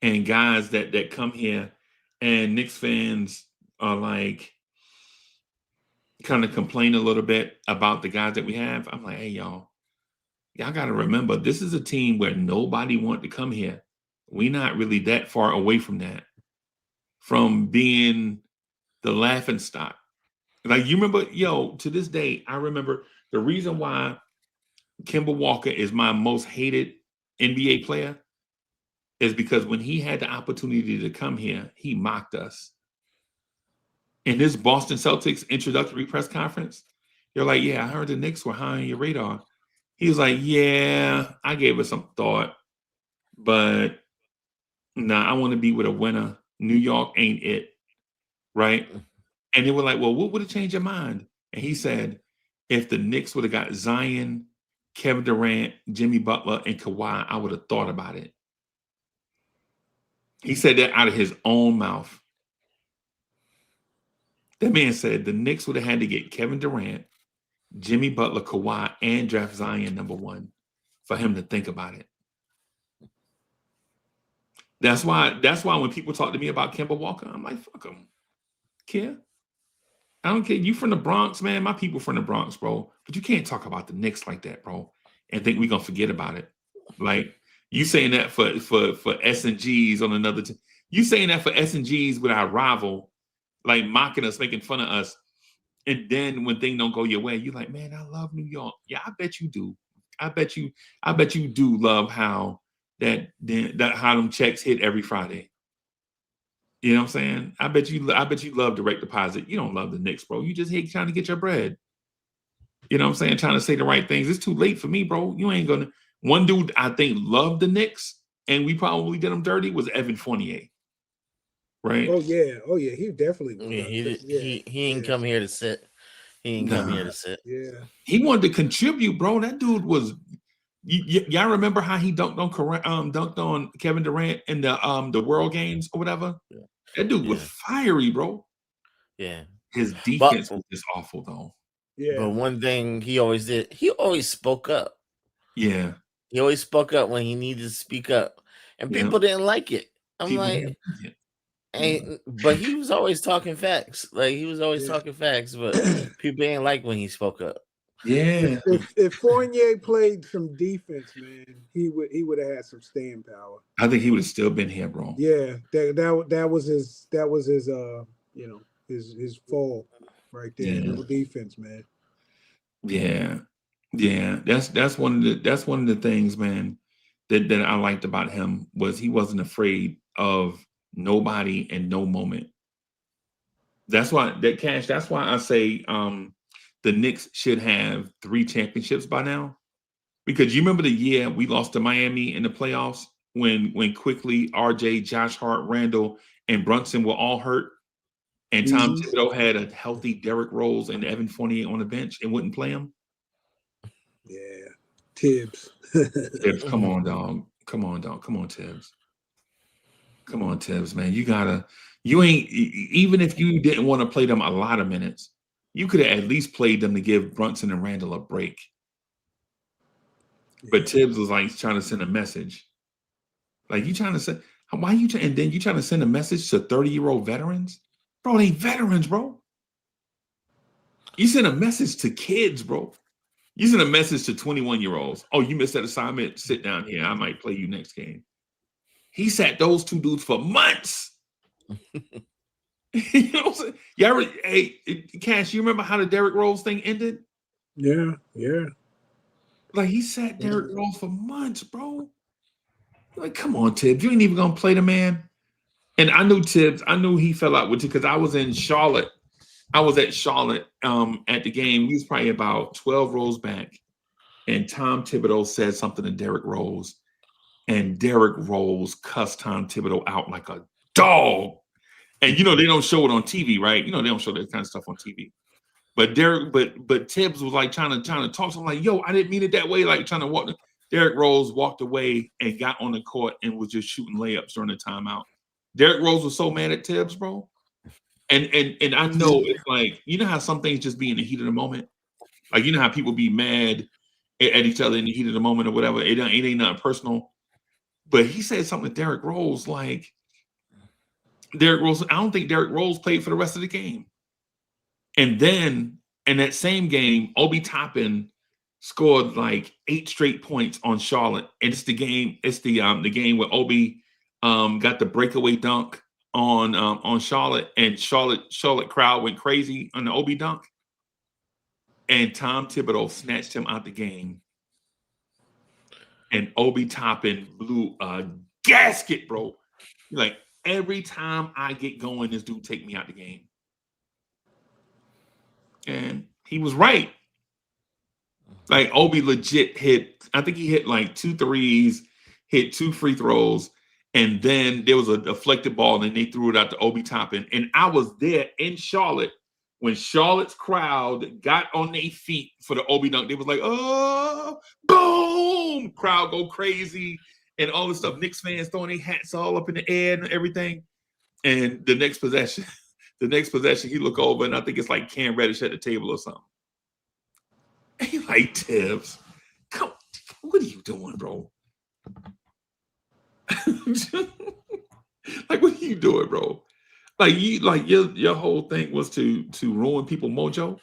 D: and guys that come here, and Knicks fans are like kind of complain a little bit about the guys that we have. I'm like, hey, y'all got to remember, this is a team where nobody wanted to come here. We're not really that far away from that, from being the laughing stock. Like, you remember, to this day, I remember the reason why Kemba Walker is my most hated NBA player is because when he had the opportunity to come here, he mocked us. In this Boston Celtics introductory press conference, you're like, yeah, I heard the Knicks were high on your radar. He was like, yeah, I gave it some thought, but I want to be with a winner. New York ain't it, right? And they were like, well, what would have changed your mind? And he said, if the Knicks would have got Zion, Kevin Durant, Jimmy Butler, and Kawhi, I would have thought about it. He said that out of his own mouth. That man said the Knicks would have had to get Kevin Durant, Jimmy Butler, Kawhi, and draft Zion number 1 for him to think about it. That's why when people talk to me about Kemba Walker, I'm like, fuck him. care. I don't care. You from the Bronx, man. My people from the Bronx, bro. But you can't talk about the Knicks like that, bro, and think we're gonna forget about it. Like you saying that for S and G's on another team. You saying that for S and G's with our rival, like mocking us, making fun of us. And then when things don't go your way, you're like, man, I love New York. Yeah, I bet you do. I bet you do love how that how them checks hit every Friday. You know what I'm saying? I bet you love direct deposit. You don't love the Knicks, bro. You just hate trying to get your bread. You know what I'm saying? Trying to say the right things. It's too late for me, bro. You ain't gonna. One dude I think loved the Knicks, and we probably did him dirty, was Evan Fournier. Right?
F: Oh yeah, he definitely was.
E: Yeah, he ain't
F: yeah,
E: come here to sit. He ain't come here to sit.
F: yeah.
D: He wanted to contribute, bro. That dude was. Y'all remember how he dunked on Kevin Durant in the World Games or whatever?
E: Yeah.
D: That dude was fiery, bro.
E: Yeah.
D: His defense was just awful, though.
F: Yeah.
E: But one thing he always did, he always spoke up.
D: Yeah.
E: He always spoke up when he needed to speak up. And people didn't like it. I'm
D: People
E: like,
D: yeah.
E: But he was always talking facts. Like he was always talking facts, but people didn't like when he spoke up.
D: Yeah.
F: If Fournier played some defense, man, he would have had some staying power.
D: I think he would have still been here, bro.
F: Yeah, that was his his fall right there.
D: Yeah.
F: No defense, man.
D: Yeah. Yeah. That's one of the things, man, that I liked about him was he wasn't afraid of nobody and no moment. That's why I say the Knicks should have 3 championships by now. Because you remember the year we lost to Miami in the playoffs when quickly RJ, Josh Hart, Randall, and Brunson were all hurt, and Tom Thibodeau had a healthy Derrick Rose and Evan Fournier on the bench and wouldn't play him.
F: Yeah, Tibbs.
D: Tibbs, come on, dog. Come on, Tibbs. Come on, Tibbs, man. You ain't, even if you didn't want to play them a lot of minutes, you could have at least played them to give Brunson and Randall a break. But Tibbs was like trying to send a message. Like, you trying to say, why you trying, and then you trying to send a message to 30-year-old veterans? Bro, they veterans, bro. You send a message to kids, bro. You send a message to 21-year-olds. Oh, you missed that assignment? Sit down here. I might play you next game. He sat those 2 dudes for months. You know what I'm saying? Hey, Cash, you remember how the Derrick Rose thing ended?
F: Yeah.
D: Like, he sat Derrick Rose for months, bro. Like, come on, Tibbs. You ain't even going to play the man. And I knew Tibbs. I knew he fell out with you because I was in Charlotte. I was at Charlotte at the game. He was probably about 12 rows back. And Tom Thibodeau said something to Derrick Rose. And Derrick Rose cussed Tom Thibodeau out like a dog. And, they don't show it on TV, right? They don't show that kind of stuff on TV. But Tibbs was like trying to talk to him like, yo, I didn't mean it that way. Like trying to walk. Derrick Rose walked away and got on the court and was just shooting layups during the timeout. Derrick Rose was so mad at Tibbs, bro. And I know it's like, you know how some things just be in the heat of the moment? Like, you know how people be mad at each other in the heat of the moment or whatever. It ain't nothing personal. But he said something to Derrick Rose like, I don't think Derrick Rose played for the rest of the game. And then in that same game, Obi Toppin scored like 8 straight points on Charlotte. And it's the game where Obi got the breakaway dunk on Charlotte, and Charlotte crowd went crazy on the Obi dunk. And Tom Thibodeau snatched him out the game. And Obi Toppin blew a gasket, bro. Like, every time I get going, this dude take me out the game. And he was right. Like, Obi legit I think he hit like 2 threes, hit 2 free throws, and then there was a deflected ball, and they threw it out to Obi Toppin. And I was there in Charlotte when Charlotte's crowd got on their feet for the Obi dunk. They was like, oh, boom! Crowd go crazy and all this stuff. Knicks fans throwing their hats all up in the air and everything. And the next possession, he look over, and I think it's like Cam Reddish at the table or something. And he like, Tibbs, come, what are you doing, bro? Like, what are you doing, bro? like your whole thing was to ruin people mojo.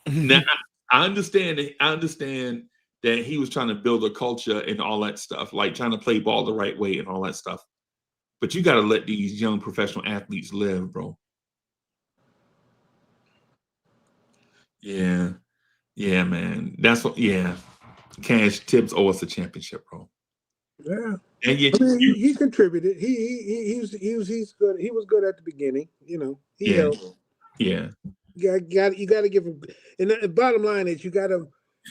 D: Now I understand that. I understand that he was trying to build a culture and all that stuff, like trying to play ball the right way and all that stuff. But you got to let these young professional athletes live, bro. Yeah, yeah, man. That's what. Yeah, Cash Tibbs owe us a championship, bro.
F: Yeah.
D: And
F: I mean, he contributed. He's good. He was good at the beginning. He
D: yeah,
F: helped.
D: yeah,
F: You got to give him. And the bottom line is, you got to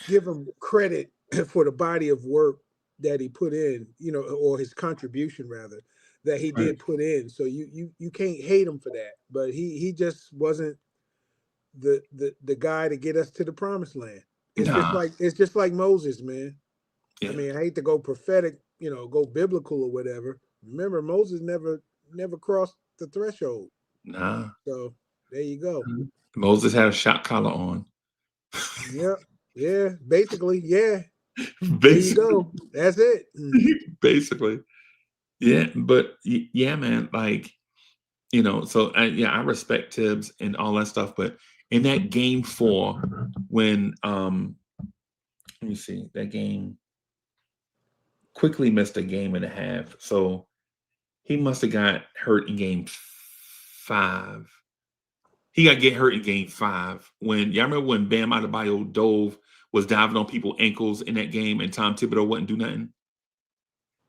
F: give him credit for the body of work that he put in. Or his contribution rather, that he
D: right.
F: did put in. So you can't hate him for that. But he just wasn't the guy to get us to the promised land.
D: Nah,
F: It's just like Moses, man. I
D: yeah,
F: mean, I hate to go prophetic, go biblical or whatever. Remember, Moses never crossed the threshold.
D: nah.
F: So there you go.
D: Moses had a shot collar on.
F: Yeah, yeah. Basically, yeah. There you
D: Basically,
F: go. That's it.
D: basically, yeah. But yeah, man, like So yeah, I respect Tibbs and all that stuff. But in that game 4, when let me see, that game quickly missed a game and a half, so he must have got hurt in game 5. He got get hurt in game 5 when y'all remember when Bam Adebayo was diving on people's ankles in that game, and Tom Thibodeau wouldn't do nothing.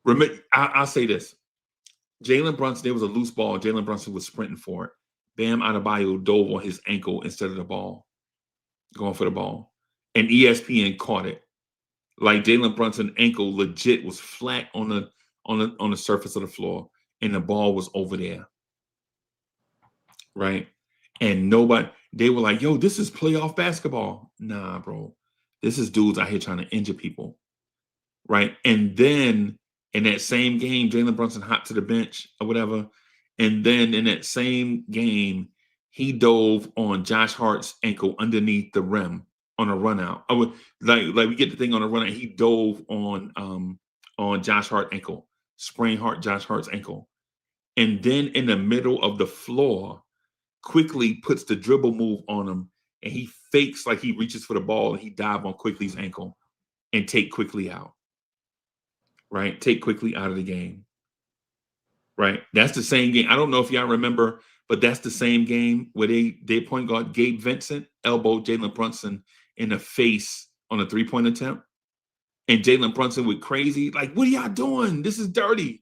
D: Remember, I'll say this: Jalen Brunson, there was a loose ball. Jalen Brunson was sprinting for it. Bam Adebayo dove on his ankle instead of the ball, going for the ball, and ESPN caught it. Like Jalen Brunson's ankle legit was flat on the surface of the floor, and the ball was over there, right? And they were like, "Yo, this is playoff basketball." Nah, bro, this is dudes out here trying to injure people, right? And then in that same game, Jalen Brunson hopped to the bench or whatever. And then in that same game, he dove on Josh Hart's ankle underneath the rim on a run out. Like we get the thing on a run out. He dove on Josh Hart's ankle, sprained Josh Hart's ankle. And then in the middle of the floor, quickly puts the dribble move on him, and he fakes like he reaches for the ball, and he dive on Quickly's ankle and take Quickly out. Right? Take Quickly out of the game. Right? That's the same game. I don't know if y'all remember, but that's the same game where their point guard Gabe Vincent elbowed Jalen Brunson in the face on a 3-point attempt. And Jalen Brunson went crazy, like, "What are y'all doing? This is dirty."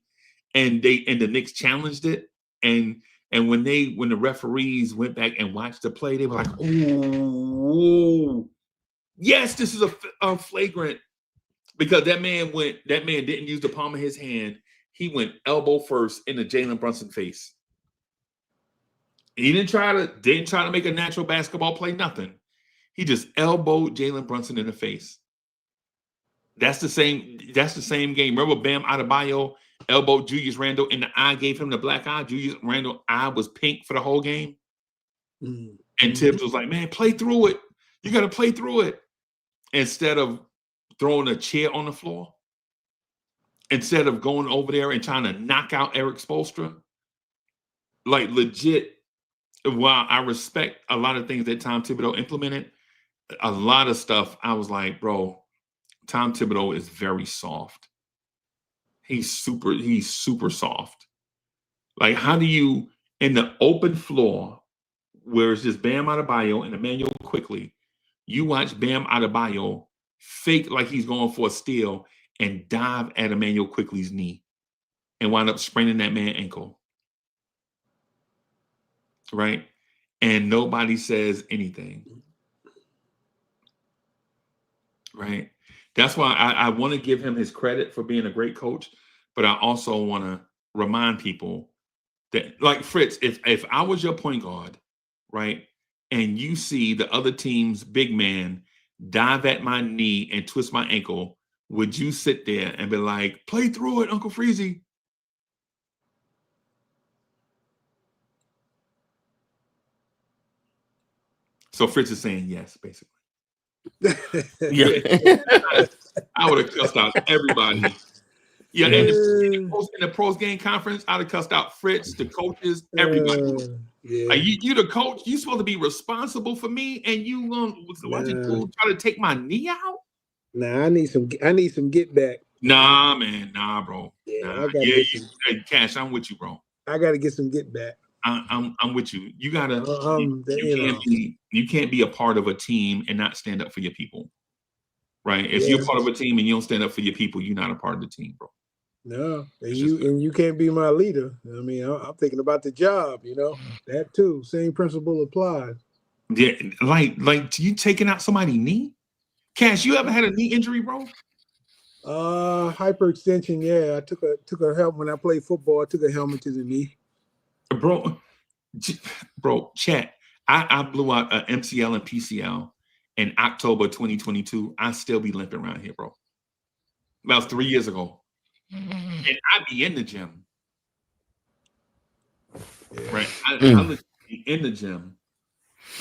D: And the Knicks challenged it. And when the referees went back and watched the play, they were like, "Ooh, yes, this is a flagrant." Because that man didn't use the palm of his hand. He went elbow first into Jalen Brunson's face. He didn't try to make a natural basketball play, nothing. He just elbowed Jalen Brunson in the face. That's the same game. Remember Bam Adebayo elbowed Julius Randle in the eye, gave him the black eye. Julius Randle's eye was pink for the whole game. And Tibbs was like, "Man, play through it. You got to play through it." Instead of throwing a chair on the floor, instead of going over there and trying to knock out Eric Spoelstra. Like legit, while I respect a lot of things that Tom Thibodeau implemented, a lot of stuff I was like, bro, Tom Thibodeau is very soft. He's super soft. Like, how do you, in the open floor, where it's just Bam Adebayo and Emmanuel Quickly, you watch Bam Adebayo fake like he's going for a steal and dive at Emmanuel Quickly's knee and wind up spraining that man's ankle. Right? And nobody says anything. Right? That's why I want to give him his credit for being a great coach, but I also want to remind people that, like Fritz, if I was your point guard, right, and you see the other team's big man dive at my knee and twist my ankle, would you sit there and be like, "Play through it, Uncle Freezy"? So Fritz is saying yes, basically.
E: Yeah.
D: I would have cussed out everybody. Yeah, and in the pros game conference, I'd have cussed out Fritz, the coaches, everybody.
F: Yeah.
D: Like you the coach, you supposed to be responsible for me, and you watching people try to take my knee out.
F: Nah, I need some get back.
D: Nah, man, nah, bro.
F: Yeah,
D: Nah.
F: I gotta
D: Yeah,
F: get
D: Cash, I'm with you, bro.
F: I gotta get some get back.
D: I'm with you. You gotta you can't be a part of a team and not stand up for your people. Right? If you're part of a team and you don't stand up for your people, you're not a part of the team, bro.
F: No, and you can't be my leader. I mean, I'm thinking about the job, that too. Same principle applies.
D: Yeah, like you taking out somebody's knee? Cash, you ever had a knee injury, bro?
F: Hyperextension, yeah. I took a helmet when I played football. I took a helmet to the knee.
D: Bro, chat. I blew out an MCL and PCL in October 2022. I still be limping around here, bro. That was 3 years ago. And I be in the gym. Right? I legit be in the gym.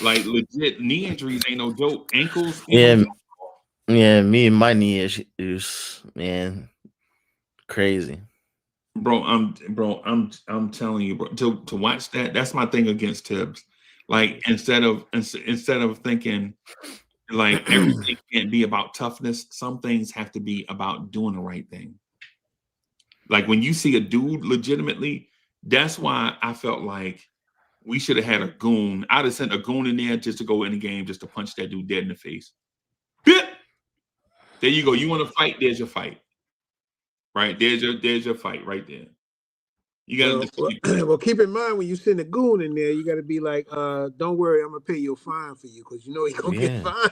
D: Like legit knee injuries ain't no joke. Ankles.
E: Yeah, me and my knee issues, man. Crazy.
D: Bro, I'm telling you, bro, to watch that, that's my thing against Tibbs. Like instead of thinking like everything can't be about toughness, some things have to be about doing the right thing. Like when you see a dude legitimately, that's why I felt like we should have had a goon. I'd have sent a goon in there just to go in the game, just to punch that dude dead in the face. There you go. You want to fight? There's your fight. Right? There's your fight right there. You gotta
F: well, keep in mind when you send a goon in there, you gotta be like, don't worry, I'm gonna pay you a fine for you because he's gonna get fined.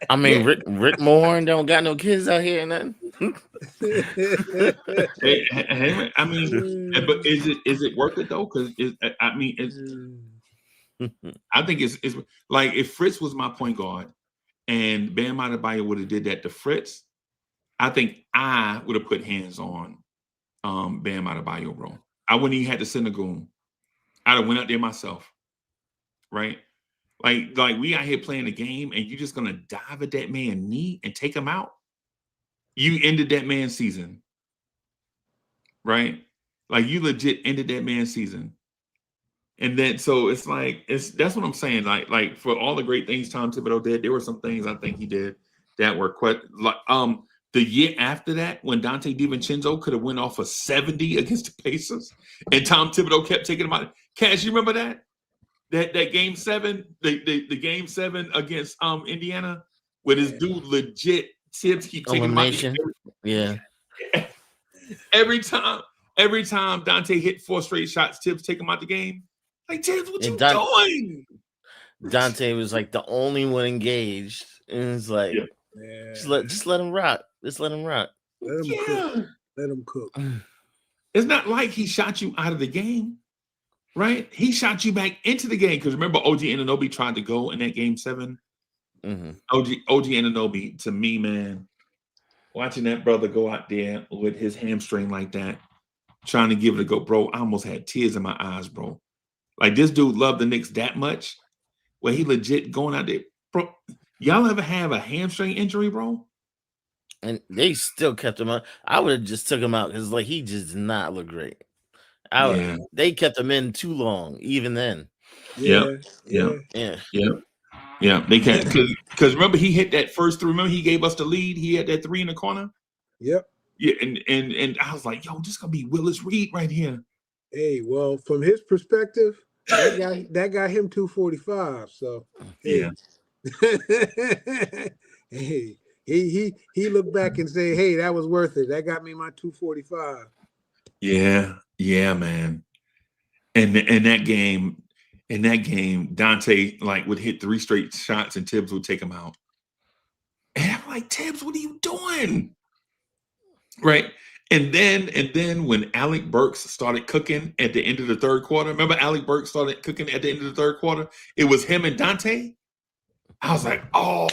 E: I mean, Rick Moore don't got no kids out here and nothing.
D: I mean, but is it worth it though? Because I think it's like if Fritz was my point guard and Bam Adebayo would have did that to Fritz, I think I would have put hands on Bam Adebayo, bro. I wouldn't even had to send a goon. I'd have went out there myself, right? Like we out here playing the game, and you just gonna dive at that man's knee and take him out. You ended that man's season, right? Like you legit ended that man's season, and then so it's like that's what I'm saying. Like for all the great things Tom Thibodeau did, there were some things I think he did that were quite like the year after that, when Dante DiVincenzo could have went off for 70 against the Pacers, and Tom Thibodeau kept taking him out. Cash, you remember that? That game 7, the game 7 against Indiana, where this dude legit Tibbs keep taking him out.
E: Yeah.
D: Every time Dante hit 4 straight shots, Tibbs take him out the game. Like, Tibbs, what you doing?
E: Dante was like the only one engaged, and it's like, just let him rock. Just let him rock.
F: Let him cook.
D: It's not like he shot you out of the game, right? He shot you back into the game. Because remember, OG Anunoby tried to go in that game 7.
E: Mm-hmm.
D: OG Anunoby, to me, man, watching that brother go out there with his hamstring like that, trying to give it a go, bro, I almost had tears in my eyes, bro. Like, this dude loved the Knicks that much, where he legit going out there. Bro, y'all ever have a hamstring injury, bro?
E: And they still kept him out. I would have just took him out because like he just did not look great. They kept him in too long, even then.
D: Yeah. They can't because remember he hit that first 3. Remember he gave us the lead. He had that 3 in the corner.
F: Yep.
D: Yeah, and I was like, yo, this gonna be Willis Reed right here.
F: Hey, well, from his perspective, that got him 245. So hey. Hey. He looked back and say, "Hey, that was worth it. That got me my 245."
D: Yeah, man. And in that game, Dante like would hit 3 straight shots and Tibbs would take him out. And I'm like, Tibbs, what are you doing? Right. And then when Alec Burks started cooking at the end of the 3rd quarter, remember Alec Burks started cooking at the end of the 3rd quarter? It was him and Dante. I was like, oh,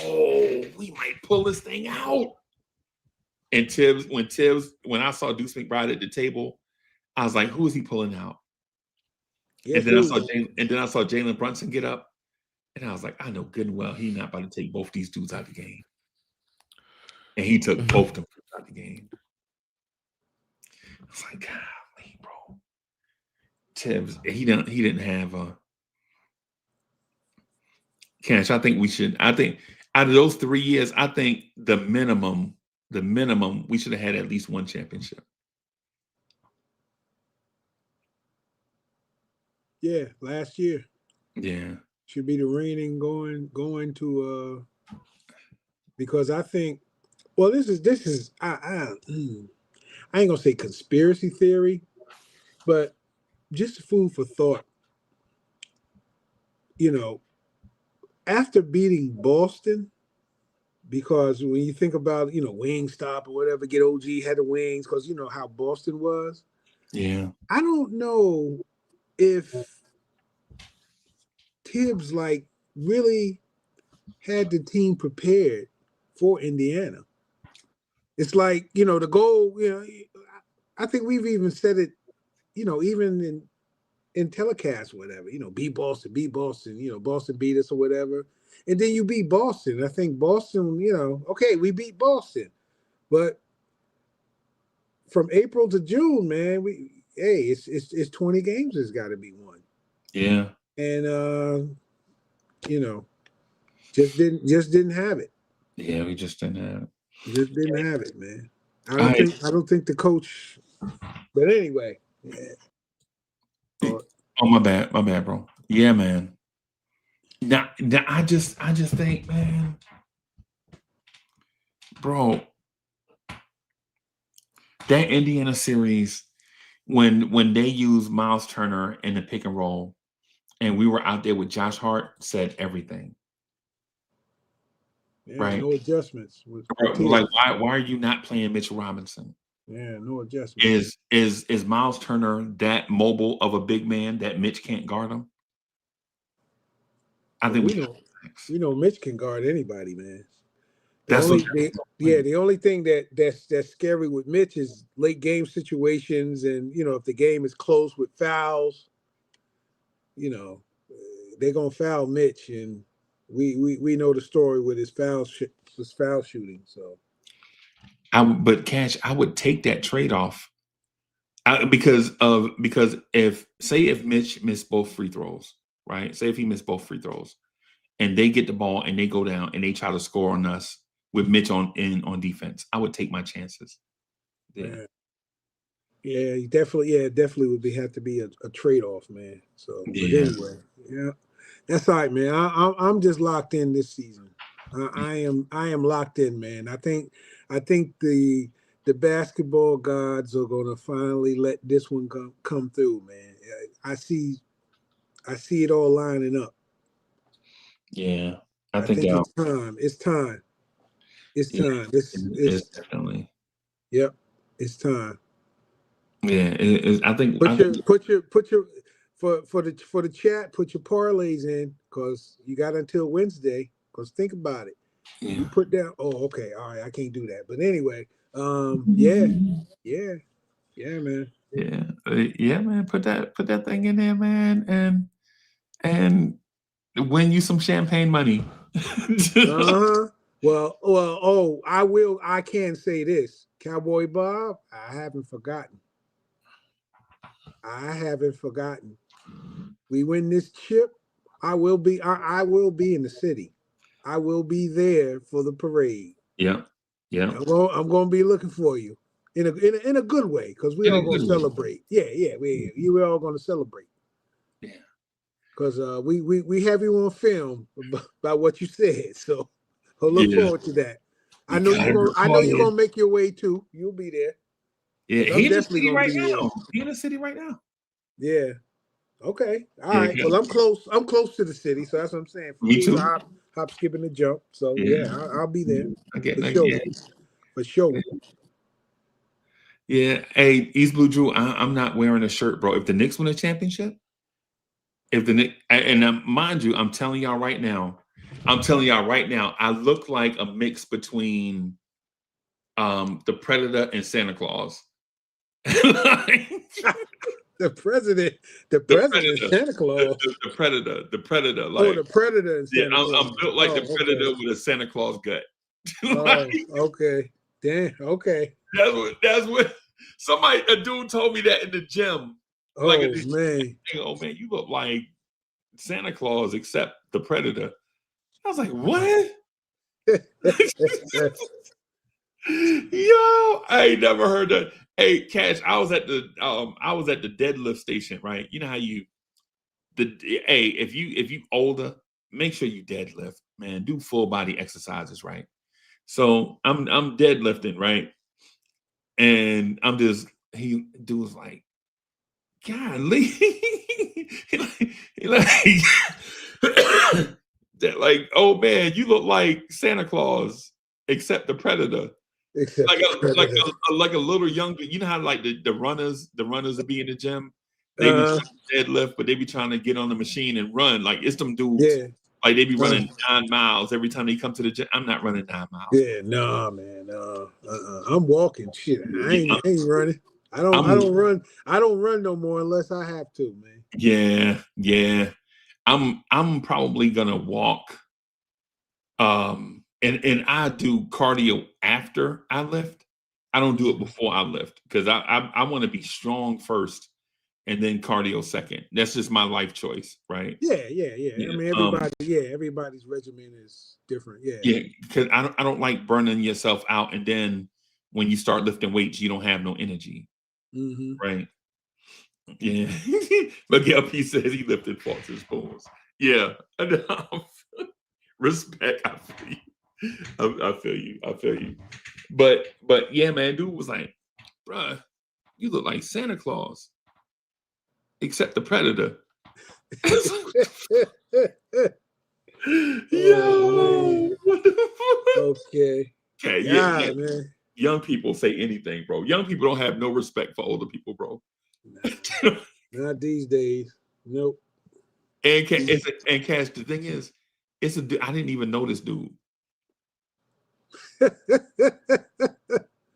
D: we might pull this thing out. And when I saw Deuce McBride at the table, I was like, who is he pulling out? Yes, and then I saw Jalen Brunson get up, and I was like, I know good and well he's not about to take both these dudes out of the game. And he took both of them out of the game. It's like, golly, bro. Tibbs, he didn't have a Cash. I think out of those 3 years, I think the minimum, we should have had at least one championship.
F: Yeah, last year
D: Yeah.
F: should be the reigning going to because I think this is I ain't gonna say conspiracy theory, but just food for thought. You know, after beating Boston, because when you think about Wingstop or whatever, get OG had the wings because you know how Boston was.
D: Yeah.
F: I don't know if Tibbs like really had the team prepared for Indiana. It's like, the goal, I think we've even said it, even in telecast, whatever, beat Boston, Boston beat us or whatever. And then you beat Boston. I think Boston, okay, we beat Boston. But from April to June, man, it's 20 games that's got to be won.
D: Yeah.
F: And just didn't have it.
D: Yeah, we just didn't have it.
F: Just didn't have it, man. I don't think the coach. But anyway. Yeah.
D: Oh, my bad, bro. Yeah, man. Now I just think, man, bro, that Indiana series when they used Miles Turner in the pick and roll, and we were out there with Josh Hart, said everything.
F: Yeah,
D: right?
F: no adjustments.
D: Like, why are you not playing Mitchell Robinson?
F: Yeah, no adjustments.
D: Is Miles Turner that mobile of a big man that Mitch can't guard him? I think
F: we know Mitch can guard anybody, man.
D: The
F: only thing that's scary with Mitch is late game situations, and if the game is close with fouls, they're gonna foul Mitch, and we know the story with his foul shooting. So,
D: but Cash, I would take that trade off because if Mitch missed both free throws, right? Say if he missed both free throws, and they get the ball and they go down and they try to score on us with Mitch on defense, I would take my chances.
F: Yeah, definitely would have to be a trade off, man. So, but anyway, yeah, that's all right, man. I'm just locked in this season. I am locked in, man. I think the basketball gods are gonna finally let this one come through, man. I see it all lining up.
D: Yeah,
F: I think it's time. It's time. It's time. It's
D: definitely.
F: Yep, it's time.
D: Yeah, I think
F: put your for the chat. Put your parlays in because you got until Wednesday. Because think about it.
D: Yeah.
F: You put down. Oh, okay. All right. I can't do that. But anyway, yeah, man.
D: Yeah, man. Put that thing in there, man, and win you some champagne money.
F: Well. Oh, I will. I can say this, Cowboy Bob. I haven't forgotten. We win this chip. I will be in the city. I will be there for the parade.
D: Yeah.
F: I'm going to be looking for you in a good way because we all going to celebrate. We're all going to celebrate.
D: Yeah.
F: Because we have you on film about what you said, so I'll look forward to that. I know you're gonna make your way too. You'll be there.
D: Yeah, he's in the city right now. He's in the city right now.
F: Yeah. Okay. All right. Well, I'm close. I'm close to the city, so that's what I'm saying.
D: Me too.
F: Hop, skip, and a jump. So I'll be there. For sure.
D: Yeah. Hey, East Blue Drew, I'm not wearing a shirt, bro. If the Knicks win a championship, mind you, I'm telling y'all right now, I look like a mix between the Predator and Santa Claus.
F: The president is Santa Claus.
D: The Predator.
F: The Predator and Santa Claus.
D: I'm built like the Predator with a Santa Claus gut.
F: Okay. Damn. Okay.
D: That's what A dude told me that in the gym. Like,
F: Oh man.
D: oh man, you look like Santa Claus except the Predator. I was like, what? Yo, I ain't never heard that. Hey, Cash, I was at the deadlift station, right? You know how if you older, make sure you deadlift, man. Do full body exercises, right? So I'm deadlifting, right? And he dude's like, golly. he like that, like, oh man, you look like Santa Claus, except the Predator.
F: Except
D: Like a little younger, you know how like the runners that be in the gym, they be trying to deadlift, but they be trying to get on the machine and run. Like it's them dudes,
F: yeah.
D: like they be running 9 miles every time they come to the gym. I'm not running 9 miles.
F: Yeah, nah, man, no. I'm walking. Shit, I ain't running. I don't run. I don't run no more unless I have to, man.
D: Yeah. I'm probably gonna walk. And I do cardio after I lift. I don't do it before I lift because I want to be strong first and then cardio second. That's just my life choice, right?
F: Yeah. I mean, everybody's regimen is different.
D: Yeah, because I don't like burning yourself out, and then when you start lifting weights, you don't have no energy, right? Yeah. Miguel P says he lifted forks and spoons. Yeah, respect. I feel you. But yeah, man, dude was like, bruh, you look like Santa Claus, except the Predator. Yo, what the fuck?
F: Okay.
D: Okay, yeah, man. Young people say anything, bro. Young people don't have no respect for older people, bro.
F: Not these days. Nope.
D: And Cash, the thing is, I didn't even know this dude.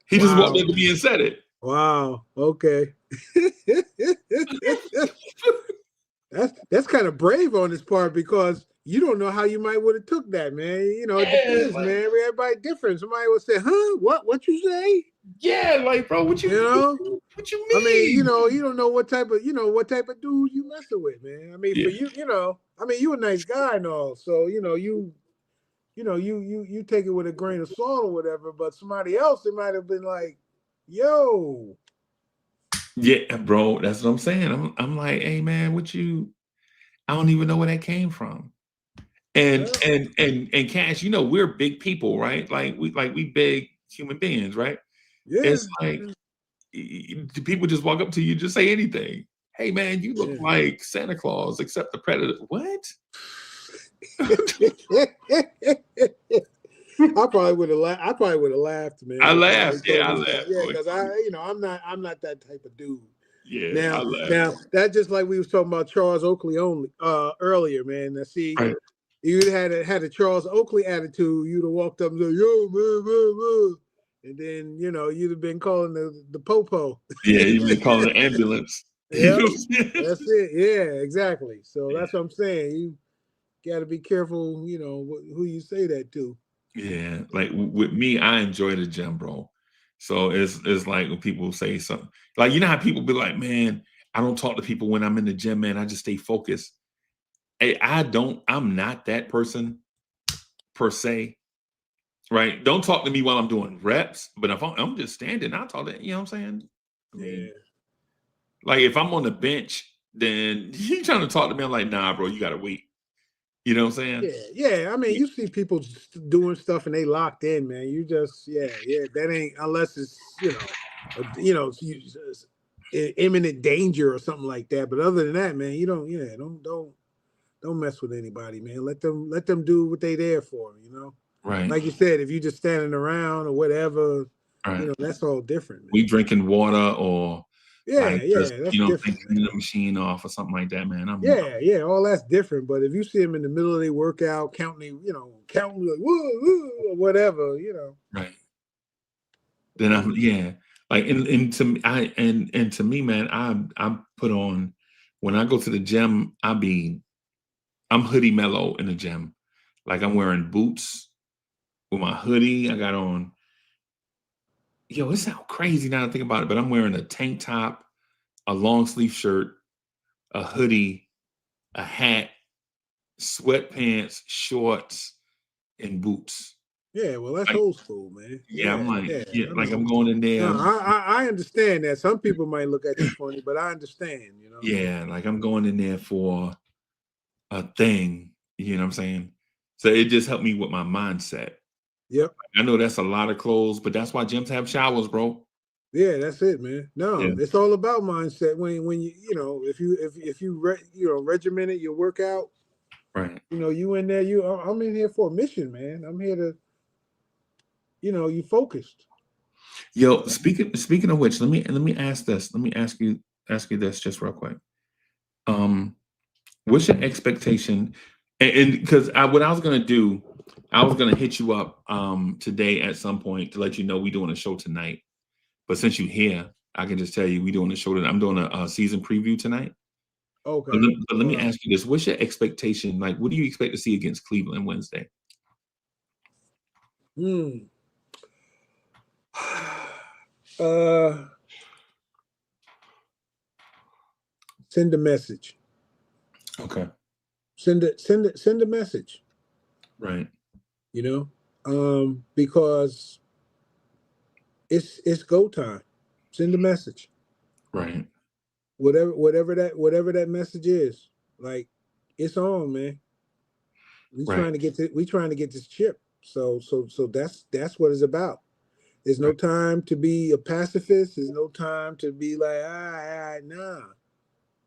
D: He just walked up to me and said it.
F: Wow. Okay. That's kind of brave on his part because you don't know how you might would have took that, man. You know, it depends, man. Everybody different. Somebody would say, "Huh? What you say?"
D: Yeah, like, bro, what you mean?
F: I mean, you don't know what type of dude you messing with, man. I mean, for you, you a nice guy and all, so you take it with a grain of salt or whatever. But somebody else, it might have been like, "Yo."
D: Yeah, bro, that's what I'm saying. I'm like, hey, man, I don't even know where that came from. And Cash, we're big people, right? Like we big human beings, right?
F: Yeah.
D: It's like, do people just walk up to you, just say anything? Hey, man, you look like Santa Claus, except the Predator. What?
F: I probably would have laughed, man.
D: I laughed. Yeah,
F: because I'm not that type of dude.
D: Yeah.
F: Now that's just like we was talking about Charles Oakley earlier, man. Now see, you had a Charles Oakley attitude, you'd have walked up and said, "Yo, man," and then you'd have been calling the popo.
D: Yeah, you'd been calling the ambulance.
F: Yeah, that's it. Yeah, exactly. So that's what I'm saying. You got to be careful, who you say that to.
D: Yeah, like with me, I enjoy the gym, bro. So it's like when people say something, like, how people be like, man, I don't talk to people when I'm in the gym, man. I just stay focused. Hey, I'm not that person per se, right? Don't talk to me while I'm doing reps, but if I'm just standing, I'll talk to, you know what I'm saying? I mean, like if I'm on the bench, then you trying to talk to me, I'm like, nah, bro, you gotta wait. You know what I'm saying?
F: Yeah. I mean, you see people just doing stuff and they locked in, man. You just, that ain't, unless it's, imminent danger or something like that. But other than that, man, you don't mess with anybody, man. Let them do what they there for,
D: Right.
F: Like you said, if you just standing around or whatever,
D: right.
F: That's all different, man.
D: We drinking water or
F: that's different.
D: Taking the machine off or something like that, man.
F: All that's different. But if you see them in the middle of their workout, counting like woo, or whatever,
D: right. Then like and to me, man, I'm put on when I go to the gym. I'm hoodie mellow in the gym, like I'm wearing boots with my hoodie. I got on, yo, it sounds crazy now to think about it, but I'm wearing a tank top, a long sleeve shirt, a hoodie, a hat, sweatpants, shorts, and boots.
F: Yeah, well, that's
D: Like,
F: old school, man.
D: yeah, I'm
F: Yeah,
D: like,
F: yeah.
D: yeah,
F: I
D: like
F: mean,
D: I'm going in there.
F: no, I understand that. Some people might look at you funny, but I understand. You know.
D: Yeah, like I'm going in there for a thing. You know what I'm saying? So it just helped me with my mindset.
F: Yep.
D: I know that's a lot of clothes, but that's why gyms have showers, bro.
F: Yeah, that's it, man.
D: Yeah,
F: No, it's all about mindset. When you know if you regimented your workout,
D: right.
F: you in there. I'm in here for a mission, man. I'm here to you focused.
D: Yo, speaking of which, let me ask this. Let me ask you this just real quick. Um, what's your expectation? And because what I was gonna do, I was gonna hit you up today at some point to let you know we doing a show tonight. But since you're here, I can just tell you we doing a show. I'm doing a season preview tonight.
F: Okay.
D: But let me ask you this: what's your expectation? Like, what do you expect to see against Cleveland Wednesday?
F: Hmm. Uh, send a message.
D: Okay,
F: Send a message.
D: right,
F: Because it's go time. Send a message.
D: right,
F: Whatever that message is, like it's on, man.
D: right,
F: We trying to get this chip. So that's what it's about. There's no
D: right,
F: time to be a pacifist. There's no time to be like, nah.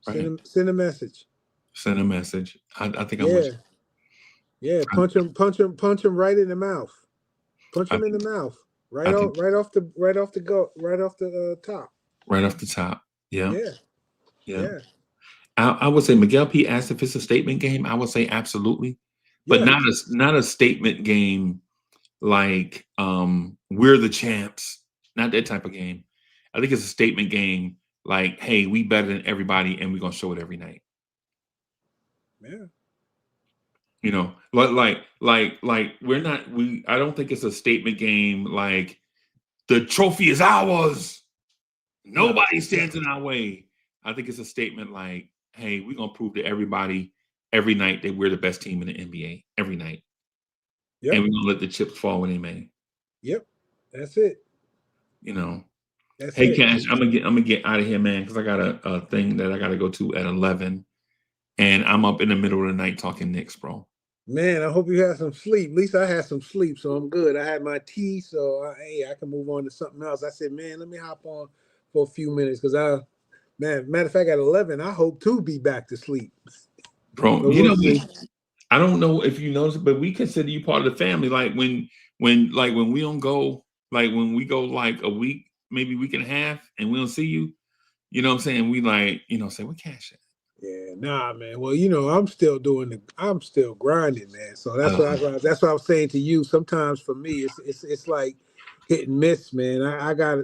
D: right.
F: Send a message.
D: Send a message. I think I'm with
F: Yeah, yeah. Punch him right in the mouth. Punch
D: you.
F: him in the mouth.
D: I think
F: Right off the top.
D: right off the top. Yeah,
F: Yeah,
D: yeah.
F: yeah,
D: I would say Miguel P asked if it's a statement game. I would say absolutely, but
F: yeah.
D: not a statement game like we're the champs. Not that type of game. I think it's a statement game like, hey, we better than everybody, and we're gonna show it every night.
F: Yeah.
D: You know, like we're not. We I don't think it's a statement game like the trophy is ours.
F: No,
D: Nobody
F: no.
D: stands in our way. I think it's a statement like, hey, we're gonna prove to everybody every night that we're the best team in the NBA every night. And
F: Yep,
D: we're gonna let the chips fall when they may.
F: yep. That's it.
D: You know.
F: That's
D: Hey
F: it.
D: Cash, I'm gonna get out of here, man, because I got a thing that I gotta go to at 11. And I'm up in the middle of the night talking Knicks, bro.
F: Man, I hope you had some sleep. At least I had some sleep, so I'm good. I had my tea, so hey, I can move on to something else. I said, man, let me hop on for a few minutes because matter of fact, at 11, I hope to be back to sleep.
D: Bro,
F: But
D: you
F: we'll
D: know,
F: see.
D: I don't know if you noticed, but we consider you part of the family. Like when we don't go, like when we go like a week, maybe week and a half, and we don't see you, you know what I'm saying? We like, say what Cash at?
F: Yeah, nah, man. Well, I'm still grinding, man. So
D: Uh,
F: that's what I was saying to you. Sometimes for me, it's like hit and miss, man. I got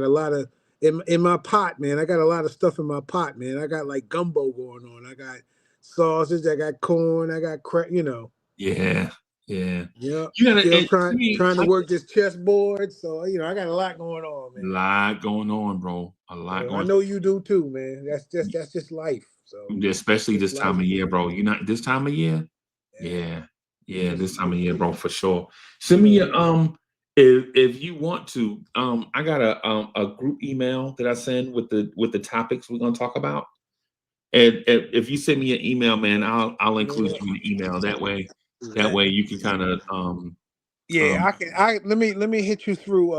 F: a lot of in my pot, man. I got a lot of stuff in my pot, man. I got like gumbo going on. I got sausage, I got corn, I got
D: yeah, yeah.
F: yeah.
D: You gotta
F: Still
D: and to me,
F: trying to work this chessboard. So I got a lot going on,
D: a
F: man.
D: lot going on, bro. A lot
F: I
D: going
F: know you do too, man. That's just life. So
D: especially
F: just
D: this
F: life,
D: time of year,
F: man.
D: bro. You know, this time of year,
F: Yeah,
D: yeah,
F: it's
D: yeah,
F: just
D: this time
F: life.
D: of year, bro, for sure.
F: You
D: Send me
F: know,
D: a if you want to, I got a group email that I send with the topics we're gonna talk about. And if you send me an email, man, I'll
F: you know
D: include
F: what?
D: you in the email.
F: Do
D: That
F: that.
D: way you can kind of
F: Yeah,
D: um
F: I can. Let me hit you through.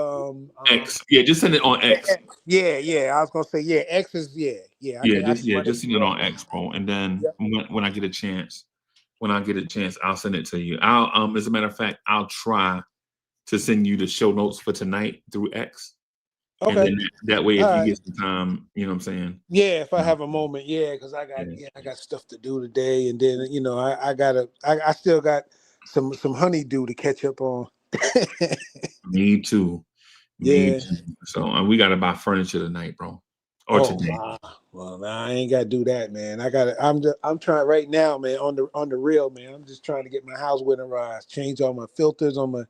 D: X. Yeah, just send it on X.
F: Yeah. I was gonna say yeah. X is yeah. I can run it
D: Just send
F: through
D: it
F: X.
D: on X, bro. And then
F: Yep.
D: when I get a chance, I'll send it to you. I'll as a matter of fact, I'll try to send you the show notes for tonight through X. And
F: Okay.
D: then that way,
F: All
D: if you
F: right.
D: get some time, you know what I'm saying?
F: Yeah, if I
D: You know,
F: have a moment, yeah, because
D: yeah.
F: I got stuff to do today, and then I still got some honeydew to catch up on.
D: Me too. Me
F: Yeah.
D: too. So we gotta buy furniture tonight, bro. Or
F: Oh
D: today.
F: wow. Well, nah, I ain't got to do that, man. I'm trying right now, man. On the real, man. I'm just trying to get my house winterized, change all my filters on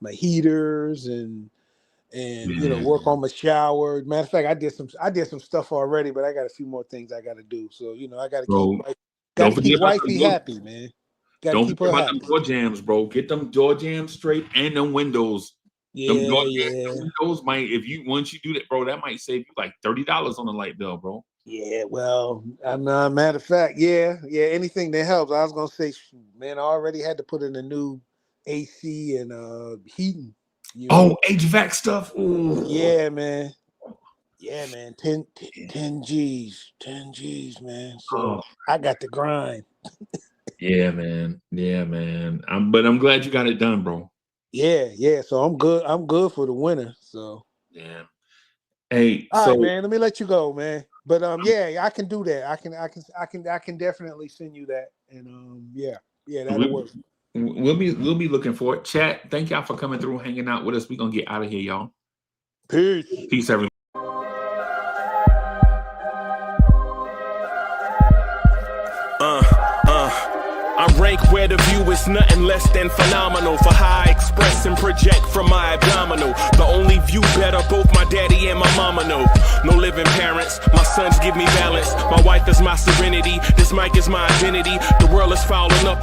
F: my heaters, and and work on my shower. Matter of fact, I did some stuff already, but I got a few more things I got to do. So I got to
D: Bro,
F: keep
D: forget about
F: wifey
D: them
F: happy, man. Got to
D: don't
F: keep
D: forget
F: her
D: about
F: happy.
D: them door jams, bro. Get them door jams straight and them windows. Them door windows might, once you do that, bro, that might save you like $30 on the light bill, bro.
F: Yeah, well, matter of fact, yeah, anything that helps. I was gonna say, shoot, man, I already had to put in a new AC and heating.
D: HVAC stuff. Ooh.
F: Yeah, man. 10 G's, 10 G's, man. So I got to grind.
D: Yeah, man. But I'm glad you got it done, bro.
F: Yeah. So I'm good for the winter. So
D: yeah. Hey,
F: all right, man. Let me let you go, man. But I can do that. I can definitely send you that. And that'll work.
D: We'll be looking for it. Chat, thank y'all for coming through, hanging out with us. We're gonna get out of here, y'all. Peace, everyone.
A: I rank where the view is nothing less than phenomenal. For how I express and project from my abdominal. The only view better, both my daddy and my mama know. No living parents, my sons give me balance. My wife is my serenity, this mic is my identity. The world is fouling up.